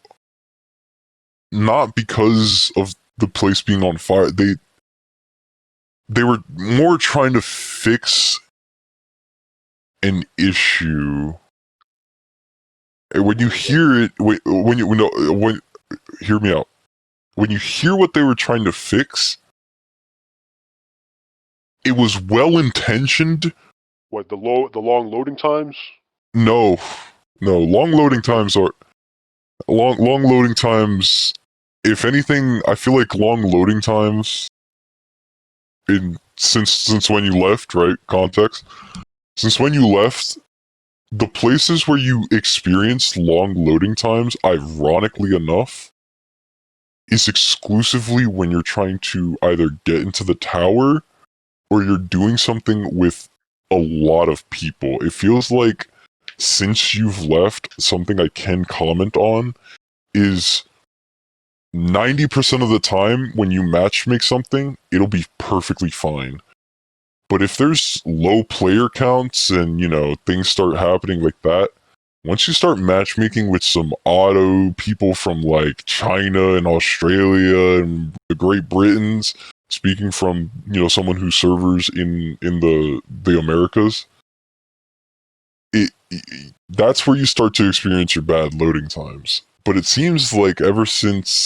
[SPEAKER 3] not because of the place being on fire. They were more trying to fix an issue. And when you hear it, when hear me out. When you hear what they were trying to fix, it was well intentioned.
[SPEAKER 2] What, the long loading times?
[SPEAKER 3] No, long loading times are long loading times. If anything, I feel like long loading times since when you left, right? Context. Since when you left, the places where you experienced long loading times, ironically enough, is exclusively when you're trying to either get into the tower or you're doing something with a lot of people. It feels like since you've left, something I can comment on is 90% of the time when you matchmake something, it'll be perfectly fine. But if there's low player counts and, things start happening like that, once you start matchmaking with some auto people from like China and Australia and the Great Britons, speaking from, someone who servers in the Americas, that's where you start to experience your bad loading times. But it seems like ever since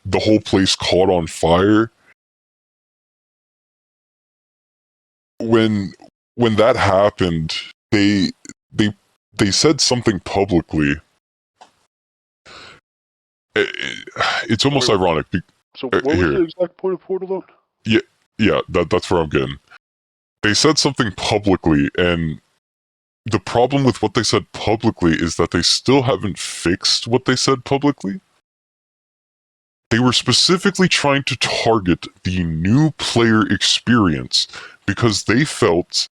[SPEAKER 3] the whole place caught on fire, when that happened, they said something publicly. It's almost ironic.
[SPEAKER 2] So what was the exact point of portal load?
[SPEAKER 3] Yeah, that's where I'm getting. They said something publicly, and the problem with what they said publicly is that they still haven't fixed what they said publicly. They were specifically trying to target the new player experience because they felt,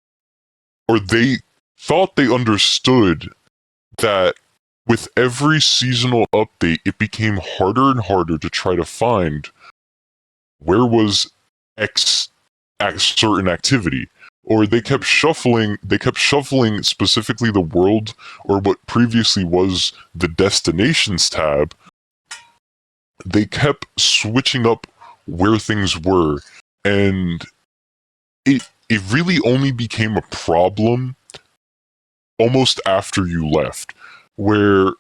[SPEAKER 3] or they thought they understood, that with every seasonal update, it became harder and harder to try to find where was X certain activity. Or they kept shuffling specifically the world, or what previously was the destinations tab. They kept switching up where things were, and it really only became a problem almost after you left, where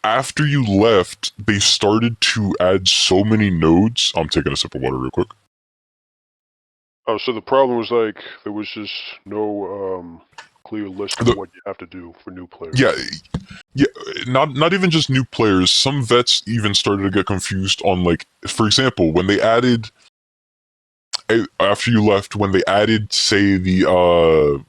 [SPEAKER 3] after you left, they started to add so many nodes. I'm taking a sip of water real quick.
[SPEAKER 2] Oh, so the problem was like there was just no clear list of what you have to do for new players.
[SPEAKER 3] Yeah, not even just new players. Some vets even started to get confused on, like, for example, when they added, after you left, when they added, say, the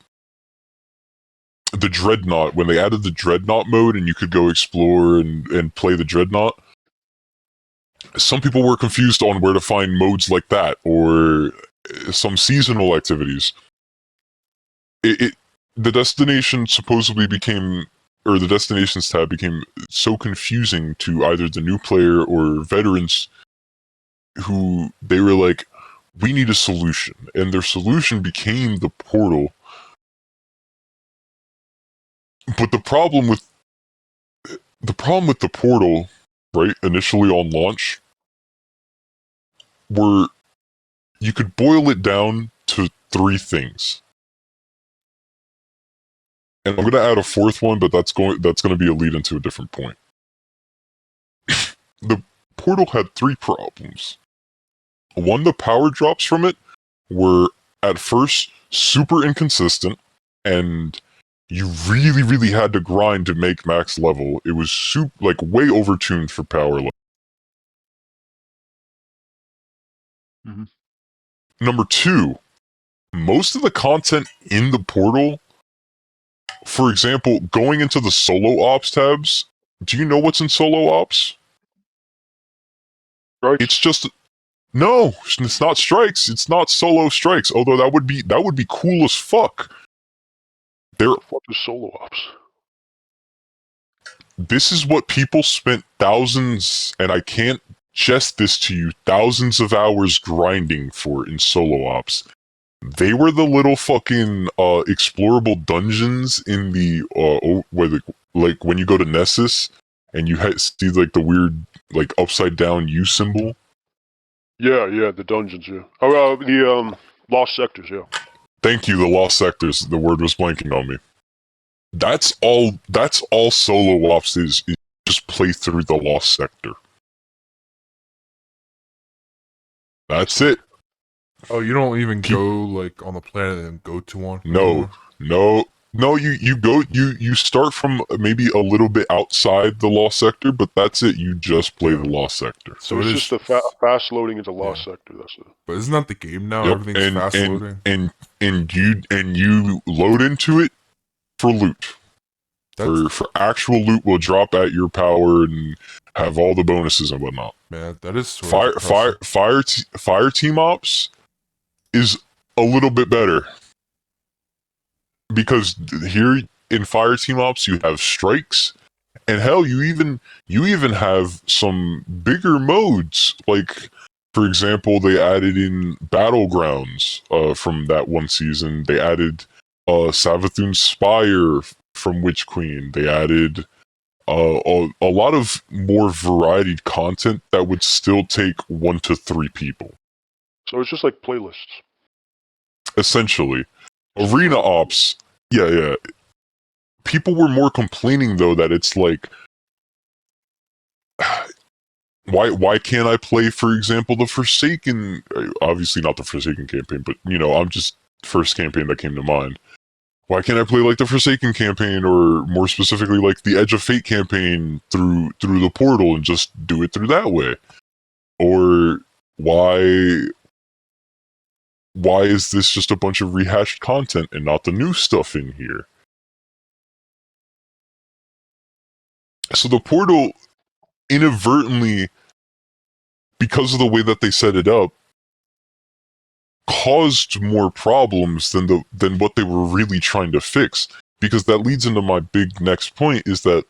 [SPEAKER 3] Dreadnought, when they added the Dreadnought mode and you could go explore and play the Dreadnought, some people were confused on where to find modes like that, or some seasonal activities. The destination supposedly became, or the destinations tab became so confusing to either the new player or veterans, who they were like, we need a solution, and their solution became the portal. But the problem with the portal, right, initially on launch, were, you could boil it down to three things. And I'm going to add a fourth one, but that's going to be a lead into a different point. The portal had three problems. One, the power drops from it were at first super inconsistent, and you really, really had to grind to make max level. It was way overtuned for power level.
[SPEAKER 2] Mm-hmm.
[SPEAKER 3] Number two, most of the content in the portal, for example, going into the solo ops tabs, do you know what's in solo ops?
[SPEAKER 2] Strikes?
[SPEAKER 3] It's just, no, it's not strikes. It's not solo strikes. Although that would be cool as fuck.
[SPEAKER 2] What is solo ops?
[SPEAKER 3] This is what people spent thousands, and I can't suggest this to you thousands of hours grinding for in solo ops. They were the little fucking explorable dungeons in the where the, like when you go to Nessus and you see like the weird like upside down U symbol.
[SPEAKER 2] Yeah, the dungeons, yeah. Oh, the lost sectors, yeah.
[SPEAKER 3] Thank you, the lost sectors. The word was blanking on me. That's all solo ops is just play through the lost sector. That's it.
[SPEAKER 1] Oh, you don't even go like on the planet and go to one?
[SPEAKER 3] No. You start from maybe a little bit outside the lost sector, but that's it. You just play the lost sector.
[SPEAKER 2] So it's just a fast loading into lost sector. That's it.
[SPEAKER 1] But isn't that the game now?
[SPEAKER 3] Yep.
[SPEAKER 1] Everything's fast loading.
[SPEAKER 3] And you load into it for loot. For actual loot will drop at your power and have all the bonuses and whatnot.
[SPEAKER 1] Man, that is sort of
[SPEAKER 3] fire team ops is a little bit better because here in fire team ops you have strikes, and hell, you even have some bigger modes. Like for example, they added in battlegrounds from that one season. They added Savathun's Spire from Witch Queen. They added a lot of more varied content that would still take 1 to 3 people.
[SPEAKER 2] So it's just like playlists.
[SPEAKER 3] Essentially. Arena ops, yeah. People were more complaining though that it's like, why can't I play, for example, the Forsaken? Obviously not the Forsaken campaign, but I'm just first campaign that came to mind. Why can't I play like the Forsaken campaign, or more specifically like the Edge of Fate campaign through the portal and just do it through that way? Or why is this just a bunch of rehashed content and not the new stuff in here? So the portal inadvertently, because of the way that they set it up, caused more problems than what they were really trying to fix. Because that leads into my big next point, is that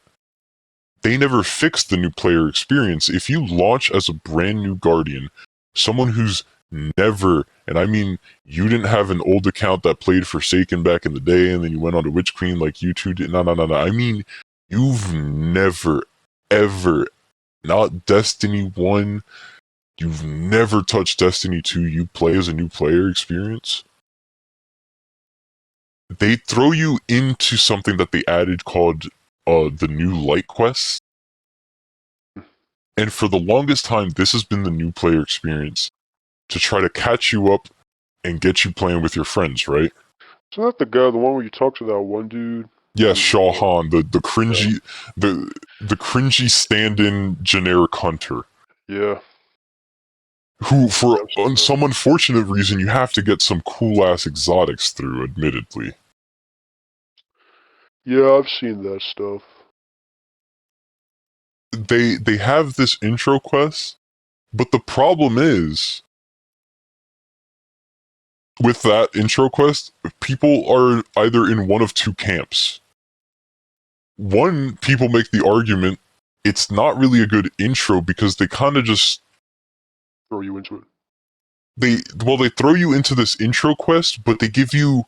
[SPEAKER 3] they never fixed the new player experience. If you launch as a brand new Guardian, someone who's never, and I mean, you didn't have an old account that played Forsaken back in the day, and then you went on to Witch Queen like you two did. No. I mean, you've never, ever, not Destiny 1, you've never touched Destiny 2, you play as a new player experience. They throw you into something that they added called the new light quests. And for the longest time, this has been the new player experience to try to catch you up and get you playing with your friends, right?
[SPEAKER 2] Isn't that the one where you talk to that one dude?
[SPEAKER 3] Yes, Shaw Han, the cringy, the cringy stand-in generic hunter.
[SPEAKER 2] Yeah.
[SPEAKER 3] Who, for some unfortunate reason, you have to get some cool-ass exotics through, admittedly.
[SPEAKER 2] Yeah, I've seen that stuff.
[SPEAKER 3] They have this intro quest, but the problem is, with that intro quest, people are either in one of two camps. One, people make the argument it's not really a good intro because they kind of just
[SPEAKER 2] throw you into it.
[SPEAKER 3] They throw you into this intro quest, but they give you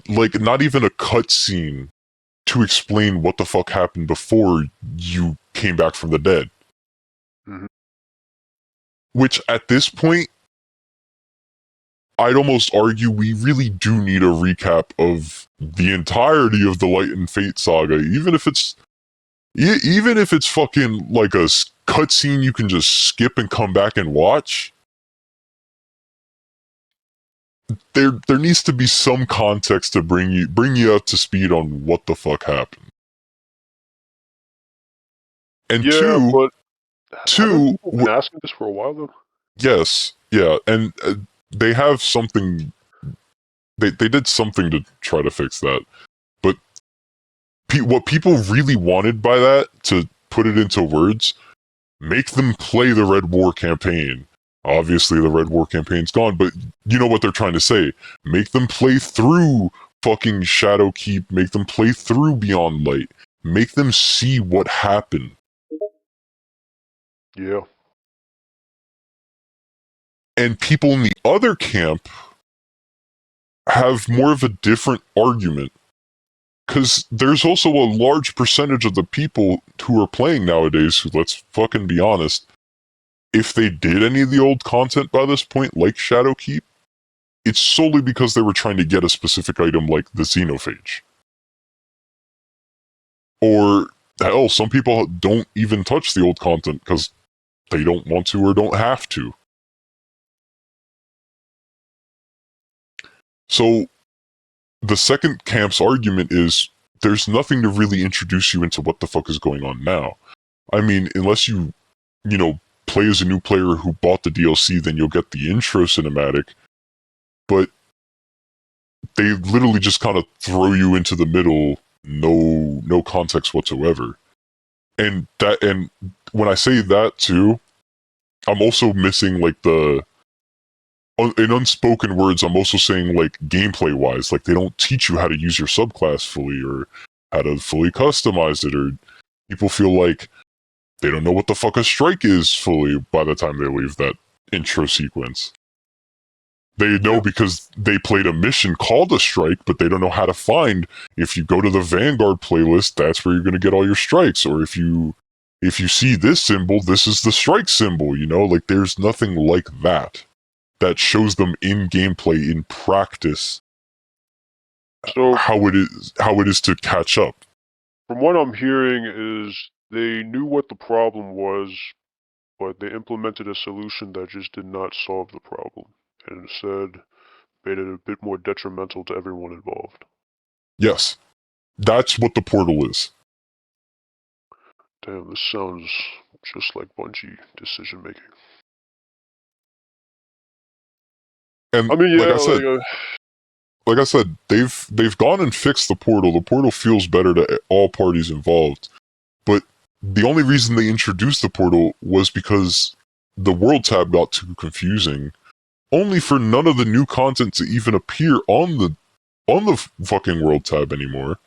[SPEAKER 3] like not even a cutscene to explain what the fuck happened before you came back from the dead.
[SPEAKER 2] Mm-hmm.
[SPEAKER 3] Which at this point, I'd almost argue we really do need a recap of the entirety of the Light and Fate saga, even if it's fucking like a cutscene you can just skip and come back and watch. There needs to be some context to bring you up to speed on what the fuck happened. And
[SPEAKER 2] yeah, but
[SPEAKER 3] two,
[SPEAKER 2] people been asking this for a while though.
[SPEAKER 3] Yes, yeah, and they have something. They did something to try to fix that, but what people really wanted by that, to put it into words, make them play the Red War campaign. Obviously, the Red War campaign's gone, but you know what they're trying to say. Make them play through fucking Shadowkeep. Make them play through Beyond Light. Make them see what happened.
[SPEAKER 2] Yeah.
[SPEAKER 3] And people in the other camp have more of a different argument. Because there's also a large percentage of the people who are playing nowadays who, let's fucking be honest, if they did any of the old content by this point, like Shadowkeep, it's solely because they were trying to get a specific item like the Xenophage. Or, hell, some people don't even touch the old content because they don't want to or don't have to. So, the second camp's argument is there's nothing to really introduce you into what the fuck is going on now. I mean, unless you play as a new player who bought the DLC, then you'll get the intro cinematic. But they literally just kind of throw you into the middle, no context whatsoever. And when I say that too, I'm also missing like in unspoken words, I'm also saying like gameplay wise, like they don't teach you how to use your subclass fully or how to fully customize it, or people feel like they don't know what the fuck a strike is fully by the time they leave that intro sequence. They know because they played a mission called a strike, but they don't know how to find, if you go to the Vanguard playlist, that's where you're going to get all your strikes. Or if you see this symbol, this is the strike symbol, like there's nothing like that shows them in gameplay, in practice,
[SPEAKER 2] So
[SPEAKER 3] how it is to catch up.
[SPEAKER 2] from what I'm hearing is they knew what the problem was, but they implemented a solution that just did not solve the problem, and instead made it a bit more detrimental to everyone involved.
[SPEAKER 3] Yes, that's what the portal is.
[SPEAKER 2] Damn, this sounds just like Bungie decision making.
[SPEAKER 3] And
[SPEAKER 2] I mean, yeah,
[SPEAKER 3] like I said, they've gone and fixed the portal. The portal feels better to all parties involved. But the only reason they introduced the portal was because the world tab got too confusing, only for none of the new content to even appear on the fucking world tab anymore.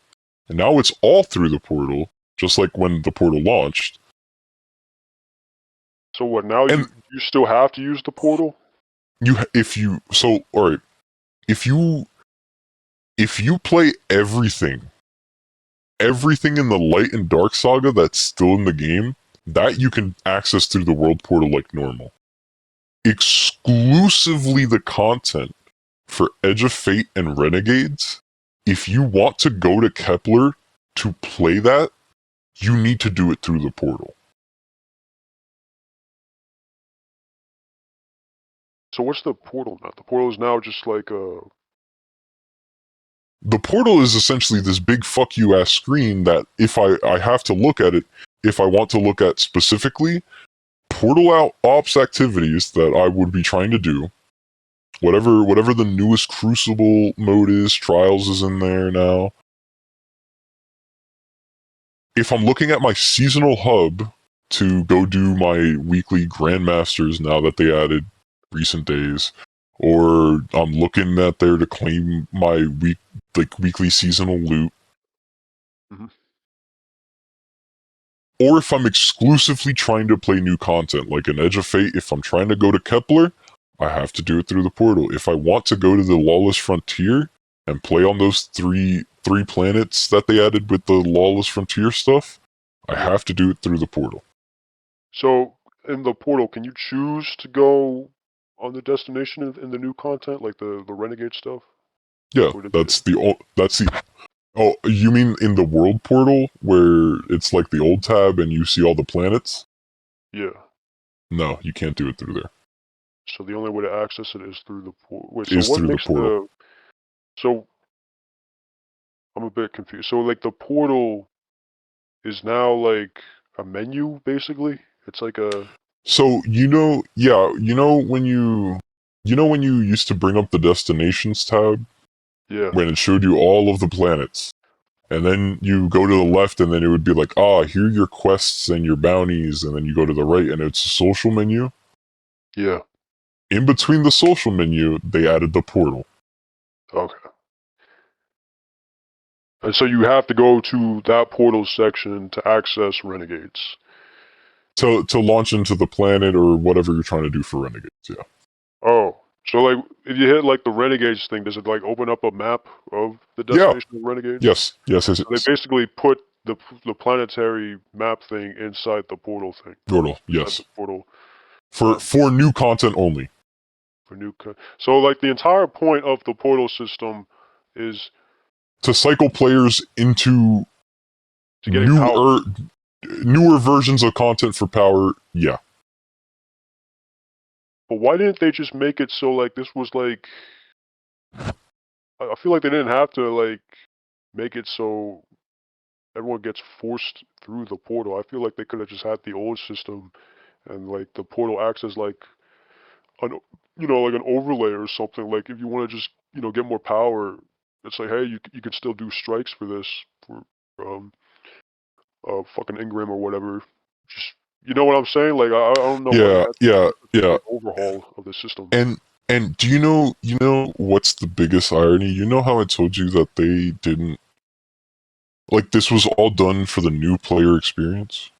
[SPEAKER 3] And now it's all through the portal, just like when the portal launched.
[SPEAKER 2] So what, now you still have to use the portal?
[SPEAKER 3] If you play everything in the Light and Dark Saga that's still in the game, that you can access through the world portal like normal. Exclusively the content for Edge of Fate and Renegades, if you want to go to Kepler to play that, you need to do it through the portal.
[SPEAKER 2] So what's the portal now? The portal is now just like a...
[SPEAKER 3] The portal is essentially this big fuck you ass screen that if I have to look at it, if I want to look at specifically portal ops activities that I would be trying to do, whatever the newest Crucible mode is, Trials is in there now. If I'm looking at my seasonal hub to go do my weekly Grandmasters now that they added recent days, or I'm looking at there to claim my weekly seasonal loot, or if I'm exclusively trying to play new content, like an Edge of Fate, if I'm trying to go to Kepler, I have to do it through the portal. If I want to go to the Lawless Frontier and play on those three planets that they added with the Lawless Frontier stuff, I have to do it through the portal.
[SPEAKER 2] So in the portal, can you choose to go on the destination in the new content, like the Renegade stuff?
[SPEAKER 3] Yeah, that's the oh, you mean in the world portal where it's like the old tab and you see all the planets?
[SPEAKER 2] Yeah.
[SPEAKER 3] No, you can't do it through there.
[SPEAKER 2] So the only way to access it is through the portal. Wait,
[SPEAKER 3] Is
[SPEAKER 2] so what
[SPEAKER 3] through the
[SPEAKER 2] makes
[SPEAKER 3] portal.
[SPEAKER 2] So I'm a bit confused. So like the portal is now like a menu, basically? It's like a...
[SPEAKER 3] So when you used to bring up the destinations tab?
[SPEAKER 2] Yeah.
[SPEAKER 3] When it showed you all of the planets. And then you go to the left and then it would be like, here are your quests and your bounties, and then you go to the right and it's a social menu.
[SPEAKER 2] Yeah.
[SPEAKER 3] In between the social menu, they added the portal.
[SPEAKER 2] Okay. And so you have to go to that portal section to access Renegades.
[SPEAKER 3] To launch into the planet or whatever you're trying to do for Renegades, yeah.
[SPEAKER 2] So, like, if you hit, like, the Renegades thing, does it, like, open up a map of the destination of Renegades?
[SPEAKER 3] Yes.
[SPEAKER 2] So they basically put the planetary map thing inside the portal thing.
[SPEAKER 3] Portal.
[SPEAKER 2] Inside
[SPEAKER 3] Yes.
[SPEAKER 2] the portal.
[SPEAKER 3] For new content only.
[SPEAKER 2] So, like, the entire point of the portal system is
[SPEAKER 3] To cycle players into
[SPEAKER 2] to getting power.
[SPEAKER 3] newer versions of content for power. Yeah.
[SPEAKER 2] But why didn't they just make it so, like, this was, like... I feel like they didn't have to, like, make it so everyone gets forced through the portal. I feel like they could have just had the old system and, like, the portal acts as, like, an, like an overlay or something. Like, if you want to just, get more power, it's like, hey, you can still do strikes for this, for, fucking Ingram or whatever. Just, you know what I'm saying? Like, I don't know why they had to do a big overhaul of the system.
[SPEAKER 3] And do you know what's the biggest irony? You know how I told you that they didn't, like, this was all done for the new player experience?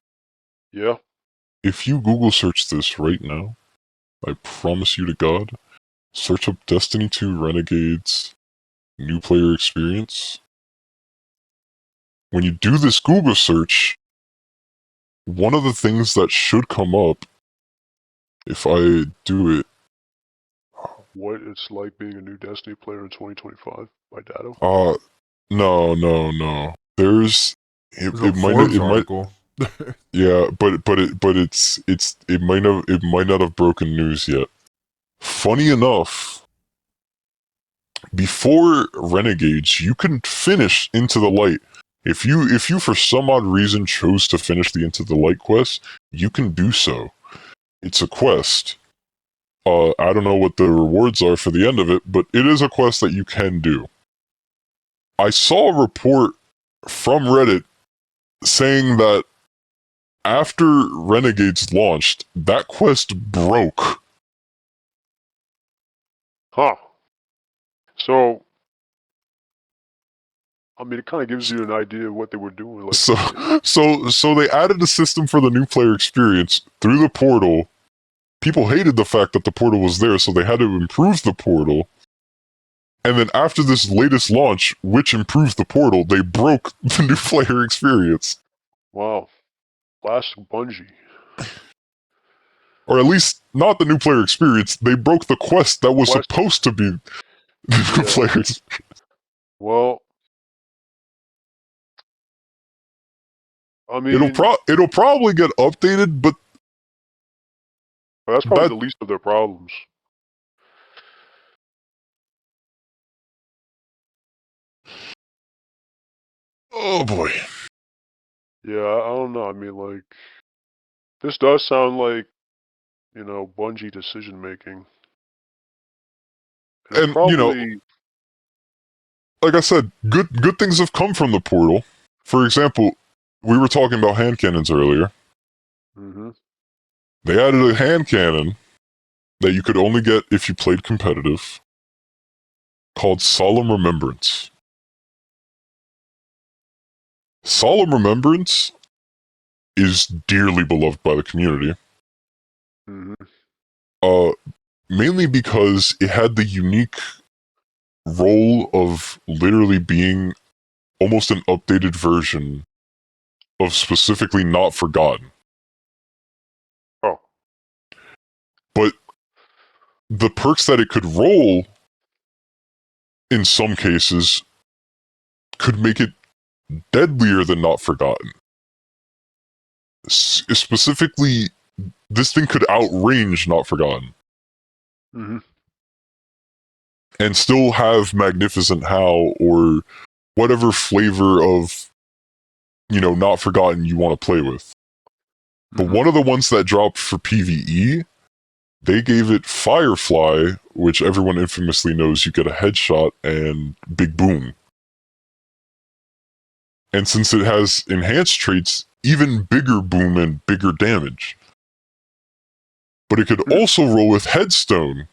[SPEAKER 2] Yeah.
[SPEAKER 3] If you Google search this right now, I promise you to God, search up Destiny 2 Renegades new player experience. When you do this Google search, one of the things that should come up, if I do it,
[SPEAKER 2] What it's like being a new Destiny player in 2025 by Dado.
[SPEAKER 3] No. There's it might yeah, but it might not have broken news yet. Funny enough, before Renegades, you can finish Into the Light. If you for some odd reason chose to finish the Into the Light quest, you can do so. It's a quest. I don't know what the rewards are for the end of it, but it is a quest that you can do. I saw a report from Reddit saying that after Renegades launched, that quest broke.
[SPEAKER 2] Huh. So, I mean, it kind of gives you an idea of what they were doing. Like,
[SPEAKER 3] So they added a system for the new player experience through the portal. People hated the fact that the portal was there, so they had to improve the portal. And then after this latest launch, which improved the portal, they broke the new player experience.
[SPEAKER 2] Wow. Classic Bungie.
[SPEAKER 3] Or at least not the new player experience. They broke the quest that was supposed to be the new player experience.
[SPEAKER 2] Well, I mean,
[SPEAKER 3] it'll probably get updated, but
[SPEAKER 2] that's probably the least of their problems.
[SPEAKER 3] Oh boy.
[SPEAKER 2] Yeah, I don't know. I mean, like, this does sound like, Bungie decision making.
[SPEAKER 3] And
[SPEAKER 2] probably,
[SPEAKER 3] like I said, good things have come from the portal. For example, we were talking about hand cannons earlier.
[SPEAKER 2] Mm-hmm.
[SPEAKER 3] They added a hand cannon that you could only get if you played competitive, called Solemn Remembrance. Solemn Remembrance is dearly beloved by the community.
[SPEAKER 2] Mm-hmm.
[SPEAKER 3] Mainly because it had the unique role of literally being almost an updated version of specifically Not Forgotten.
[SPEAKER 2] Oh.
[SPEAKER 3] But the perks that it could roll, in some cases, could make it deadlier than Not Forgotten. Specifically, this thing could outrange Not Forgotten.
[SPEAKER 2] Mm-hmm.
[SPEAKER 3] And still have Magnificent How or whatever flavor of, Not Forgotten you want to play with. But one of the ones that dropped for PvE, they gave it Firefly, which everyone infamously knows you get a headshot and big boom. And since it has enhanced traits, even bigger boom and bigger damage. But it could also roll with Headstone,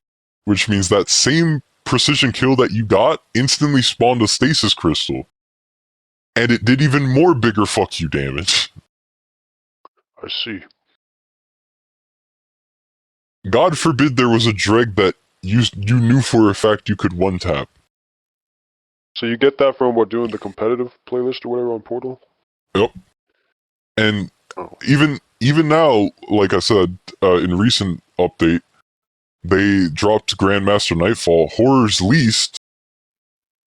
[SPEAKER 3] which means that same precision kill that you got instantly spawned a stasis crystal. And it did even more bigger fuck you damage.
[SPEAKER 2] I see.
[SPEAKER 3] God forbid there was a dreg that you knew for a fact you could one tap.
[SPEAKER 2] So you get that from what, doing the competitive playlist or whatever on Portal?
[SPEAKER 3] Yep. And
[SPEAKER 2] Oh.
[SPEAKER 3] even now, like I said, in recent update, they dropped Grandmaster Nightfall. Horror's Least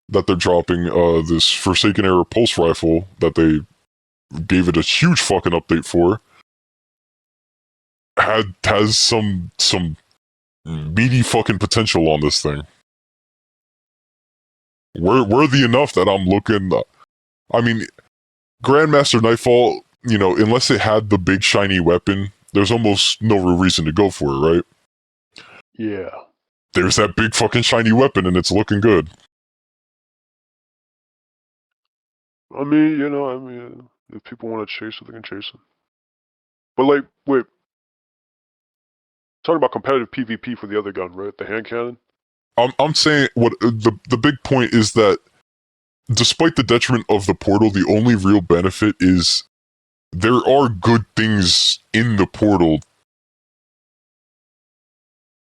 [SPEAKER 3] that they're dropping this Forsaken Era pulse rifle that they gave it a huge fucking update for. Has some meaty fucking potential on this thing. Worthy enough that I'm looking. I mean, Grandmaster Nightfall, you know, unless it had the big shiny weapon, there's almost no real reason to go for it, right?
[SPEAKER 2] Yeah.
[SPEAKER 3] There's that big fucking shiny weapon and it's looking good.
[SPEAKER 2] I mean, if people want to chase it, they can chase it. But like, wait, talking about competitive PvP for the other gun, right? The hand cannon.
[SPEAKER 3] I'm saying what the big point is that despite the detriment of the portal, the only real benefit is there are good things in the portal.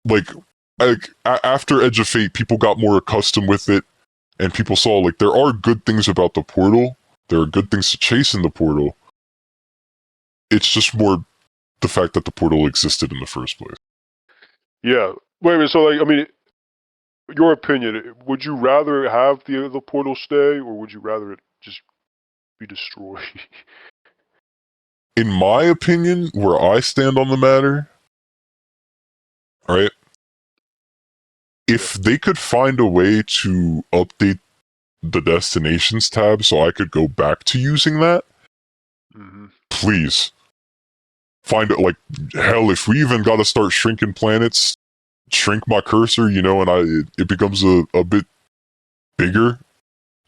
[SPEAKER 3] Like after Edge of Fate, people got more accustomed with it, and people saw like there are good things about the portal. There are good things to chase in the portal. It's just more the fact that the portal existed in the first place.
[SPEAKER 2] Yeah. Wait a minute. So like, I mean, your opinion, would you rather have the portal stay, or would you rather it just be destroyed?
[SPEAKER 3] In my opinion, where I stand on the matter, right? If they could find a way to update the destinations tab so I could go back to using that,
[SPEAKER 2] Mm-hmm.
[SPEAKER 3] please. Find it. Like, hell, if we even got to start shrinking planets, shrink my cursor, you know, and it becomes a bit bigger,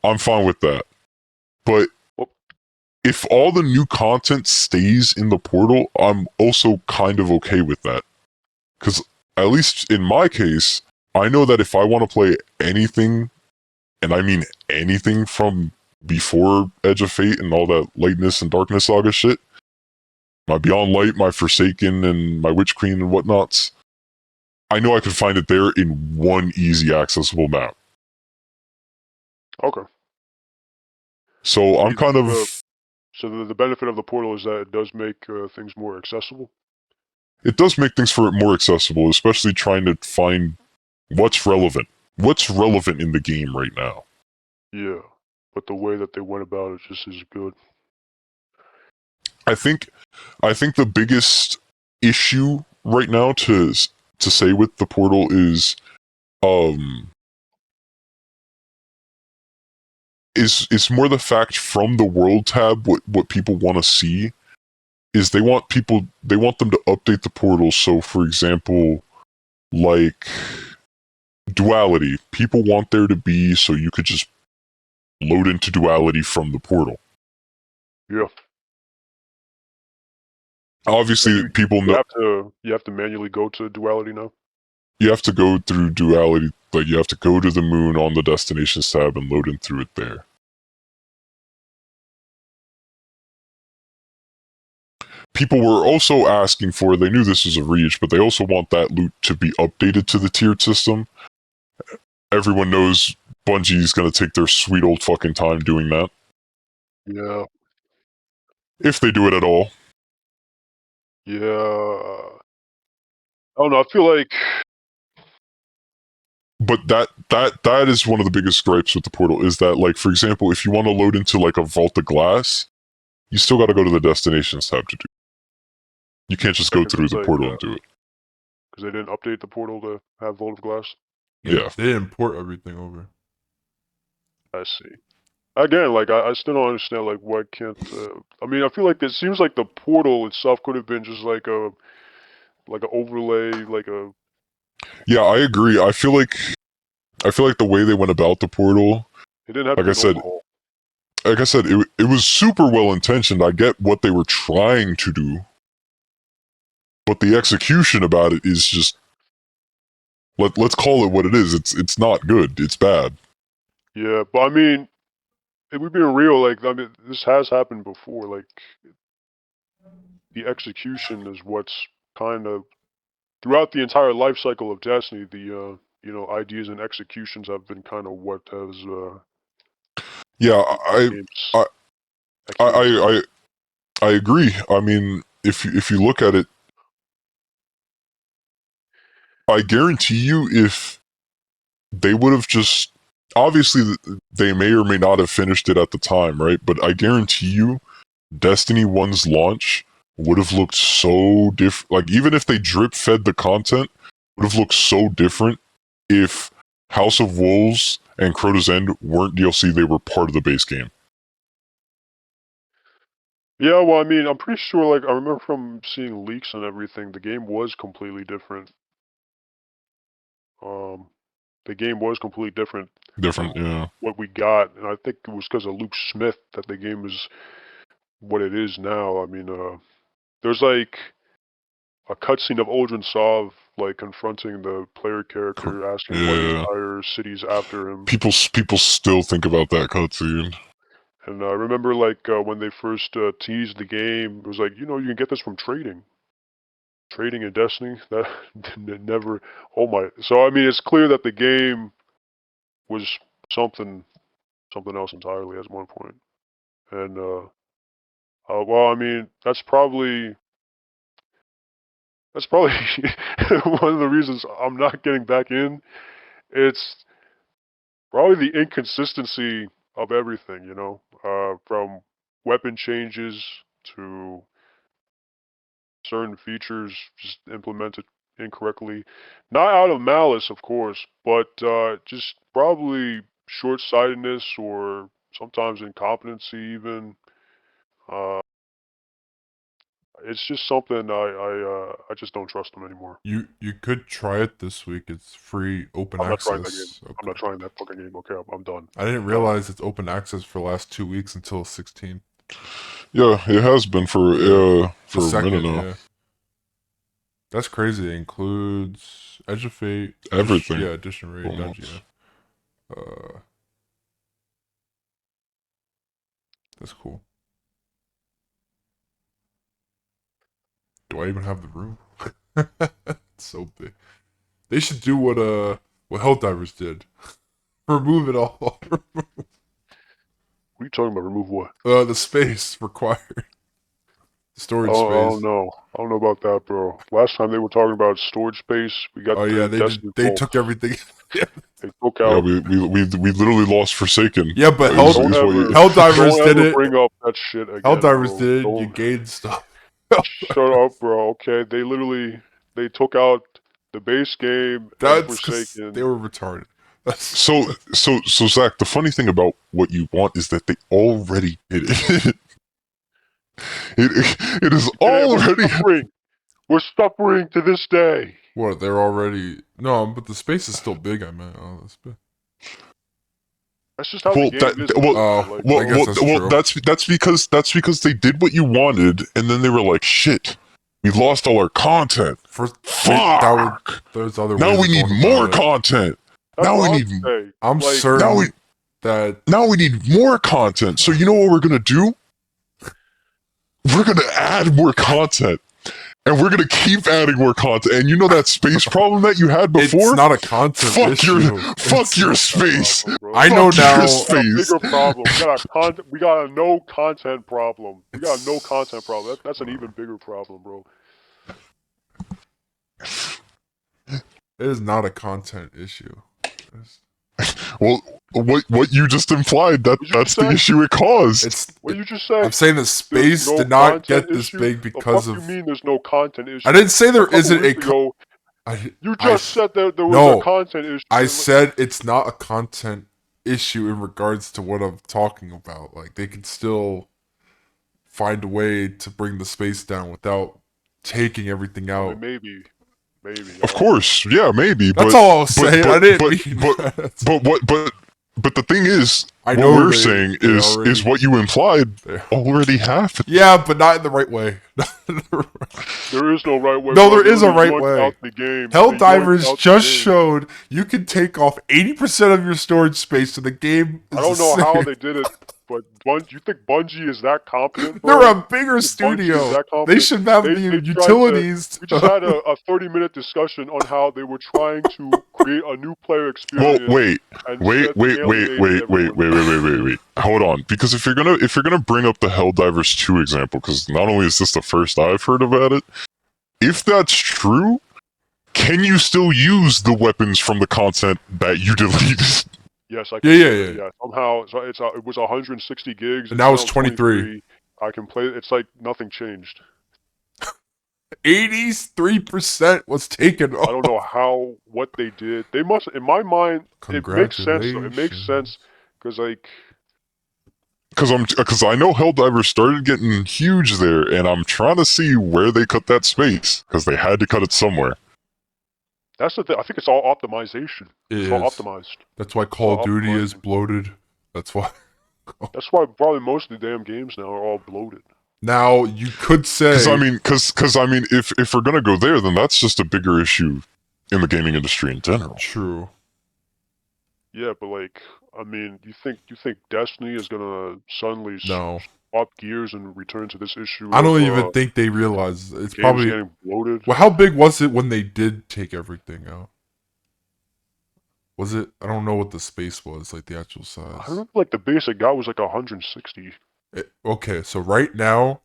[SPEAKER 3] I'm fine with that. But if all the new content stays in the portal, I'm also kind of okay with that. Because at least in my case, I know that if I want to play anything, and I mean anything from before Edge of Fate and all that Lightness and Darkness Saga shit, my Beyond Light, my Forsaken, and my Witch Queen and whatnots, I know I could find it there in one easy accessible map.
[SPEAKER 2] Okay.
[SPEAKER 3] So I'm kind of...
[SPEAKER 2] So the benefit of the portal is that it does make things more accessible?
[SPEAKER 3] It does make things for it more accessible, especially trying to find what's relevant. What's relevant in the game right now?
[SPEAKER 2] Yeah. But the way that they went about it just is good.
[SPEAKER 3] I think the biggest issue right now to say with the portal is is more the fact from the world tab what people want to see is they want them to update the portal. So for example, like duality, people want there to be so you could just load into duality from the portal.
[SPEAKER 2] Yeah.
[SPEAKER 3] Obviously, people know
[SPEAKER 2] you have to manually go to duality now.
[SPEAKER 3] you have to go through duality, like you have to go to the moon on the destinations tab and load in through it there. People were also asking for, they knew this was a reach, but they also want that loot to be updated to the tiered system. Everyone knows Bungie's gonna take their sweet old fucking time doing that.
[SPEAKER 2] Yeah.
[SPEAKER 3] If they do it at all.
[SPEAKER 2] Yeah. I don't know, I feel like...
[SPEAKER 3] But that is one of the biggest gripes with the portal, is that, like, for example, if you want to load into like a vault of glass, you still gotta go to the destinations tab to do. You can't just go through the portal and do it.
[SPEAKER 2] Because they didn't update the portal to have Vault of Glass?
[SPEAKER 3] Yeah.
[SPEAKER 1] They didn't port everything over.
[SPEAKER 2] I see. Again, like, I still don't understand, like, why can't... I mean, I feel like it seems like the portal itself could have been just like an overlay, like a...
[SPEAKER 3] Yeah, I agree. I feel like the way they went about the portal,
[SPEAKER 2] It didn't have
[SPEAKER 3] like
[SPEAKER 2] to
[SPEAKER 3] I
[SPEAKER 2] be an
[SPEAKER 3] said,
[SPEAKER 2] overhaul.
[SPEAKER 3] it was super well intentioned. I get what they were trying to do, but the execution about it is just, let's call it what it is. It's not good. It's bad.
[SPEAKER 2] Yeah, but I mean, if we're being real, like, I mean, this has happened before. Like, the execution is what's kind of throughout the entire life cycle of Destiny, the ideas and executions have been kind of what has
[SPEAKER 3] Yeah,
[SPEAKER 2] games
[SPEAKER 3] I,
[SPEAKER 2] Achilles heel.
[SPEAKER 3] I agree. I mean, if you look at it, I guarantee you, if they would have just obviously they may or may not have finished it at the time, right? But I guarantee you, Destiny 1's launch would have looked so different. Like, even if they drip fed the content, would have looked so different if House of Wolves and Crota's End weren't DLC, they were part of the base game.
[SPEAKER 2] Yeah, well, I mean, I'm pretty sure, like, I remember from seeing leaks and everything, the game was completely different. The game was completely different
[SPEAKER 3] Different,
[SPEAKER 2] from
[SPEAKER 3] yeah.
[SPEAKER 2] what we got, and I think it was because of Luke Smith that the game is what it is now. I mean, there's like a cutscene of Aldrin Sov like confronting the player character, asking why the
[SPEAKER 3] Yeah.
[SPEAKER 2] entire city's after him.
[SPEAKER 3] People still think about that cutscene.
[SPEAKER 2] And I remember like when they first teased the game, it was like, you can get this from trading. Trading in Destiny, that never. Oh my! So I mean, it's clear that the game was something else entirely at one point. And well, I mean, that's probably one of the reasons I'm not getting back in. It's probably the inconsistency of everything, from weapon changes to certain features just implemented incorrectly. Not out of malice, of course, but just probably short-sightedness or sometimes incompetency even. Uh, it's just something I just don't trust them anymore.
[SPEAKER 1] You could try it this week. It's free open
[SPEAKER 2] I'm not trying that game.
[SPEAKER 1] access. Okay.
[SPEAKER 2] I'm not trying that fucking game. Okay, I'm done.
[SPEAKER 1] I didn't realize it's open access for the last 2 weeks until 16.
[SPEAKER 3] Yeah, it has been for
[SPEAKER 1] The
[SPEAKER 3] a minute now.
[SPEAKER 1] yeah. That's crazy. It includes Edge of Fate,
[SPEAKER 3] Everything.
[SPEAKER 1] Edition Raid,
[SPEAKER 3] Almost.
[SPEAKER 1] Dungeon. That's cool. Do I even have the room? It's so big. They should do what Helldivers did. Remove it all.
[SPEAKER 2] What are you talking about? Remove what?
[SPEAKER 1] The space required. Storage
[SPEAKER 2] I
[SPEAKER 1] space.
[SPEAKER 2] don't know. I don't know about that, bro. Last time they were talking about storage space. We got the Destiny
[SPEAKER 1] They
[SPEAKER 2] Vault.
[SPEAKER 1] took everything.
[SPEAKER 2] They took
[SPEAKER 3] Yeah,
[SPEAKER 2] out.
[SPEAKER 3] we literally lost Forsaken.
[SPEAKER 1] Yeah, but
[SPEAKER 2] Helldivers
[SPEAKER 1] did it.
[SPEAKER 2] Bring up that shit again.
[SPEAKER 1] Helldivers
[SPEAKER 2] bro.
[SPEAKER 1] did it.
[SPEAKER 2] Don't-
[SPEAKER 1] You gained stuff.
[SPEAKER 2] Shut up, bro. Okay, they took out the base game and
[SPEAKER 1] That's because
[SPEAKER 2] Forsaken.
[SPEAKER 1] they were retarded.
[SPEAKER 3] So Zach, the funny thing about what you want is that they already did it. it is already.
[SPEAKER 2] We're suffering to this day.
[SPEAKER 1] What? They're already but the space is still big. I meant. Oh, that's big.
[SPEAKER 2] That's just how the game is.
[SPEAKER 1] I guess that's true.
[SPEAKER 3] That's because they did what you wanted, and then they were like, "Shit, we lost all our content. Fuck!
[SPEAKER 1] There's other
[SPEAKER 3] Now
[SPEAKER 1] ways
[SPEAKER 3] we
[SPEAKER 1] of
[SPEAKER 3] need
[SPEAKER 1] going
[SPEAKER 3] more
[SPEAKER 1] about it.
[SPEAKER 3] content.
[SPEAKER 2] That's
[SPEAKER 3] Now
[SPEAKER 2] what
[SPEAKER 3] we
[SPEAKER 2] I'm
[SPEAKER 3] need.
[SPEAKER 2] saying.
[SPEAKER 1] I'm certain that
[SPEAKER 3] Now we need more content. So you know what we're gonna do? We're gonna add more content. And we're gonna keep adding more content. And you know that space problem that you had before?
[SPEAKER 1] it's not a content issue.
[SPEAKER 3] Fuck your space.
[SPEAKER 1] I know now.
[SPEAKER 2] Bigger problem. We got a no content problem. We got a no content problem. That's an even bigger problem, bro.
[SPEAKER 1] It is not a content issue.
[SPEAKER 3] Well, what you just implied, that's the issue it caused.
[SPEAKER 2] What did you just say?
[SPEAKER 1] I'm saying that space did not get this big because of.
[SPEAKER 2] What do you mean there's no content issue?
[SPEAKER 1] I didn't say there isn't a.
[SPEAKER 2] You just said that there was a content issue.
[SPEAKER 1] I said it's not a content issue in regards to what I'm talking about. Like, they can still find a way to bring the space down without taking everything out.
[SPEAKER 2] I mean, maybe.
[SPEAKER 3] Of course, yeah, maybe.
[SPEAKER 1] That's all I was saying. I didn't mean
[SPEAKER 3] that. But the thing is,
[SPEAKER 1] what
[SPEAKER 3] we're saying is what you implied already happened.
[SPEAKER 1] Yeah, but not in the right way.
[SPEAKER 2] There is no right way.
[SPEAKER 1] No, there is a right way.
[SPEAKER 2] The
[SPEAKER 1] Helldivers just showed you can take off 80% of your storage space, so the game is
[SPEAKER 2] I don't know how they did it. But you think Bungie is that competent,
[SPEAKER 1] They're
[SPEAKER 2] bro?
[SPEAKER 1] a bigger
[SPEAKER 2] Bungie is
[SPEAKER 1] studio.
[SPEAKER 2] that
[SPEAKER 1] They
[SPEAKER 2] competent?
[SPEAKER 1] should have
[SPEAKER 2] They
[SPEAKER 1] the
[SPEAKER 2] tried to-
[SPEAKER 1] utilities.
[SPEAKER 2] We just had a 30-minute discussion on how they were trying to create a new player
[SPEAKER 3] Well,
[SPEAKER 2] experience.
[SPEAKER 3] wait.
[SPEAKER 2] And
[SPEAKER 3] Wait.
[SPEAKER 2] instead they alienated everyone.
[SPEAKER 3] Hold on, because if you're gonna bring up the Helldivers 2 example, because not only is this the first I've heard about it, if that's true, can you still use the weapons from the content that you deleted?
[SPEAKER 2] Yes, I can. Yeah. Somehow, it was 160 gigs.
[SPEAKER 1] And now it's 23.
[SPEAKER 2] I can play. It's like nothing changed.
[SPEAKER 1] 83% was taken off.
[SPEAKER 2] I don't know what they did. They must, in my mind, it makes sense. Though. It makes sense because
[SPEAKER 3] Because I know Helldivers started getting huge there, and I'm trying to see where they cut that space, because they had to cut it somewhere.
[SPEAKER 2] That's the thing. I think it's all optimization. It's all optimized.
[SPEAKER 1] That's why Call of Duty is bloated. That's why.
[SPEAKER 2] That's why probably most of the damn games now are all bloated.
[SPEAKER 1] Now you could say,
[SPEAKER 3] because I mean, if we're gonna go there, then that's just a bigger issue in the gaming industry in general.
[SPEAKER 1] True.
[SPEAKER 2] Yeah, but like, I mean, you think Destiny is gonna suddenly swap gears and return to this issue?
[SPEAKER 1] I don't even think they realize it's probably
[SPEAKER 2] getting bloated.
[SPEAKER 1] Well, how big was it when they did take everything out? Was it? I don't know what the space was, like the actual size.
[SPEAKER 2] I remember like the biggest it got was like 160.
[SPEAKER 1] Okay, so right now,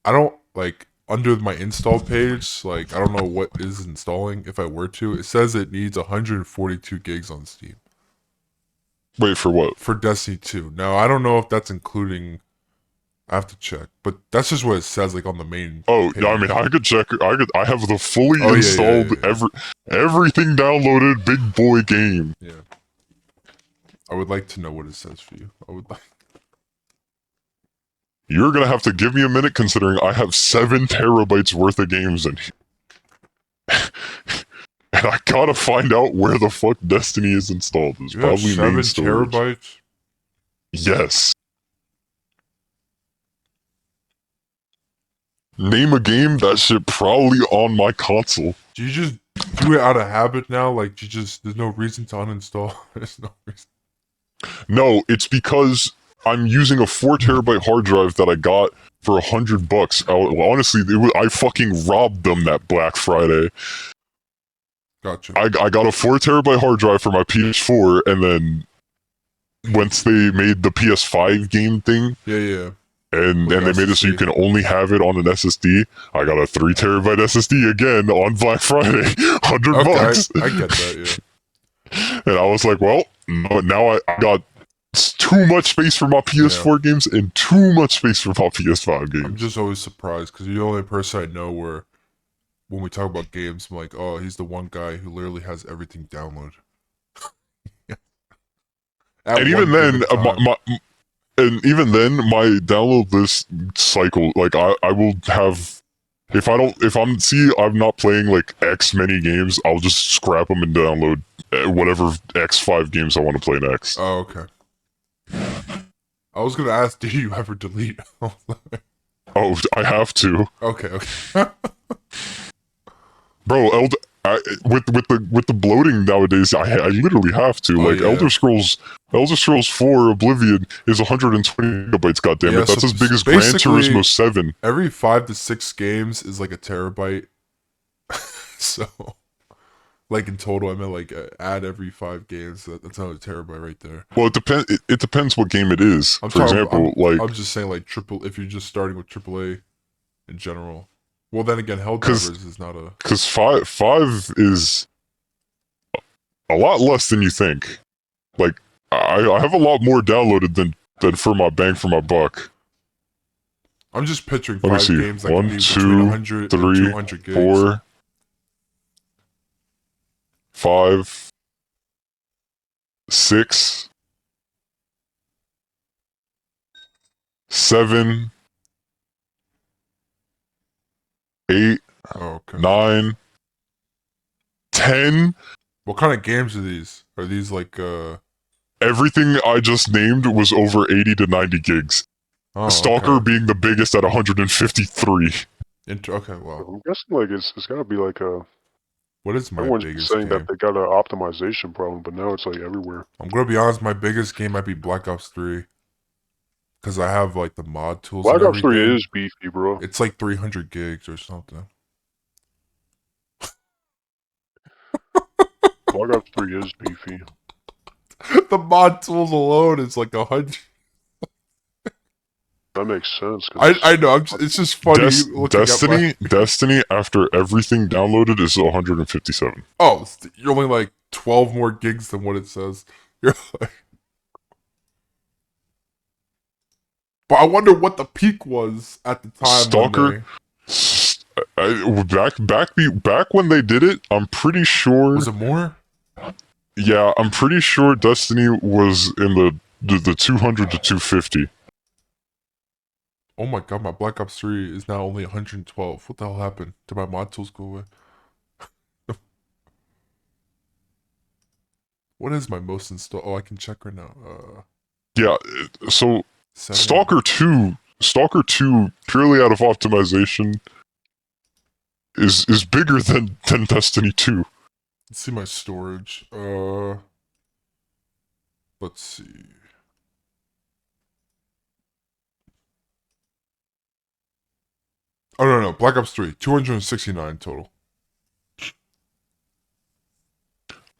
[SPEAKER 1] I don't like under my install page. Like I don't know what is installing. If I were to, it says it needs 142 gigs on Steam.
[SPEAKER 3] Wait, for what?
[SPEAKER 1] For Destiny 2. Now I don't know if that's including. I have to check, but that's just what it says, like on the main.
[SPEAKER 3] Oh,
[SPEAKER 1] page.
[SPEAKER 3] I mean, I could check. I have the fully installed, everything downloaded, big boy game.
[SPEAKER 1] Yeah. I would like to know what it says for you. I would like.
[SPEAKER 3] You're gonna have to give me a minute, considering I have 7 terabytes worth of games in here. And I gotta find out where the fuck Destiny is installed. It's probably
[SPEAKER 1] 7
[SPEAKER 3] main storage.
[SPEAKER 1] terabytes?
[SPEAKER 3] Yes. Name a game that shit probably on my console.
[SPEAKER 1] Do you just do it out of habit now? Like, there's no reason to uninstall? There's no reason.
[SPEAKER 3] No, it's because I'm using a 4 terabyte hard drive that I got for $100. Honestly, I fucking robbed them that Black Friday.
[SPEAKER 1] Gotcha.
[SPEAKER 3] I got a 4 terabyte hard drive for my PS4, and then once they made the PS5 game thing, and they made it so you can only have it on an SSD, I got a 3 terabyte SSD again on Black Friday, $100.
[SPEAKER 1] I get that, yeah.
[SPEAKER 3] And I was like, well, now I got too much space for my PS4 games and too much space for my PS5 games.
[SPEAKER 1] I'm just always surprised because you're the only person I know where, when we talk about games, I'm like, oh, he's the one guy who literally has everything downloaded.
[SPEAKER 3] And even then, my download list cycle, like I will have, if I'm not playing like X many games, I'll just scrap them and download whatever X5 games I want to play next.
[SPEAKER 1] Oh, okay. I was gonna ask, do you ever delete?
[SPEAKER 3] Oh, I have to.
[SPEAKER 1] Okay.
[SPEAKER 3] Bro, with the bloating nowadays, I literally have to. Elder Scrolls 4 Oblivion is 120 gigabytes. Goddammit, that's as big as Gran Turismo 7.
[SPEAKER 1] Every 5 to 6 games is like a terabyte. So, like in total, I meant like add every 5 games. That's another terabyte right there.
[SPEAKER 3] Well, it depends what game it is. I'm
[SPEAKER 1] just saying like if you're just starting with AAA in general. Well, then again, Helldivers is not a...
[SPEAKER 3] Because 5 is a lot less than you think. Like, I have a lot more downloaded than for my bang for my buck.
[SPEAKER 1] I'm just picturing 5 games that can be
[SPEAKER 3] 1, 2, 3,
[SPEAKER 1] 200 gigs.
[SPEAKER 3] 4, 5, 6, 7, 8, 9, 10.
[SPEAKER 1] What kind of games are these? Are these like
[SPEAKER 3] Everything I just named was over 80 to 90 gigs.
[SPEAKER 1] Oh,
[SPEAKER 3] Stalker being the biggest at 153.
[SPEAKER 1] Okay, well.
[SPEAKER 2] I'm guessing like it's gotta be like a...
[SPEAKER 1] What is my
[SPEAKER 2] Everyone's
[SPEAKER 1] biggest
[SPEAKER 2] saying
[SPEAKER 1] game?
[SPEAKER 2] that they got an optimization problem, but now it's like everywhere.
[SPEAKER 1] I'm gonna be honest, my biggest game might be Black Ops 3. Because I have like the mod tools
[SPEAKER 2] Black
[SPEAKER 1] and
[SPEAKER 2] Ops 3
[SPEAKER 1] everything.
[SPEAKER 2] is beefy, bro.
[SPEAKER 1] It's like 300 gigs or something.
[SPEAKER 2] Black Ops 3 is beefy.
[SPEAKER 1] The mod tools alone is like 100.
[SPEAKER 2] That makes sense. 'Cause
[SPEAKER 1] I know. It's just funny looking at my.
[SPEAKER 3] Destiny, after everything downloaded, is 157.
[SPEAKER 1] Oh, you're only like 12 more gigs than what it says. You're like. But I wonder what the peak was at the time.
[SPEAKER 3] Stalker. Back when they did it, I'm pretty sure.
[SPEAKER 1] Was it more?
[SPEAKER 3] Yeah, I'm pretty sure Destiny was in the 200 to 250.
[SPEAKER 1] Oh my god, my Black Ops 3 is now only 112. What the hell happened? Did my mod tools go away? What is my most installed? Oh, I can check right now.
[SPEAKER 3] Yeah, so
[SPEAKER 1] Settings.
[SPEAKER 3] Stalker 2, purely out of optimization, is bigger than Destiny 2.
[SPEAKER 1] Let's see my storage. Let's see. Oh no, Black Ops 3, 269 total.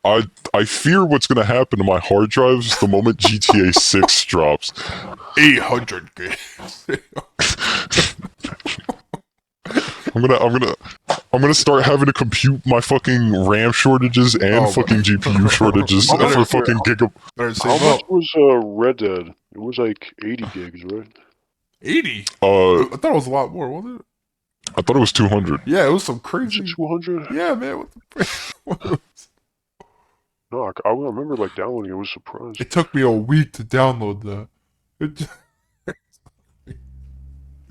[SPEAKER 3] I fear what's gonna happen to my hard drives the moment GTA 6 drops.
[SPEAKER 1] 800 gigs.
[SPEAKER 3] I'm gonna start having to compute my fucking RAM shortages and fucking GPU shortages
[SPEAKER 2] How much-
[SPEAKER 3] for fucking giga.
[SPEAKER 1] How
[SPEAKER 2] much was Red Dead? It was like 80 gigs, right?
[SPEAKER 1] 80?
[SPEAKER 3] I
[SPEAKER 1] thought it was a lot more, wasn't it?
[SPEAKER 3] I thought it was 200.
[SPEAKER 1] Yeah, it was some crazy.
[SPEAKER 2] 200?
[SPEAKER 1] Yeah, man. What the
[SPEAKER 2] No, I remember like downloading it. I was surprised.
[SPEAKER 1] It took me a week to download that.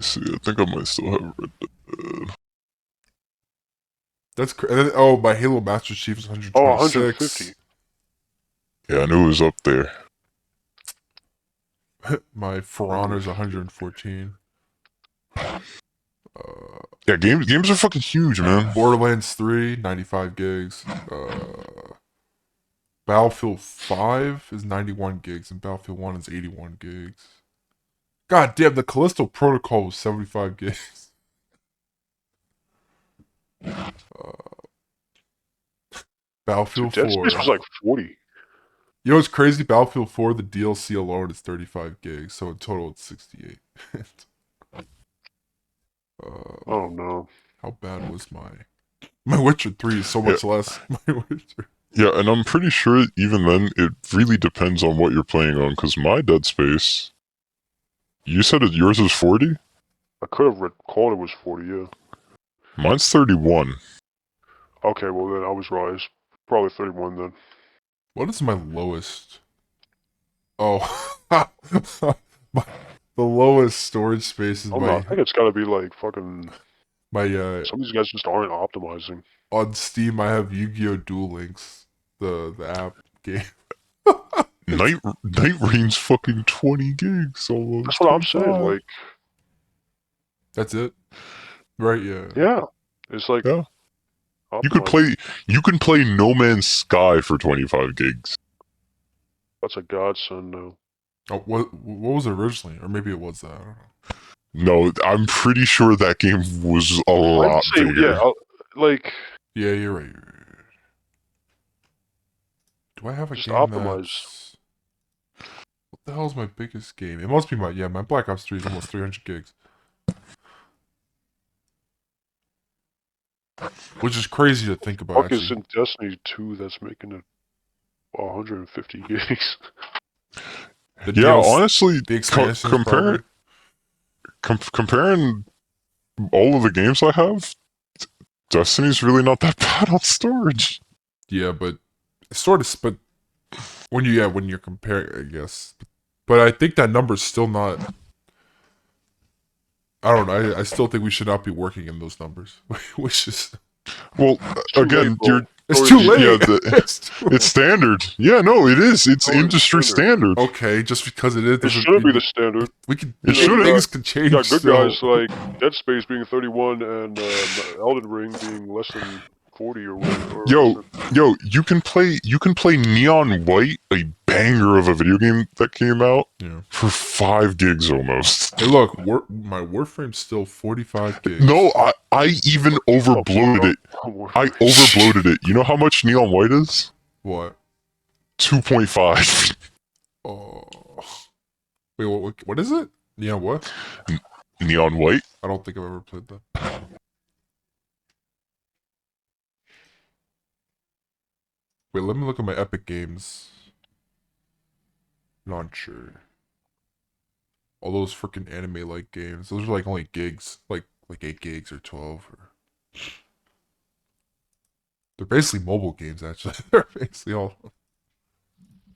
[SPEAKER 3] See, I think I might still have Red Dead.
[SPEAKER 1] That's crazy. Oh, my Halo Master Chief is 126.
[SPEAKER 2] Oh, 150.
[SPEAKER 3] Yeah, I knew it was up there.
[SPEAKER 1] My For Honor's 114.
[SPEAKER 3] Yeah, games are fucking huge, man.
[SPEAKER 1] Borderlands 3, 95 gigs. Battlefield 5 is 91 gigs, and Battlefield 1 is 81 gigs. God damn, the Callisto Protocol was 75 gigs. Battlefield
[SPEAKER 2] Dead
[SPEAKER 1] 4.
[SPEAKER 2] Space was like 40.
[SPEAKER 1] You know what's crazy? Battlefield 4, the DLC alone is 35 gigs, so in total it's 68.
[SPEAKER 2] Oh no.
[SPEAKER 1] How bad was my Witcher 3 is so much less. My Witcher.
[SPEAKER 3] Yeah, and I'm pretty sure even then it really depends on what you're playing on. Because my Dead Space, you said that yours is 40.
[SPEAKER 2] I could have recalled it was 40. Yeah.
[SPEAKER 3] Mine's 31.
[SPEAKER 2] Okay, well then I was right. It's probably 31 then.
[SPEAKER 1] What is my lowest? Oh, the lowest storage space is
[SPEAKER 2] I think it's gotta be like fucking.
[SPEAKER 1] my
[SPEAKER 2] Some of these guys just aren't optimizing.
[SPEAKER 1] on Steam. I have Yu-Gi-Oh! Duel Links, the app game.
[SPEAKER 3] Night Rain's fucking 20 gigs almost.
[SPEAKER 2] That's what I'm saying.
[SPEAKER 3] 25.
[SPEAKER 2] Like,
[SPEAKER 1] That's it, right? Yeah.
[SPEAKER 2] yeah, it's like
[SPEAKER 3] Yeah. You can play No Man's Sky for 25 gigs.
[SPEAKER 2] That's a godsend now.
[SPEAKER 1] Oh, what was it originally, or maybe it was that. I don't know.
[SPEAKER 3] No, I'm pretty sure that game was a lot bigger.
[SPEAKER 2] Yeah, like.
[SPEAKER 1] Yeah, you're right. Do I have a
[SPEAKER 2] Just
[SPEAKER 1] game
[SPEAKER 2] optimize.
[SPEAKER 1] that's... What the hell is my biggest game? It must be my Black Ops 3 is almost 300 gigs. Which is crazy to think about,
[SPEAKER 2] Fuck is
[SPEAKER 1] actually.
[SPEAKER 2] in Destiny 2 that's making it 150 gigs?
[SPEAKER 1] The
[SPEAKER 3] Yeah,
[SPEAKER 1] DLC
[SPEAKER 3] honestly,
[SPEAKER 1] the expansions
[SPEAKER 3] comparing all of the games I have, Destiny's really not that bad on storage.
[SPEAKER 1] Yeah, but sort of. But when you're comparing, I guess. But I think that number's still not. I don't know. I still think we should not be working in those numbers. Which is
[SPEAKER 3] Well, again,
[SPEAKER 2] late,
[SPEAKER 1] it's too late.
[SPEAKER 3] Yeah, it's standard. Yeah, no, it is. It's industry standard.
[SPEAKER 1] Okay, just because it is.
[SPEAKER 2] It shouldn't be the standard.
[SPEAKER 1] We can.
[SPEAKER 3] It shouldn't.
[SPEAKER 1] Things can change.
[SPEAKER 2] You got good
[SPEAKER 1] still.
[SPEAKER 2] guys like Dead Space being 31 and Elden Ring being less than 40 or whatever.
[SPEAKER 3] Yo, you can play Neon White, a banger of a video game that came out,
[SPEAKER 1] Yeah.
[SPEAKER 3] for 5 gigs almost.
[SPEAKER 1] Hey, look, my Warframe's still 45 gigs.
[SPEAKER 3] No, I even overbloated it. I overbloated it. You know how much Neon White is?
[SPEAKER 1] What?
[SPEAKER 3] 2.5.
[SPEAKER 1] Oh. Wait, what is it? Yeah, what?
[SPEAKER 3] Neon White?
[SPEAKER 1] I don't think I've ever played that. Wait, let me look at my Epic Games launcher. All those freaking anime-like games. Those are like only gigs, like 8 gigs or 12. They're basically mobile games, actually. They're basically all.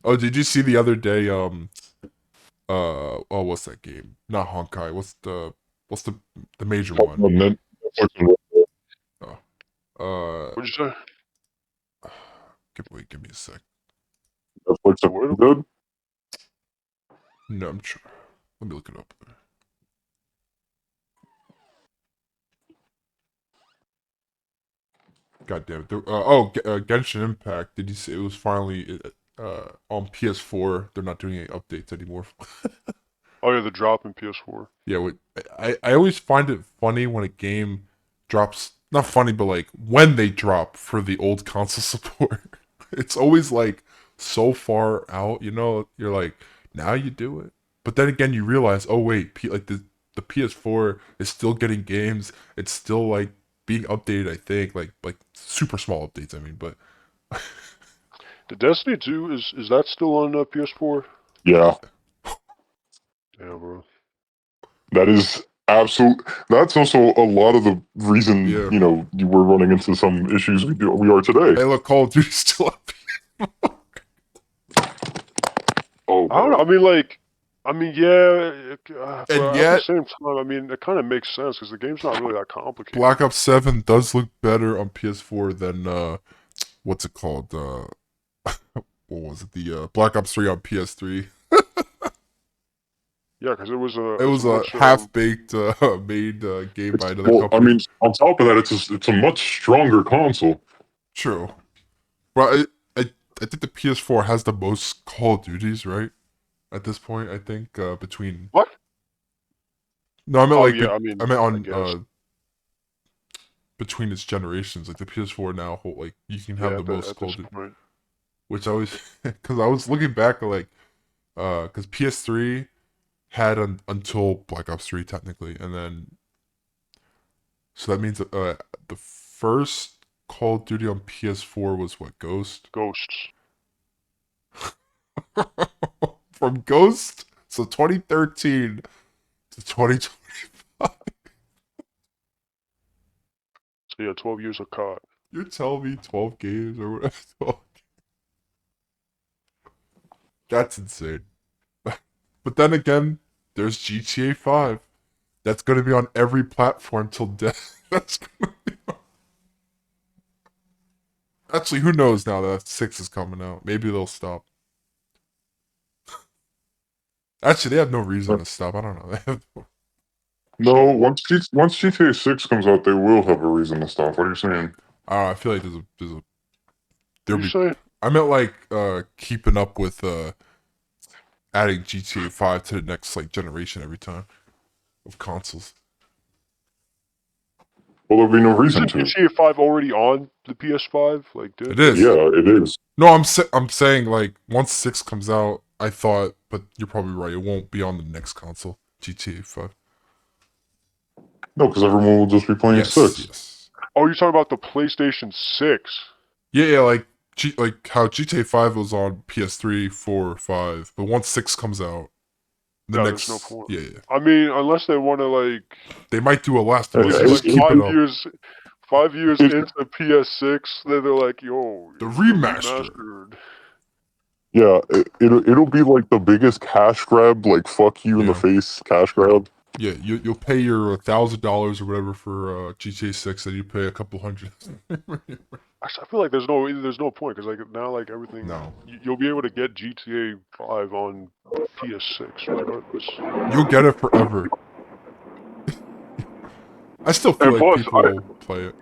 [SPEAKER 1] Oh, did you see the other day? Oh, what's that game? Not Honkai. What's the major one? Oh,
[SPEAKER 2] What'd you say?
[SPEAKER 1] give me a sec.
[SPEAKER 3] Netflix
[SPEAKER 2] What?
[SPEAKER 3] good?
[SPEAKER 1] No, I'm sure. Let me look it up. God damn it. Genshin Impact. Did you see it was finally on PS4? They're not doing any updates anymore.
[SPEAKER 2] Oh yeah, the drop in PS4.
[SPEAKER 1] Yeah, I always find it funny when a game drops. Not funny, but like when they drop for the old console support. It's always like so far out. You know, you're like, now you do it. But then again, you realize, oh wait, like the PS4 is still getting games. It's still like being updated. I think like super small updates. I mean, but
[SPEAKER 2] The Destiny 2 is that still on PS4?
[SPEAKER 3] Yeah,
[SPEAKER 2] Yeah, bro.
[SPEAKER 3] that is absolute. That's also a lot of the reason
[SPEAKER 1] Yeah.
[SPEAKER 3] we're running into some issues we are today.
[SPEAKER 1] hey, look, Call of Duty's still up.
[SPEAKER 3] Oh,
[SPEAKER 2] I don't know. I mean, yeah, but
[SPEAKER 1] And
[SPEAKER 2] at the
[SPEAKER 1] yet,
[SPEAKER 2] same time, I mean, it kind of makes sense because the game's not really that complicated.
[SPEAKER 1] Black Ops 7 does look better on PS4 than what's it called? What was it? The Black Ops 3 on PS3.
[SPEAKER 2] Yeah, because it was
[SPEAKER 1] It was a
[SPEAKER 2] much,
[SPEAKER 1] half-baked made game by another
[SPEAKER 3] well, I
[SPEAKER 1] company.
[SPEAKER 3] mean, on top of that, it's a much stronger console.
[SPEAKER 1] True. But I think the PS4 has the most Call of Duties, right? At this point, I think between
[SPEAKER 2] what?
[SPEAKER 1] no, I meant
[SPEAKER 2] Oh
[SPEAKER 1] like
[SPEAKER 2] yeah, I mean,
[SPEAKER 1] I meant
[SPEAKER 2] I
[SPEAKER 1] on
[SPEAKER 2] guess.
[SPEAKER 1] between its generations. Like the PS4 now, like you can have
[SPEAKER 2] Yeah,
[SPEAKER 1] the most
[SPEAKER 2] at
[SPEAKER 1] Call
[SPEAKER 2] this
[SPEAKER 1] of Duty,
[SPEAKER 2] point.
[SPEAKER 1] which I was because I was looking back at like because PS3 had until Black Ops 3 technically, and then so that means the first Call of Duty on PS4 was what, Ghost?
[SPEAKER 2] Ghosts.
[SPEAKER 1] From Ghost, so 2013 to 2025.
[SPEAKER 2] So yeah, 12 years of COD.
[SPEAKER 1] You're telling me 12 games or whatever? 12 That's insane. But then again, there's GTA 5. That's going to be on every platform till death. That's gonna be Actually, who knows now that 6 is coming out? Maybe they'll stop. Actually, they have no reason to stop. I don't know. They have
[SPEAKER 3] No, once GTA 6 comes out, they will have a reason to stop. What are you saying?
[SPEAKER 1] I feel like there'll
[SPEAKER 2] What you
[SPEAKER 1] be.
[SPEAKER 2] say?
[SPEAKER 1] I meant like keeping up with adding GTA 5 to the next like generation every time of consoles.
[SPEAKER 3] Well, there'll be no reason
[SPEAKER 2] Isn't
[SPEAKER 3] to.
[SPEAKER 2] GTA 5 already on the PS5? Like,
[SPEAKER 1] It
[SPEAKER 2] didn't
[SPEAKER 1] is.
[SPEAKER 2] they?
[SPEAKER 3] Yeah, it is.
[SPEAKER 1] No, I'm saying like once 6 comes out, I thought, but you're probably right. It won't be on the next console. GTA 5.
[SPEAKER 3] No, because everyone will just be playing
[SPEAKER 1] Yes,
[SPEAKER 3] 6.
[SPEAKER 1] yes.
[SPEAKER 2] Oh, you're talking about the PlayStation 6.
[SPEAKER 1] Yeah, like like how GTA 5 was on PS3, 4, 5, but once 6 comes out, the
[SPEAKER 2] Yeah,
[SPEAKER 1] next
[SPEAKER 2] there's no point.
[SPEAKER 1] yeah.
[SPEAKER 2] I mean, unless they want to like,
[SPEAKER 1] They might do a Last of
[SPEAKER 3] Yeah,
[SPEAKER 1] Us,
[SPEAKER 2] like
[SPEAKER 1] just keep it up.
[SPEAKER 2] 5 years
[SPEAKER 3] It-
[SPEAKER 2] into PS6, then they're like, yo,
[SPEAKER 1] The
[SPEAKER 2] it's
[SPEAKER 1] remaster.
[SPEAKER 2] remastered.
[SPEAKER 3] Yeah, it'll be like the biggest cash grab, like fuck you in the
[SPEAKER 1] Yeah.
[SPEAKER 3] face cash grab.
[SPEAKER 1] Yeah, you'll pay your $1,000 or whatever for GTA 6, and you pay a couple hundred.
[SPEAKER 2] Actually, I feel like there's no point because like now like everything,
[SPEAKER 1] No.
[SPEAKER 2] you'll be able to get GTA 5 on PS6 regardless.
[SPEAKER 1] You'll get it forever. I still feel
[SPEAKER 2] And
[SPEAKER 1] like
[SPEAKER 2] plus,
[SPEAKER 1] people will play it.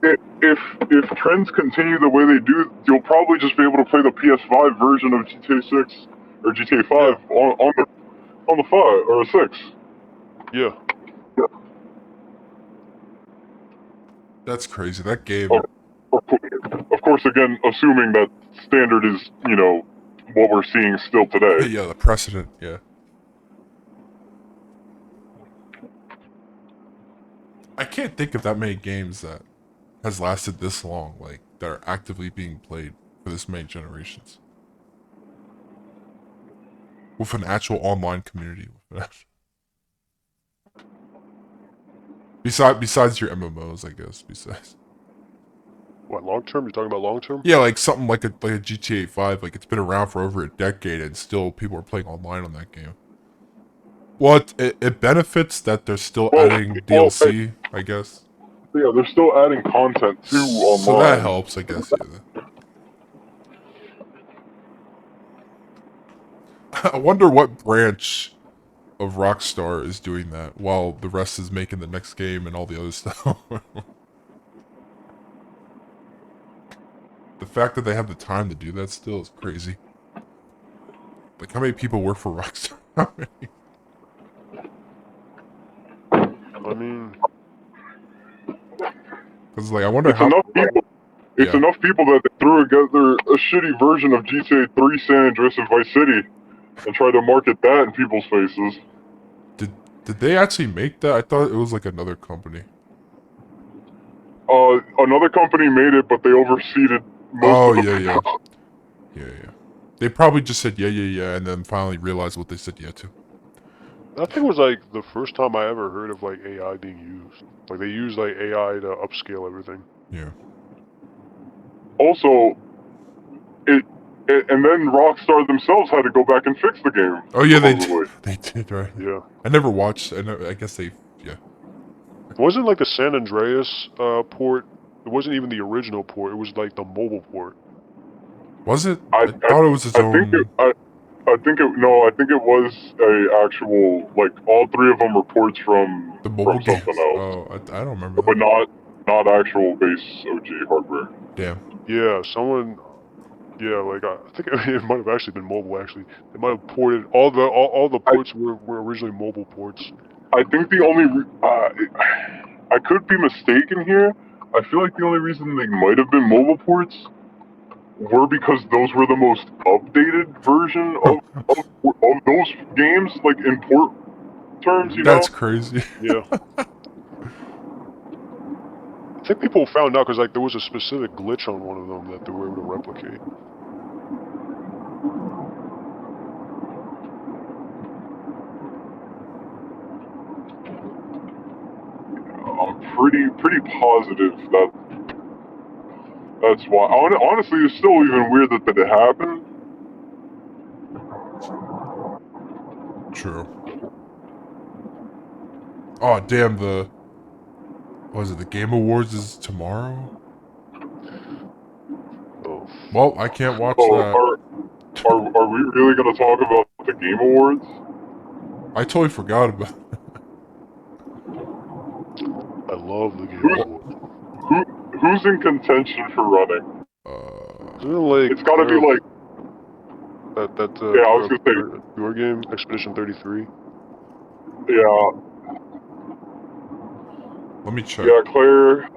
[SPEAKER 3] if trends continue the way they do, you'll probably just be able to play the PS5 version of GTA 6 or GTA 5 on the 5 or 6.
[SPEAKER 2] Yeah.
[SPEAKER 1] That's crazy. That game.
[SPEAKER 3] Of course, again, assuming that standard is, what we're seeing still today.
[SPEAKER 1] Yeah, the precedent. Yeah. I can't think of that many games that has lasted this long, like that are actively being played for this many generations, with an actual online community. Besides your MMOs, I guess. Besides.
[SPEAKER 2] What, long term? You're talking about long term?
[SPEAKER 1] Yeah, like something like a GTA 5, like it's been around for over a decade and still people are playing online on that game. Well, it benefits that they're still adding DLC, I guess.
[SPEAKER 3] Yeah, they're still adding content to online.
[SPEAKER 1] So that helps, I guess, yeah. I wonder what branch of Rockstar is doing that while the rest is making the next game and all the other stuff. The fact that they have the time to do that still is crazy. Like, how many people work for Rockstar?
[SPEAKER 2] I mean,
[SPEAKER 1] because like I wonder
[SPEAKER 3] it's
[SPEAKER 1] how
[SPEAKER 3] enough people. It's enough people that they threw together a shitty version of GTA 3 San Andreas and Vice City and tried to market that in people's faces.
[SPEAKER 1] Did they actually make that? I thought it was like another company.
[SPEAKER 3] Another company made it, but they overseeded most of the
[SPEAKER 1] Yeah. They probably just said yeah, and then finally realized what they said yeah to.
[SPEAKER 2] I think it was like the first time I ever heard of like AI being used. Like they use like AI to upscale everything.
[SPEAKER 1] Yeah.
[SPEAKER 3] Also, and then Rockstar themselves had to go back and fix the game.
[SPEAKER 1] Oh yeah,
[SPEAKER 3] supposedly.
[SPEAKER 1] they did, right?
[SPEAKER 2] Yeah.
[SPEAKER 1] I never watched. I guess they, yeah.
[SPEAKER 2] It wasn't like the San Andreas port. It wasn't even the original port. It was like the mobile port.
[SPEAKER 1] Was it? I thought it was its own.
[SPEAKER 3] I think it was a actual, like, all three of them were ports from
[SPEAKER 1] the mobile
[SPEAKER 3] something
[SPEAKER 1] games.
[SPEAKER 3] else.
[SPEAKER 1] Oh, I don't remember.
[SPEAKER 3] But not actual base OG hardware.
[SPEAKER 1] Damn.
[SPEAKER 2] Yeah, someone. Yeah, like I think it might have actually been mobile. Actually, they might have ported all the ports were originally mobile ports.
[SPEAKER 3] I think the only I could be mistaken here. I feel like the only reason they might have been mobile ports were because those were the most updated version of those games, like in port terms.
[SPEAKER 1] That's crazy.
[SPEAKER 2] Yeah. I think people found out because like there was a specific glitch on one of them that they were able to replicate.
[SPEAKER 3] I'm pretty positive that's why. Honestly, it's still even weird that it happened.
[SPEAKER 1] True. Oh damn! The Game Awards is tomorrow.
[SPEAKER 2] Oh.
[SPEAKER 1] Well, I can't watch that.
[SPEAKER 3] Are we really gonna talk about the Game Awards?
[SPEAKER 1] I totally forgot about.
[SPEAKER 2] I love the Game Awards.
[SPEAKER 3] Who's in contention for running?
[SPEAKER 2] It's
[SPEAKER 3] gotta be like
[SPEAKER 2] that.
[SPEAKER 3] Yeah, I was gonna say
[SPEAKER 2] your game, Expedition 33.
[SPEAKER 3] Yeah.
[SPEAKER 1] Let me check.
[SPEAKER 3] Yeah, Claire.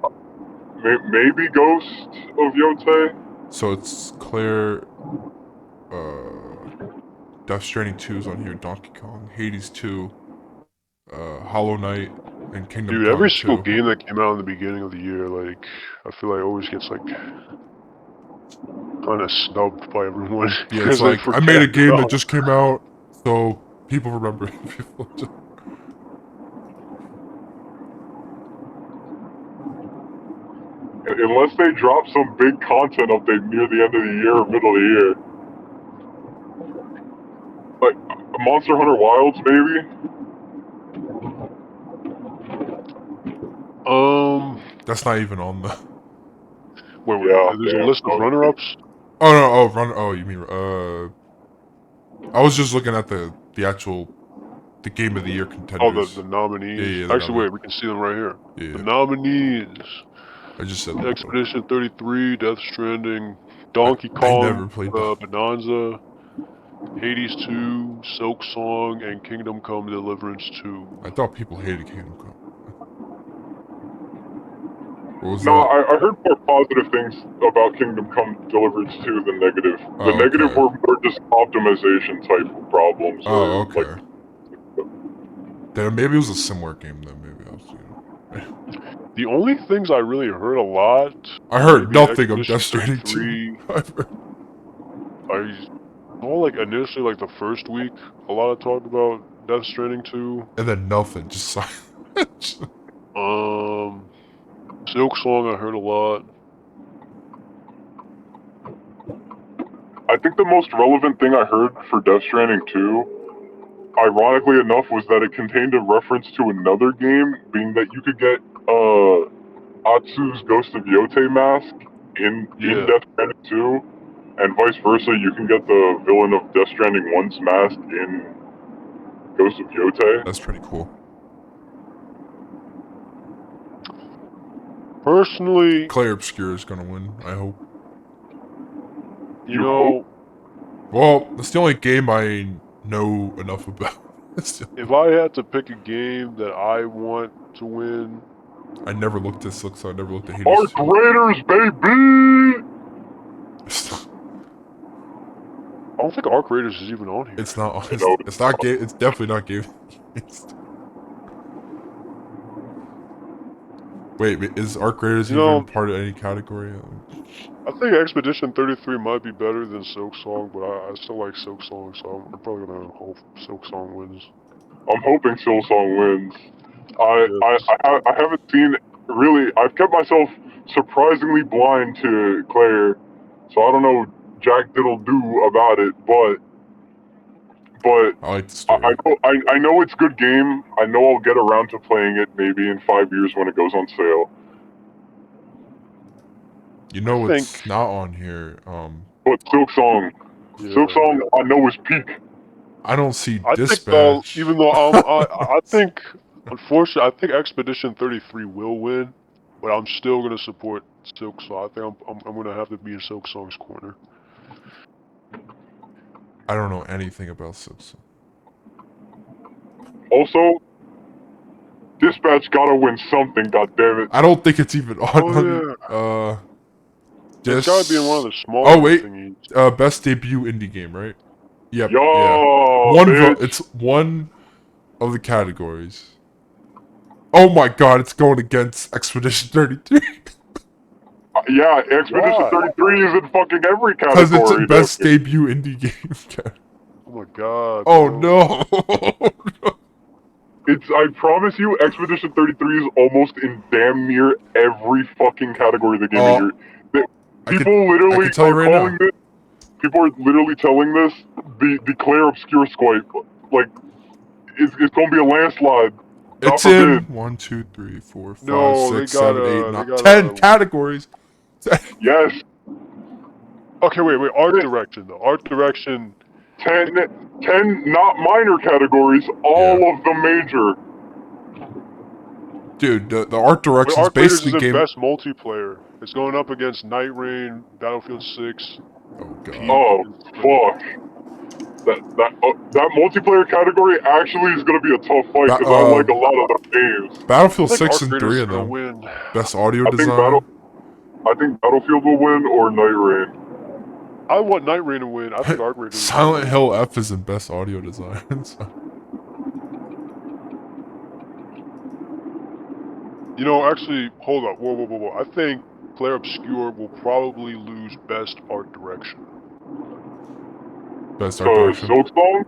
[SPEAKER 3] Maybe Ghost of Yotei.
[SPEAKER 1] So it's Claire. Death Stranding 2 is on here. Donkey Kong, Hades 2, Hollow Knight, and Kingdom Come 2.
[SPEAKER 2] Dude, every single game that came out in the beginning of the year, like I feel like always gets like kind of snubbed by everyone.
[SPEAKER 1] Yeah, it's like I made a game that just came out, so people remember it.
[SPEAKER 3] Unless they drop some big content update near the end of the year or middle of the year. Like Monster Hunter Wilds, maybe?
[SPEAKER 1] That's not even on the...
[SPEAKER 2] Wait, there's a list of runner-ups?
[SPEAKER 1] Oh, no, oh, you mean, I was just looking at the actual, the Game of the Year contenders.
[SPEAKER 2] Oh, the nominees?
[SPEAKER 1] Yeah,
[SPEAKER 2] Actually, wait, we can see them right here.
[SPEAKER 1] Yeah.
[SPEAKER 2] The nominees.
[SPEAKER 1] I just said
[SPEAKER 2] Expedition 33, Death Stranding, Donkey
[SPEAKER 1] I never
[SPEAKER 2] Kong,
[SPEAKER 1] played
[SPEAKER 2] Bonanza, Hades 2, Silk Song, and Kingdom Come Deliverance 2.
[SPEAKER 1] I thought people hated Kingdom Come. What was
[SPEAKER 3] No,
[SPEAKER 1] that?
[SPEAKER 3] I heard more positive things about Kingdom Come Deliverance 2 than negative. The
[SPEAKER 1] Oh,
[SPEAKER 3] negative
[SPEAKER 1] okay.
[SPEAKER 3] were more just optimization type of problems.
[SPEAKER 1] Oh,
[SPEAKER 3] Like,
[SPEAKER 1] okay. Then maybe it was a similar game. Then maybe I was.
[SPEAKER 2] The only things I really heard a lot.
[SPEAKER 1] I heard
[SPEAKER 2] maybe
[SPEAKER 1] nothing of
[SPEAKER 2] Expedition
[SPEAKER 1] Death Stranding 2.
[SPEAKER 2] 33. I saw like initially like the first week a lot of talk about Death Stranding 2.
[SPEAKER 1] And then nothing, just silence.
[SPEAKER 2] Silk Song I heard a lot.
[SPEAKER 3] I think the most relevant thing I heard for Death Stranding 2, ironically enough, was that it contained a reference to another game, being that you could get Atsu's Ghost of Yote mask in Death Stranding 2, and vice versa, you can get the villain of Death Stranding 1's mask in Ghost of Yote.
[SPEAKER 1] That's pretty cool.
[SPEAKER 2] Personally,
[SPEAKER 1] Claire Obscure is gonna win, I hope.
[SPEAKER 2] You know,
[SPEAKER 1] well, that's the only game I know enough about.
[SPEAKER 2] If I had to pick a game that I want to win,
[SPEAKER 1] I never looked at Silk, so I never looked at Hades.
[SPEAKER 3] Arc Raiders, baby!
[SPEAKER 2] I don't think Arc Raiders is even on here.
[SPEAKER 1] It's not. It's not game. It's definitely not game. Wait, is Arc Raiders even part of any category?
[SPEAKER 2] I think Expedition 33 might be better than Silk Song, but I still like Silk Song, so I'm probably gonna hope Silk Song wins.
[SPEAKER 3] I'm hoping Silk Song wins. I haven't seen really. I've kept myself surprisingly blind to Claire, so I don't know jack diddle do about it. But
[SPEAKER 1] I like the story.
[SPEAKER 3] I know it's a good game. I know I'll get around to playing it maybe in 5 years when it goes on sale.
[SPEAKER 1] You know what's not on here?
[SPEAKER 3] But Silk Song, Silk Song, I know is peak.
[SPEAKER 1] I don't see
[SPEAKER 2] I
[SPEAKER 1] Dispatch.
[SPEAKER 2] think though, even though I think, unfortunately, I think Expedition 33 will win, but I'm still gonna support Silk Song. I think I'm gonna have to be in Silk Song's corner.
[SPEAKER 1] I don't know anything about Silk Song.
[SPEAKER 3] Also, Dispatch gotta win something. God damn it!
[SPEAKER 1] I don't think it's even on.
[SPEAKER 2] It's gotta be in one of the smaller thingies.
[SPEAKER 1] Best debut indie game, right? Yep.
[SPEAKER 3] Yo,
[SPEAKER 1] yeah. It's one of the categories. Oh my god, it's going against Expedition 33.
[SPEAKER 3] Yeah, Expedition 33 is in fucking every category.
[SPEAKER 1] Because it's a best debut indie game.
[SPEAKER 2] Oh my god.
[SPEAKER 1] Oh no.
[SPEAKER 3] I promise you, Expedition 33 is almost in damn near every fucking category of the gaming year. People literally are calling this. People are literally telling this the Claire Obscure swipe. Like, it's gonna be a landslide.
[SPEAKER 1] It's in 1, 2, 3, 4, 5, 6, 7, 8, 9, 10 categories.
[SPEAKER 3] Yes.
[SPEAKER 2] Okay, wait. Art direction though. Art direction.
[SPEAKER 3] 10 not minor categories, all of them major.
[SPEAKER 1] Dude, the art direction is basically
[SPEAKER 2] game. Best multiplayer. It's going up against Night Rain, Battlefield 6.
[SPEAKER 1] Oh god.
[SPEAKER 3] Oh fuck. That multiplayer category actually is gonna be a tough fight because I like a lot of the games.
[SPEAKER 1] Battlefield 6 and 3 of them.
[SPEAKER 2] Win.
[SPEAKER 1] Best audio design.
[SPEAKER 3] I think Battlefield will win or Night Rain.
[SPEAKER 2] I want Night Rain to win. I think Arc Raiders.
[SPEAKER 1] Silent Hill F is in best audio design.
[SPEAKER 2] You know, actually, hold up. Whoa. I think Claire Obscure will probably lose best art direction.
[SPEAKER 1] Best art direction?
[SPEAKER 3] Silk Song?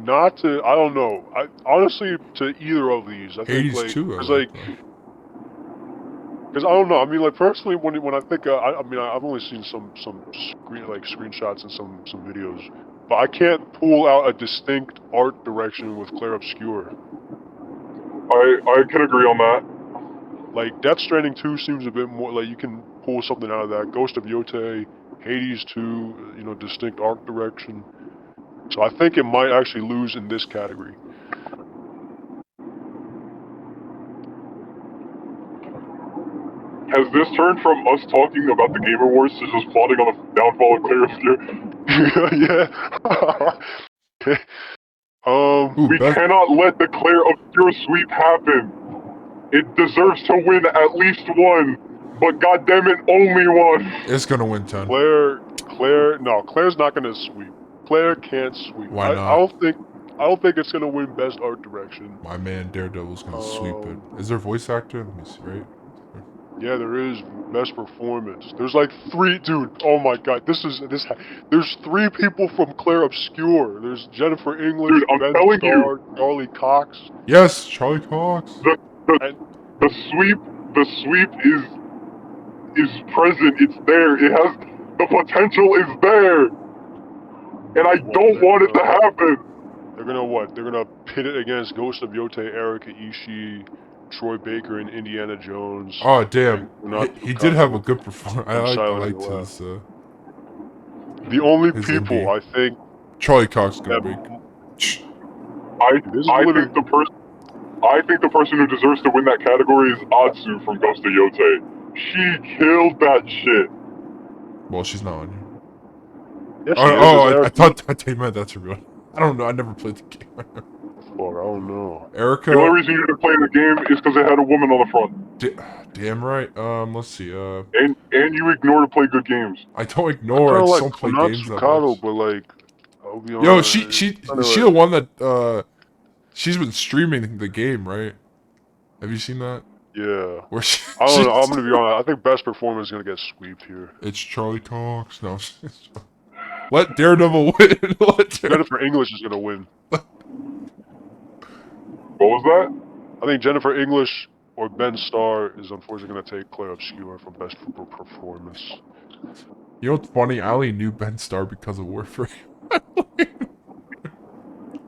[SPEAKER 2] I don't know. Honestly, to either of these. I think,
[SPEAKER 1] Hades too,
[SPEAKER 2] because I don't know. I mean, like personally, when I think, I've only seen some screenshots and some videos, but I can't pull out a distinct art direction with Claire Obscure.
[SPEAKER 3] I can agree on that.
[SPEAKER 2] Like Death Stranding 2 seems a bit more like you can pull something out of that. Ghost of Yote, Hades 2, distinct art direction. So I think it might actually lose in this category.
[SPEAKER 3] has this turned from us talking about the Game Awards to just plotting on the downfall of Claire Obscure?
[SPEAKER 2] Yeah.
[SPEAKER 1] Ooh,
[SPEAKER 3] We cannot let the Claire Obscure sweep happen. It deserves to win at least one, but goddammit, only one.
[SPEAKER 1] it's gonna win 10.
[SPEAKER 2] Claire's not gonna sweep. Claire can't sweep.
[SPEAKER 1] Why
[SPEAKER 2] I
[SPEAKER 1] not?
[SPEAKER 2] don't think it's gonna win best art direction.
[SPEAKER 1] My man Daredevil's gonna sweep it. Is there voice actor? Let me see, right?
[SPEAKER 2] Yeah, there is best performance. There's like 3, dude. Oh my god, there's 3 people from Claire Obscure. There's Jennifer English,
[SPEAKER 3] Dude, I'm
[SPEAKER 2] Ben
[SPEAKER 3] telling
[SPEAKER 2] Starr, Charlie Cox.
[SPEAKER 1] Yes, Charlie Cox.
[SPEAKER 3] The sweep is present. It's there. It has the potential is there, and I don't want it to happen.
[SPEAKER 2] They're gonna what? They're gonna pit it against Ghost of Yote, Erika Ishii, Troy Baker, and Indiana Jones.
[SPEAKER 1] Oh damn,
[SPEAKER 2] and
[SPEAKER 1] he did have a good performance. I
[SPEAKER 2] Silent
[SPEAKER 1] liked
[SPEAKER 2] Hill.
[SPEAKER 1] his.
[SPEAKER 2] The only
[SPEAKER 1] his
[SPEAKER 2] people
[SPEAKER 1] indie.
[SPEAKER 2] I think
[SPEAKER 1] Charlie Cox gonna
[SPEAKER 2] that
[SPEAKER 1] make.
[SPEAKER 3] I think the person who deserves to win that category is Atsu from Ghost of Yote. She killed that shit.
[SPEAKER 1] Well, she's not on here.
[SPEAKER 2] Yes,
[SPEAKER 1] I thought they meant that's a real. I don't know. I never played the game.
[SPEAKER 2] I don't know.
[SPEAKER 1] Erica.
[SPEAKER 3] The only reason you didn't play the game is because it had a woman on the front.
[SPEAKER 1] Damn right. Let's see.
[SPEAKER 3] And you ignore to play good games.
[SPEAKER 1] I don't ignore. I just don't play games that much.
[SPEAKER 2] But like, I'll be
[SPEAKER 1] Yo,
[SPEAKER 2] honest.
[SPEAKER 1] she the one that she's been streaming the game, right? Have you seen that?
[SPEAKER 2] Yeah.
[SPEAKER 1] Where
[SPEAKER 2] I don't know. I'm gonna be honest. I think best performance is gonna get sweeped here.
[SPEAKER 1] It's Charlie Cox. No. Let Daredevil win.
[SPEAKER 2] Jennifer English is gonna win.
[SPEAKER 3] What was that?
[SPEAKER 2] I think Jennifer English or Ben Starr is unfortunately gonna take Claire Obscure for best performance.
[SPEAKER 1] You know what's funny? I only knew Ben Starr because of Warframe.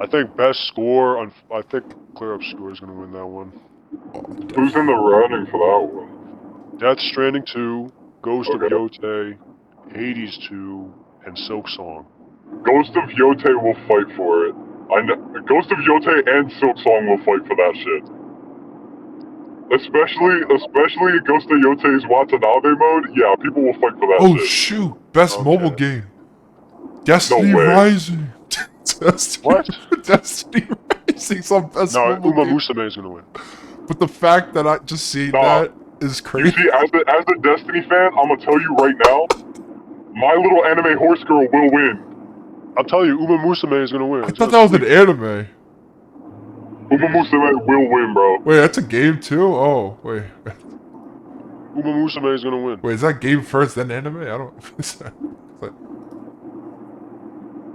[SPEAKER 2] I think best score. I think Claire Obscure is gonna win that one.
[SPEAKER 3] Who's in the running for that one?
[SPEAKER 2] Death Stranding 2, Ghost of Yote, Hades 2, and Silk Song.
[SPEAKER 3] Ghost of Yote will fight for it. I know, Ghost of Yote and Silk Song will fight for that shit. Especially Ghost of Yote's Watanabe mode. Yeah, people will fight for that shit.
[SPEAKER 1] Oh shoot! Best mobile game. Destiny Rising.
[SPEAKER 2] What?
[SPEAKER 1] Destiny Rising's on best mobile game.
[SPEAKER 2] Musume is gonna win.
[SPEAKER 1] But the fact that I just see that is crazy.
[SPEAKER 3] You see, as a Destiny fan, I'm gonna tell you right now, My Little Anime Horse Girl will win.
[SPEAKER 2] I'll tell you, Uma Musume is gonna win.
[SPEAKER 1] I thought that was an anime.
[SPEAKER 3] Uma Musume will win, bro.
[SPEAKER 1] Wait, that's a game too? Oh, wait.
[SPEAKER 2] Uma Musume is gonna win.
[SPEAKER 1] Wait, is that game first then anime? I don't...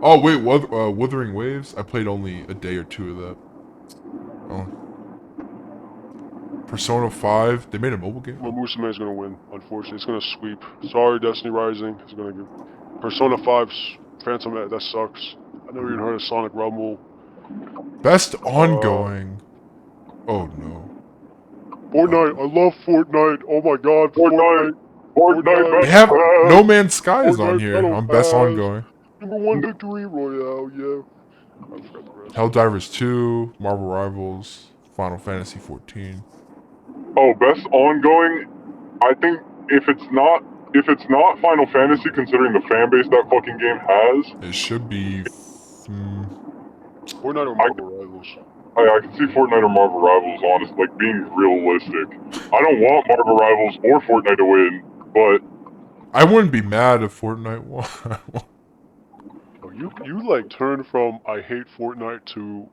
[SPEAKER 1] Oh, wait, Wuthering Waves? I played only a day or 2 of that. Oh. Persona 5? They made a mobile game?
[SPEAKER 2] Uma Musume is gonna win, unfortunately. It's gonna sweep. Sorry, Destiny Rising. It's gonna get... Persona 5's Phantom, that sucks. I never even heard of Sonic Rumble.
[SPEAKER 1] Best ongoing. Oh no.
[SPEAKER 2] Fortnite. I love Fortnite. Oh my god, Fortnite.
[SPEAKER 1] They have No Man's Sky is on here on best ongoing.
[SPEAKER 2] #1 Victory Royale, yeah. I forgot the rest.
[SPEAKER 1] Helldivers 2, Marvel Rivals, Final Fantasy 14.
[SPEAKER 3] Oh, best ongoing. I think if it's not Final Fantasy, considering the fan base that fucking game has,
[SPEAKER 1] it should be.
[SPEAKER 2] Fortnite or Marvel Rivals.
[SPEAKER 3] I can see Fortnite or Marvel Rivals, honestly, like being realistic. I don't want Marvel Rivals or Fortnite to win, but
[SPEAKER 1] I wouldn't be mad if Fortnite won.
[SPEAKER 2] Oh, you like turned from I hate Fortnite to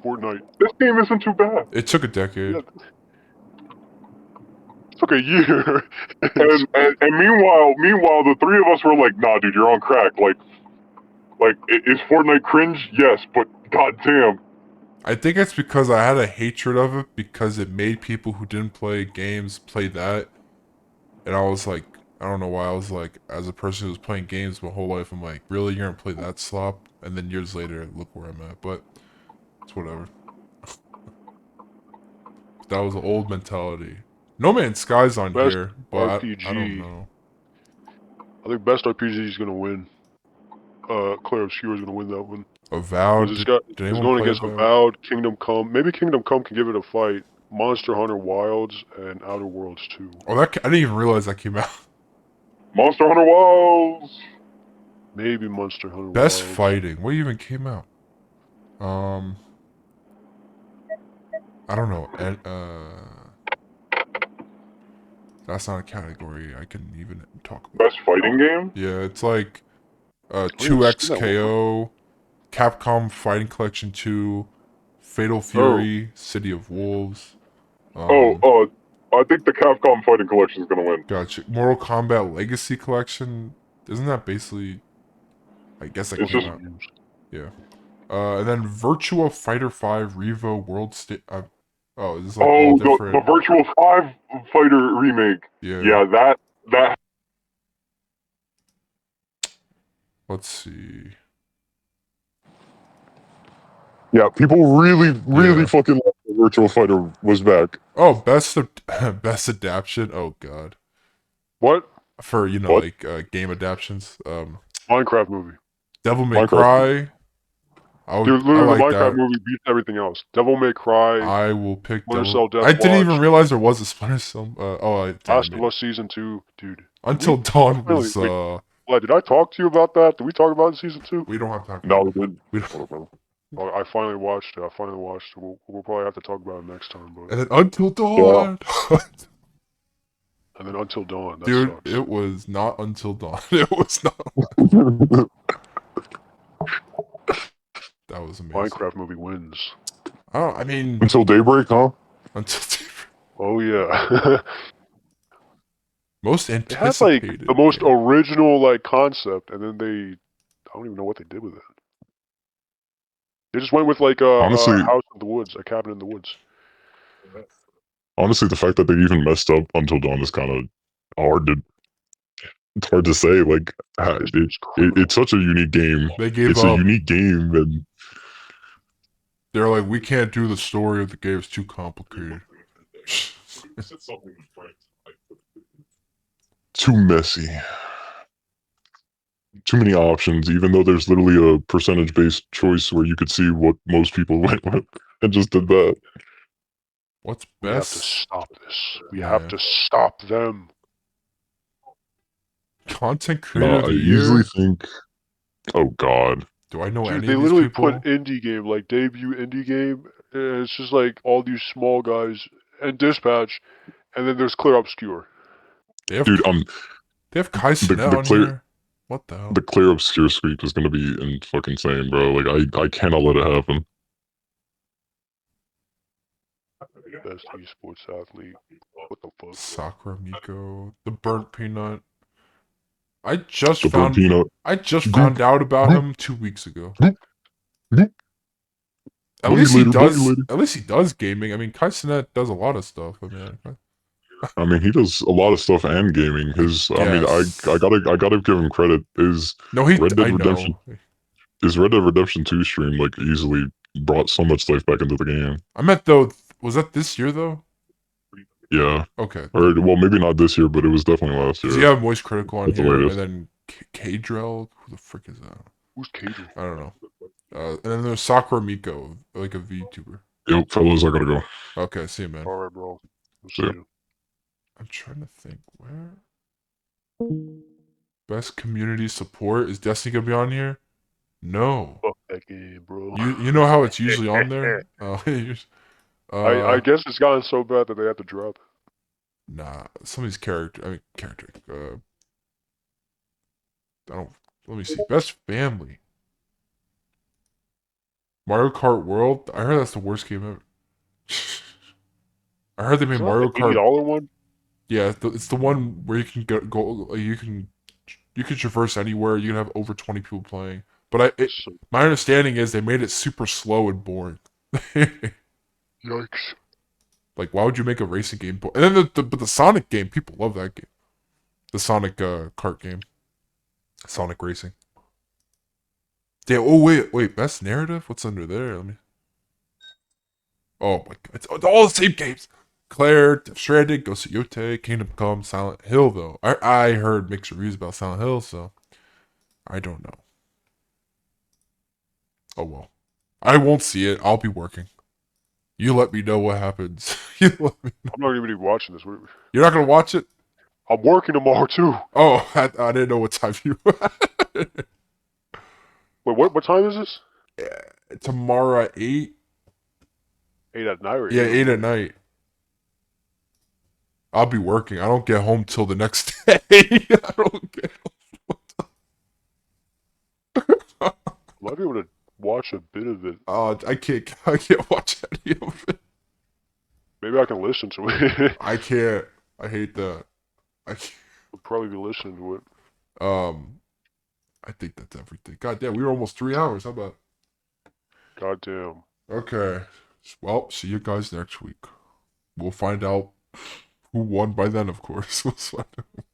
[SPEAKER 2] Fortnite.
[SPEAKER 3] This game isn't too bad.
[SPEAKER 1] It took a decade.
[SPEAKER 2] Yeah. It took a year.
[SPEAKER 3] and meanwhile, the 3 of us were like, nah, dude, you're on crack. Like, is Fortnite cringe? Yes, but goddamn.
[SPEAKER 1] I think it's because I had a hatred of it because it made people who didn't play games play that. And I was like, I don't know why, I was like, as a person who was playing games my whole life, I'm like, really, you're gonna play that slop? And then years later, look where I'm at, but it's whatever. That was an old mentality. No Man's Sky's on
[SPEAKER 2] best
[SPEAKER 1] here, but
[SPEAKER 2] RPG.
[SPEAKER 1] I don't know.
[SPEAKER 2] I think best RPG is gonna win. Claire Obscure is gonna win that one.
[SPEAKER 1] Avowed?
[SPEAKER 2] It's going against Avowed, Kingdom Come. Maybe Kingdom Come can give it a fight. Monster Hunter Wilds and Outer Worlds 2.
[SPEAKER 1] Oh, I didn't even realize that came out.
[SPEAKER 3] Monster Hunter Wilds.
[SPEAKER 2] Maybe Monster Hunter
[SPEAKER 1] Best
[SPEAKER 2] Wilds.
[SPEAKER 1] fighting. What even came out? I don't know. And that's not a category I can even talk about.
[SPEAKER 3] Best fighting game.
[SPEAKER 1] Yeah, it's like
[SPEAKER 2] haven't seen that
[SPEAKER 1] 2XKO, Capcom Fighting Collection 2, Fatal Fury, City of Wolves.
[SPEAKER 3] I think the Capcom Fighting Collection is gonna win.
[SPEAKER 1] Gotcha. Mortal Kombat Legacy Collection. Isn't that basically? I guess that
[SPEAKER 3] It's
[SPEAKER 1] came
[SPEAKER 3] just-
[SPEAKER 1] out. Yeah. And then Virtua Fighter 5 Revo World State. Oh, this is like all
[SPEAKER 3] the
[SPEAKER 1] different.
[SPEAKER 3] Virtual 5 Fighter remake.
[SPEAKER 1] Yeah.
[SPEAKER 3] Yeah, that.
[SPEAKER 1] Let's see.
[SPEAKER 3] Yeah, people really
[SPEAKER 1] Yeah.
[SPEAKER 3] fucking love the Virtual Fighter was back.
[SPEAKER 1] Oh, best adaptation. Oh god.
[SPEAKER 2] What?
[SPEAKER 1] For
[SPEAKER 3] What?
[SPEAKER 1] like game adaptions.
[SPEAKER 2] Minecraft movie.
[SPEAKER 1] Devil May
[SPEAKER 3] Minecraft.
[SPEAKER 1] Cry.
[SPEAKER 2] Dude,
[SPEAKER 1] I
[SPEAKER 2] literally,
[SPEAKER 1] like
[SPEAKER 2] the Minecraft
[SPEAKER 1] that.
[SPEAKER 2] movie beats everything else. Devil May Cry,
[SPEAKER 1] I will pick
[SPEAKER 2] Splinter
[SPEAKER 1] Devil.
[SPEAKER 2] Cell Death
[SPEAKER 1] I didn't even
[SPEAKER 2] Watch,
[SPEAKER 1] realize there was a Splinter Cell.
[SPEAKER 2] Last
[SPEAKER 1] damn
[SPEAKER 2] of
[SPEAKER 1] it.
[SPEAKER 2] Us Season 2, dude.
[SPEAKER 1] Until Dawn was.
[SPEAKER 2] Wait, did I talk to you about that? Did we talk about it in Season 2?
[SPEAKER 1] We don't have time.
[SPEAKER 3] No, we did.
[SPEAKER 1] We don't.
[SPEAKER 2] Oh, I finally watched it. We'll probably have to talk about it next time. But
[SPEAKER 1] And then Until Dawn.
[SPEAKER 2] and then Until Dawn. That
[SPEAKER 1] Dude,
[SPEAKER 2] sucks.
[SPEAKER 1] it was not Until Dawn. It was not. That was amazing.
[SPEAKER 2] Minecraft movie wins.
[SPEAKER 1] I mean,
[SPEAKER 3] Until Daybreak, huh?
[SPEAKER 1] Until
[SPEAKER 2] Oh yeah.
[SPEAKER 1] most
[SPEAKER 2] It had like
[SPEAKER 1] anticipated.
[SPEAKER 2] the most
[SPEAKER 1] game.
[SPEAKER 2] original like concept, and then I don't even know what they did with it. They just went with like
[SPEAKER 3] Honestly-
[SPEAKER 2] a house in the woods, a cabin in the woods.
[SPEAKER 3] Honestly, the fact that they even messed up Until Dawn is kind of hard to. It's hard to say. Like, it's such a unique game.
[SPEAKER 1] They gave
[SPEAKER 3] It's
[SPEAKER 1] up.
[SPEAKER 3] a unique game, and
[SPEAKER 1] They're like, we can't do the story of the game. It's too complicated.
[SPEAKER 3] too messy. Too many options, even though there's literally a percentage-based choice where you could see what most people went with and just did that.
[SPEAKER 1] What's
[SPEAKER 2] We have to
[SPEAKER 1] best
[SPEAKER 2] stop this. We
[SPEAKER 1] Yeah.
[SPEAKER 2] have to stop them.
[SPEAKER 1] content creator
[SPEAKER 3] No,
[SPEAKER 1] of
[SPEAKER 3] I
[SPEAKER 1] the year?
[SPEAKER 3] usually think, oh god,
[SPEAKER 1] Do I know
[SPEAKER 2] Dude,
[SPEAKER 1] any
[SPEAKER 2] they
[SPEAKER 1] of these
[SPEAKER 2] literally
[SPEAKER 1] people?
[SPEAKER 2] put indie game, like debut indie game, and it's just like all these small guys and Dispatch, and then there's Clear Obscure.
[SPEAKER 1] They have,
[SPEAKER 3] dude,
[SPEAKER 1] they have Kai Cenat
[SPEAKER 3] the
[SPEAKER 1] on
[SPEAKER 3] clear-
[SPEAKER 1] here. What the hell?
[SPEAKER 3] the clear obscure sweep is gonna be fucking insane, bro. Like, I cannot let it happen.
[SPEAKER 2] Best esports athlete. What the fuck?
[SPEAKER 1] Sakura Miko, the burnt peanut. I just
[SPEAKER 3] The burnt
[SPEAKER 1] found
[SPEAKER 3] peanut.
[SPEAKER 1] I just found out about him 2 weeks ago. At
[SPEAKER 3] Bye
[SPEAKER 1] least he
[SPEAKER 3] later, bye
[SPEAKER 1] does.
[SPEAKER 3] later.
[SPEAKER 1] At least he does gaming. I mean, Kai Cenat does a lot of stuff. I mean,
[SPEAKER 3] I mean, he does a lot of stuff and gaming. I mean,
[SPEAKER 1] Yes.
[SPEAKER 3] I gotta give him credit.
[SPEAKER 1] no, he.
[SPEAKER 3] Red Dead
[SPEAKER 1] I
[SPEAKER 3] Redemption.
[SPEAKER 1] know.
[SPEAKER 3] His Red Dead Redemption 2 stream like easily brought so much life back into the game.
[SPEAKER 1] I meant though. Was that this year though?
[SPEAKER 3] Yeah,
[SPEAKER 1] Okay.
[SPEAKER 3] or well, maybe not this year, but it was definitely last year.
[SPEAKER 1] Does he have Moist Critical on
[SPEAKER 3] That's the
[SPEAKER 1] here?
[SPEAKER 3] latest.
[SPEAKER 1] And then Kadrel? Who the frick is that?
[SPEAKER 2] Who's Cajun?
[SPEAKER 1] I don't know. And then there's Sakura Miko, like a VTuber.
[SPEAKER 3] Yo, fellas, I gotta go.
[SPEAKER 1] Okay, see you, man.
[SPEAKER 2] Alright, bro. We'll see
[SPEAKER 3] Yeah.
[SPEAKER 2] you.
[SPEAKER 1] I'm trying to think where. Best community support is Destiny gonna be on here? No.
[SPEAKER 2] Fuck that game, bro.
[SPEAKER 1] You know how it's usually on there?
[SPEAKER 2] I guess it's gotten so bad that they have to drop it.
[SPEAKER 1] Nah, some of these character. I don't. Let me see. Best family. Mario Kart World. I heard that's the worst game ever. I heard they made
[SPEAKER 2] Is that
[SPEAKER 1] Mario
[SPEAKER 2] the
[SPEAKER 1] Kart.
[SPEAKER 2] $80 one?
[SPEAKER 1] Yeah, it's the one where you can go. You can traverse anywhere. You can have over 20 people playing. But
[SPEAKER 2] So,
[SPEAKER 1] my understanding is they made it super slow and boring.
[SPEAKER 2] yikes.
[SPEAKER 1] Like, why would you make a racing game? And then but the Sonic game, people love that game. The Sonic kart game, Sonic Racing. Damn. Oh wait, best narrative. What's under there? Let me. Oh my god, it's all the same games. Claire, Death Stranding, Ghost of Yotei, Kingdom Come, Silent Hill. Though I heard mixed reviews about Silent Hill, so I don't know. Oh well, I won't see it. I'll be working. You let me know what happens. You let me know.
[SPEAKER 2] I'm not even gonna be watching this.
[SPEAKER 1] You're not gonna watch it?
[SPEAKER 2] I'm working tomorrow too.
[SPEAKER 1] Oh, I didn't know what time you.
[SPEAKER 2] Wait, what time is this?
[SPEAKER 1] Tomorrow at 8.
[SPEAKER 2] 8 at night or
[SPEAKER 1] Yeah,
[SPEAKER 2] 8 in the
[SPEAKER 1] 8 at
[SPEAKER 2] morning?
[SPEAKER 1] night. I'll be working. I don't get home till the next day. I don't get.
[SPEAKER 2] Might be able to watch a bit of it.
[SPEAKER 1] I can't. I can't watch any of it.
[SPEAKER 2] Maybe I can listen to it.
[SPEAKER 1] I can't. I hate that. I can't.
[SPEAKER 2] I'll probably be listening to it.
[SPEAKER 1] I think that's everything. God damn, we were almost 3 hours. How about?
[SPEAKER 2] Goddamn.
[SPEAKER 1] Okay. Well, see you guys next week. We'll find out who won by then, of course. We'll find out.